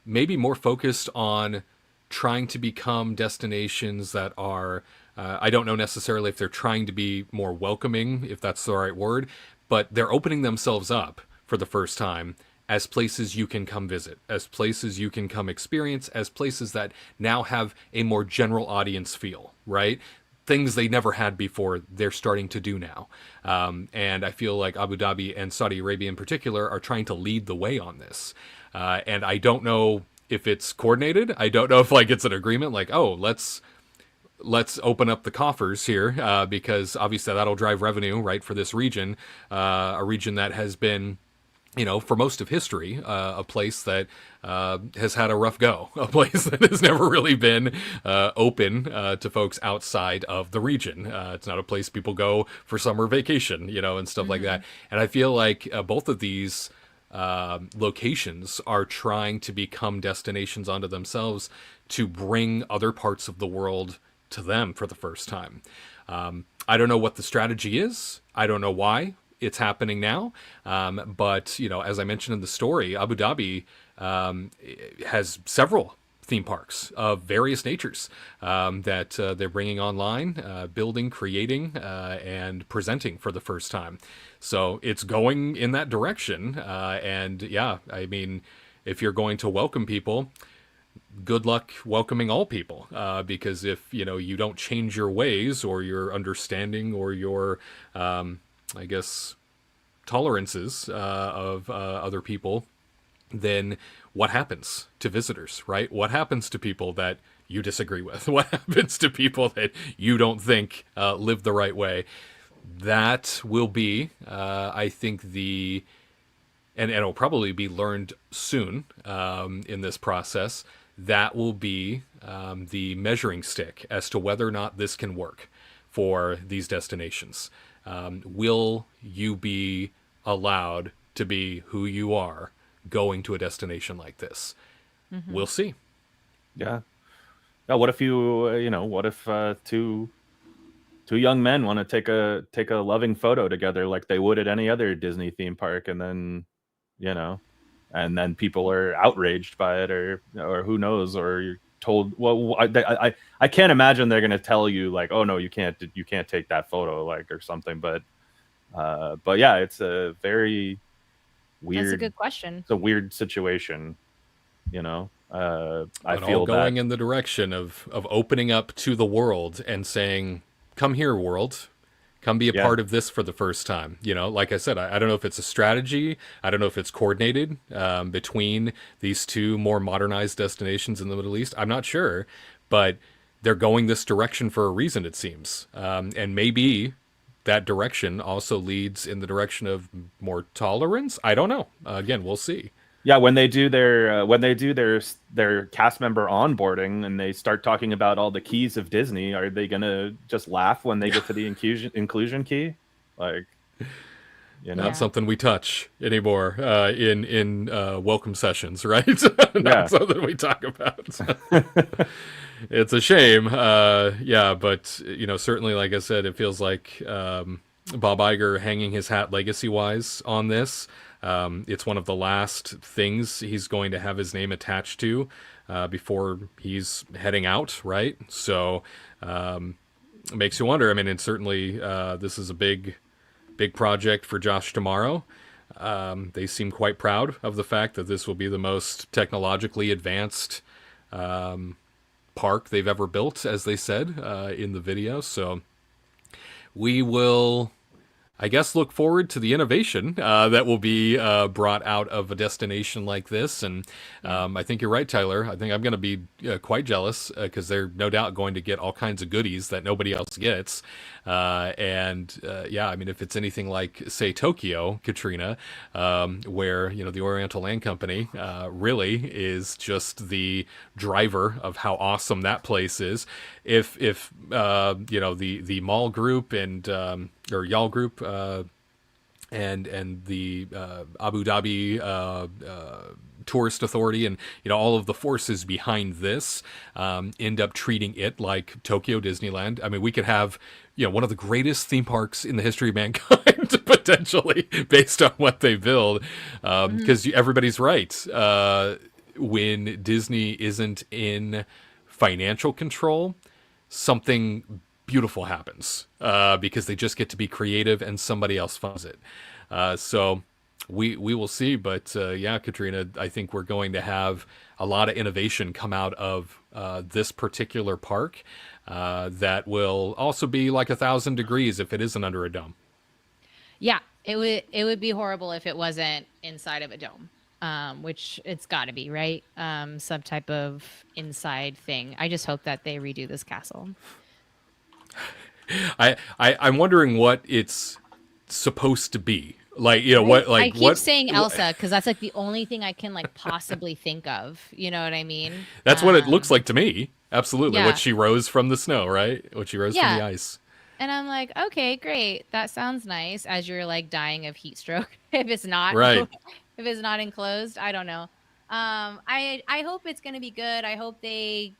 maybe more focused on trying to become destinations that are, I don't know necessarily if they're trying to be more welcoming, if that's the right word, but they're opening themselves up for the first time as places you can come visit, as places you can come experience, as places that now have a more general audience feel, right? Things they never had before, they're starting to do now. And I feel like Abu Dhabi and Saudi Arabia in particular are trying to lead the way on this. And I don't know if it's coordinated. I don't know if like it's an agreement, like, oh, let's open up the coffers here, because obviously that'll drive revenue, right, for this region, a region that has been, for most of history, a place that has had a rough go, a place that has never really been open to folks outside of the region. It's not a place people go for summer vacation, and stuff like that. And I feel like both of these locations are trying to become destinations unto themselves to bring other parts of the world to them for the first time. I don't know what the strategy is. I don't know why it's happening now. But, as I mentioned in the story, Abu Dhabi has several theme parks of various natures that they're bringing online, building, creating, and presenting for the first time. So it's going in that direction. And yeah, I mean, if you're going to welcome people, good luck welcoming all people, because if, you don't change your ways or your understanding or your, I guess, tolerances of other people, then what happens to visitors, right? What happens to people that you disagree with? What happens to people that you don't think live the right way? That will be, I think, and it'll probably be learned soon in this process, that will be the measuring stick as to whether or not this can work for these destinations. Will you be allowed to be who you are going to a destination like this? Mm-hmm. We'll see. Yeah. Now, what if what if two young men want to take a loving photo together like they would at any other Disney theme park, and then, and then people are outraged by it, or who knows, or you're told, well, I can't imagine they're going to tell you like, oh no, you can't take that photo, like, or something. But yeah, it's a very weird. That's a good question. It's a weird situation, I feel all going in the direction of opening up to the world and saying, come here, world. Come be a part of this for the first time. Like I said, I don't know if it's a strategy. I don't know if it's coordinated between these two more modernized destinations in the Middle East. I'm not sure, but they're going this direction for a reason, it seems. And maybe that direction also leads in the direction of more tolerance. I don't know. Again, we'll see. Yeah, when they do their cast member onboarding and they start talking about all the keys of Disney, are they gonna just laugh when they get to the inclusion key? Like, not something we touch anymore in welcome sessions, right? Not something we talk about. It's a shame. Yeah, but certainly, like I said, it feels like Bob Iger hanging his hat legacy-wise on this. It's one of the last things he's going to have his name attached to before he's heading out, right? So it makes you wonder. I mean, and certainly this is a big project for Josh tomorrow. They seem quite proud of the fact that this will be the most technologically advanced park they've ever built, as they said in the video. So we will, I guess, look forward to the innovation that will be brought out of a destination like this. And I think you're right, Tyler. I think I'm going to be quite jealous because they're no doubt going to get all kinds of goodies that nobody else gets. Yeah, I mean, if it's anything like, say, Tokyo, Katrina, where, the Oriental Land Company really is just the driver of how awesome that place is. If the Mall Group and or Y'all Group and the Abu Dhabi Tourist Authority and all of the forces behind this end up treating it like Tokyo Disneyland. I mean, we could have one of the greatest theme parks in the history of mankind potentially based on what they build, because everybody's right. When Disney isn't in financial control, something beautiful happens because they just get to be creative and somebody else funds it. So we will see. But yeah, Katrina, I think we're going to have a lot of innovation come out of this particular park that will also be like 1,000 degrees if it isn't under a dome. Yeah, it would be horrible if it wasn't inside of a dome. Which it's got to be, right? Some type of inside thing. I just hope that they redo this castle. I'm wondering what it's supposed to be. Like, what, like, I keep saying Elsa because that's like the only thing I can like possibly think of. You know what I mean? That's what it looks like to me. Absolutely. Yeah. What she rose from the snow, right? What she rose from the ice. And I'm like, okay, great. That sounds nice. As you're like dying of heat stroke. If it's not right. If it's not enclosed, I don't know. I hope it's gonna be good. I hope they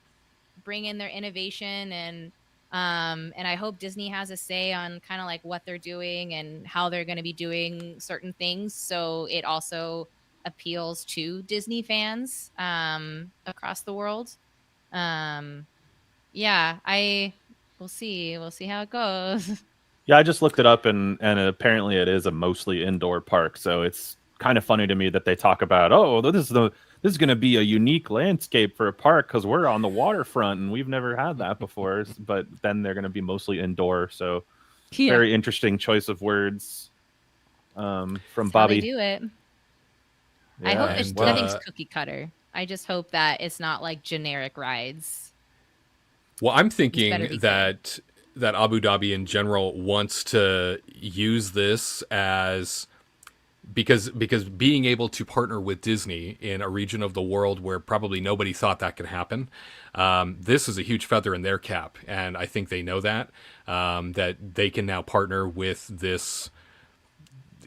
bring in their innovation and I hope Disney has a say on kind of like what they're doing and how they're gonna be doing certain things. So it also appeals to Disney fans across the world. Yeah, we'll see. We'll see how it goes. Yeah, I just looked it up and apparently it is a mostly indoor park. So it's kind of funny to me that they talk about, this is going to be a unique landscape for a park because we're on the waterfront and we've never had that before. But then they're going to be mostly indoor. So very interesting choice of words from That's Bobby. How they do it. Yeah, I hope and, nothing's cookie cutter. I just hope that it's not like generic rides. Well, I'm thinking that Abu Dhabi in general wants to use this as because being able to partner with Disney in a region of the world where probably nobody thought that could happen, this is a huge feather in their cap, and I think they know that they can now partner with this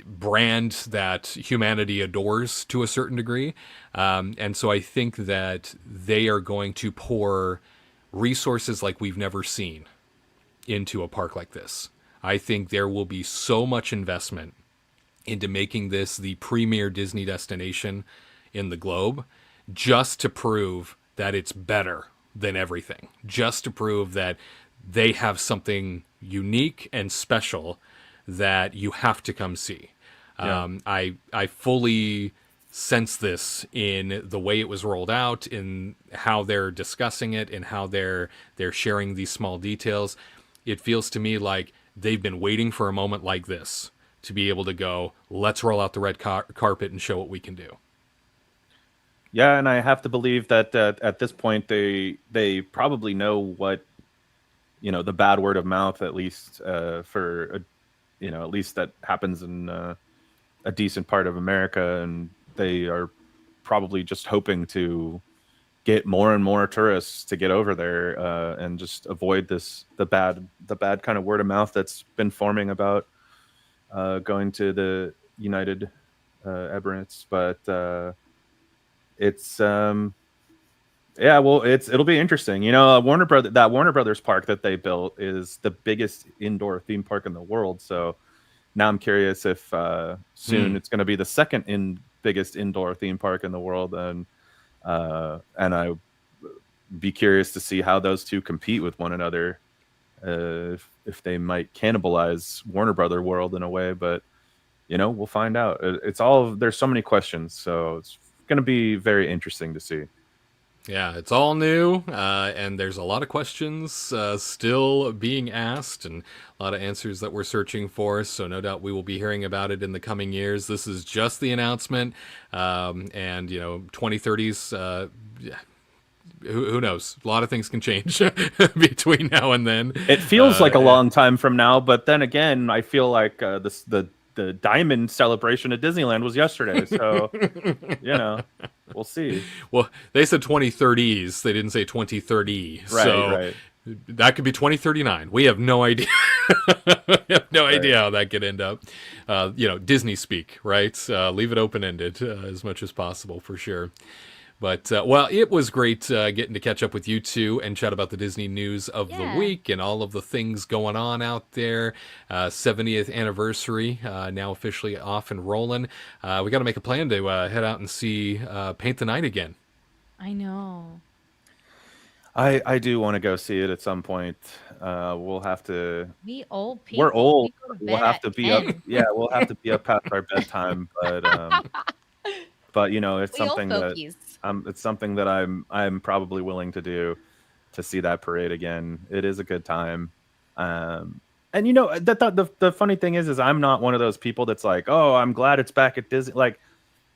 brand that humanity adores to a certain degree, and so I think that they are going to pour resources like we've never seen into a park like this. I think there will be so much investment into making this the premier Disney destination in the globe, just to prove that it's better than everything, just to prove that they have something unique and special that you have to come see. Yeah. I fully sense this in the way it was rolled out, in how they're discussing it, and how they're sharing these small details. It feels to me like they've been waiting for a moment like this to be able to go, let's roll out the red carpet and show what we can do. Yeah, and I have to believe that at this point they probably know what, the bad word of mouth, at least for at least that happens in a decent part of America, and they are probably just hoping to get more and more tourists to get over there and just avoid the bad kind of word of mouth that's been forming about going to the United Emirates. But it's Yeah, well, it'll be interesting. That Warner Brothers park that they built is the biggest indoor theme park in the world. So now I'm curious if soon it's going to be the second biggest indoor theme park in the world, and I be curious to see how those two compete with one another, if they might cannibalize Warner Brother World in a way. But we'll find out. There's so many questions, so it's going to be very interesting to see. Yeah, it's all new, and there's a lot of questions still being asked, and a lot of answers that we're searching for, so no doubt we will be hearing about it in the coming years. This is just the announcement, and 2030s, who knows? A lot of things can change between now and then. It feels like a long time from now, but then again, I feel like the diamond celebration at Disneyland was yesterday, so we'll see. Well, they said 2030s. They didn't say 2030. Right, so right. That could be 2039. We have no idea. We have no idea how that could end up. Disney speak, right? Leave it open-ended as much as possible, for sure. But, it was great getting to catch up with you two and chat about the Disney news of the week and all of the things going on out there. 70th anniversary, now officially off and rolling. We got to make a plan to head out and see Paint the Night again. I know. I do want to go see it at some point. We'll have to. We old people. We're old. We'll have to be up. Yeah, we'll have to be up past our bedtime. But it's something that it's something that I'm probably willing to do, to see that parade again. It is a good time. And the funny thing is I'm not one of those people that's like, oh, I'm glad it's back at Disney. Like,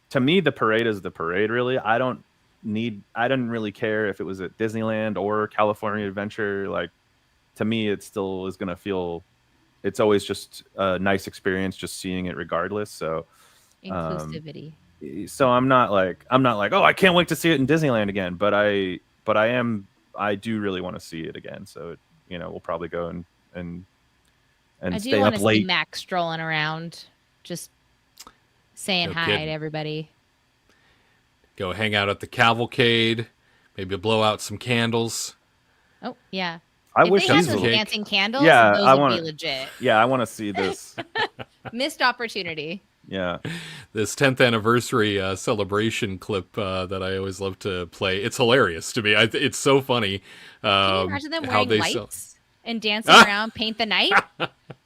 to me, the parade is the parade. Really, I didn't really care if it was at Disneyland or California Adventure. Like, to me, it still is gonna feel. It's always just a nice experience, just seeing it regardless. So inclusivity. So I'm not like, oh, I can't wait to see it in Disneyland again. But I do really want to see it again. So we'll probably go and stay up late. See Max strolling around, just saying hi to everybody. Go hang out at the cavalcade, maybe blow out some candles. Oh yeah. I wish they had those dancing candles. Yeah, those would be legit. Yeah, I want to see this. Missed opportunity. Yeah, this 10th anniversary celebration clip that I always love to play. It's hilarious to me. It's so funny. Can you imagine them wearing whites and dancing around Paint the Night?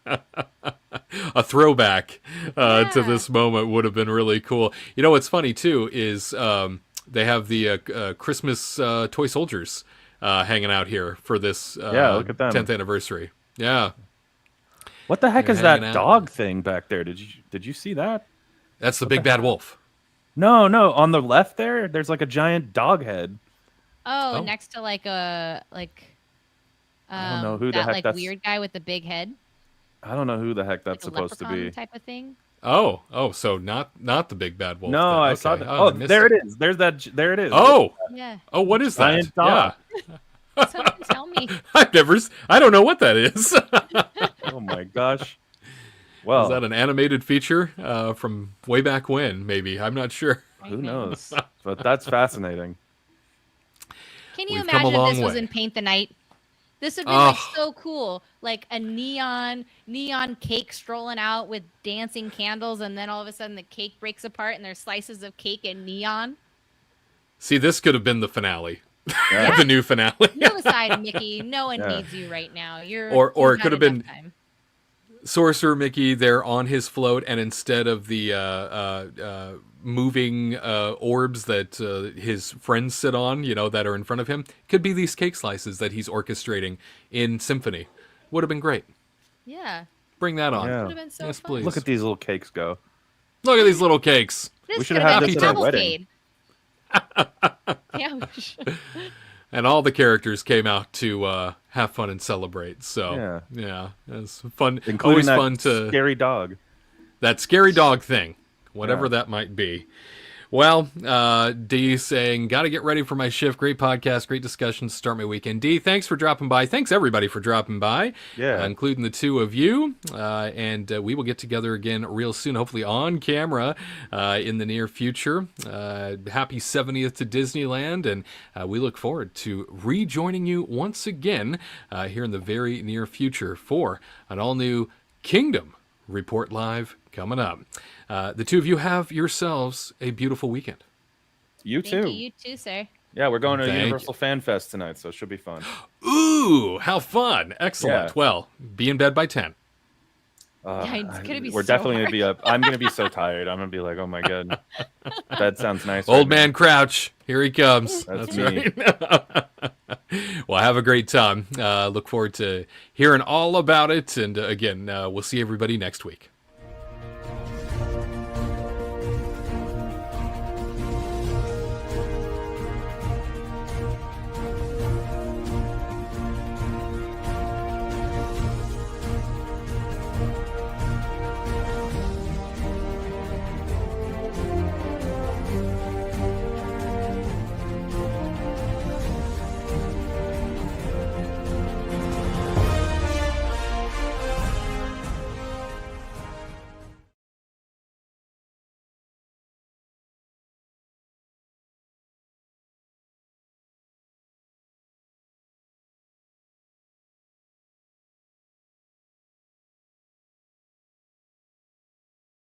A throwback to this moment would have been really cool. What's funny too is they have the Christmas toy soldiers hanging out here for this look at them. 10th anniversary. Yeah. What the heck is that dog thing back there? Did you see that? That's the big bad wolf. No, on the left there's like a giant dog head. Oh, next to like a I don't know who the that heck like that's. weird guy with the big head. I don't know who the heck that's Like a supposed to be. type of thing. Oh, so not the big bad wolf. No, then. I Okay. saw that. Oh, Oh, there it is. There it is. Oh, Yeah. oh, what is that? Giant dog. Someone tell me. I don't know what that is. Oh my gosh. Well, is that an animated feature from way back when? Maybe, I'm not sure. Who knows? But that's fascinating. Can you We've come a imagine if long this was way. in Paint the Night? This would be like so cool, like a neon cake strolling out with dancing candles, and then all of a sudden the cake breaks apart and there's slices of cake and neon. See, this could have been the finale, Yeah. the new finale. No aside, Mickey. No one Yeah. needs you right now. Or it could have been time. Sorcerer Mickey there on his float, and instead of the moving orbs that his friends sit on, that are in front of him, could be these cake slices that he's orchestrating in symphony. Would have been great. Yeah. Bring that on. Yeah. Would have been so Yes, fun. please. Look at these little cakes go. Look at these little cakes. This We should could have been this a at our wedding. cavalcade. Yeah, we should. And all the characters came out to have fun and celebrate. So yeah, it's fun. Including Always that fun to scary dog. that scary dog thing, whatever that might be. Well, D saying, got to get ready for my shift. Great podcast, great discussion to start my weekend. D, thanks for dropping by. Thanks, everybody, for dropping by, including the two of you. And we will get together again real soon, hopefully on camera in the near future. Happy 70th to Disneyland, and we look forward to rejoining you once again here in the very near future for an all-new Kingdom Report Live coming up. The two of you have yourselves a beautiful weekend. You too. Thank you. You too, sir. Yeah, we're going to Thank Universal Fan Fest tonight, so it should be fun. Ooh, how fun. Excellent. Yeah. Well, be in bed by 10. It's gonna be We're so definitely hard. gonna be up. I'm gonna be so tired. I'm gonna be like, oh my god, bed sounds nice. Old man Crouch, here he comes. That's me. Right. Well, have a great time. Look forward to hearing all about it. And again, we'll see everybody next week.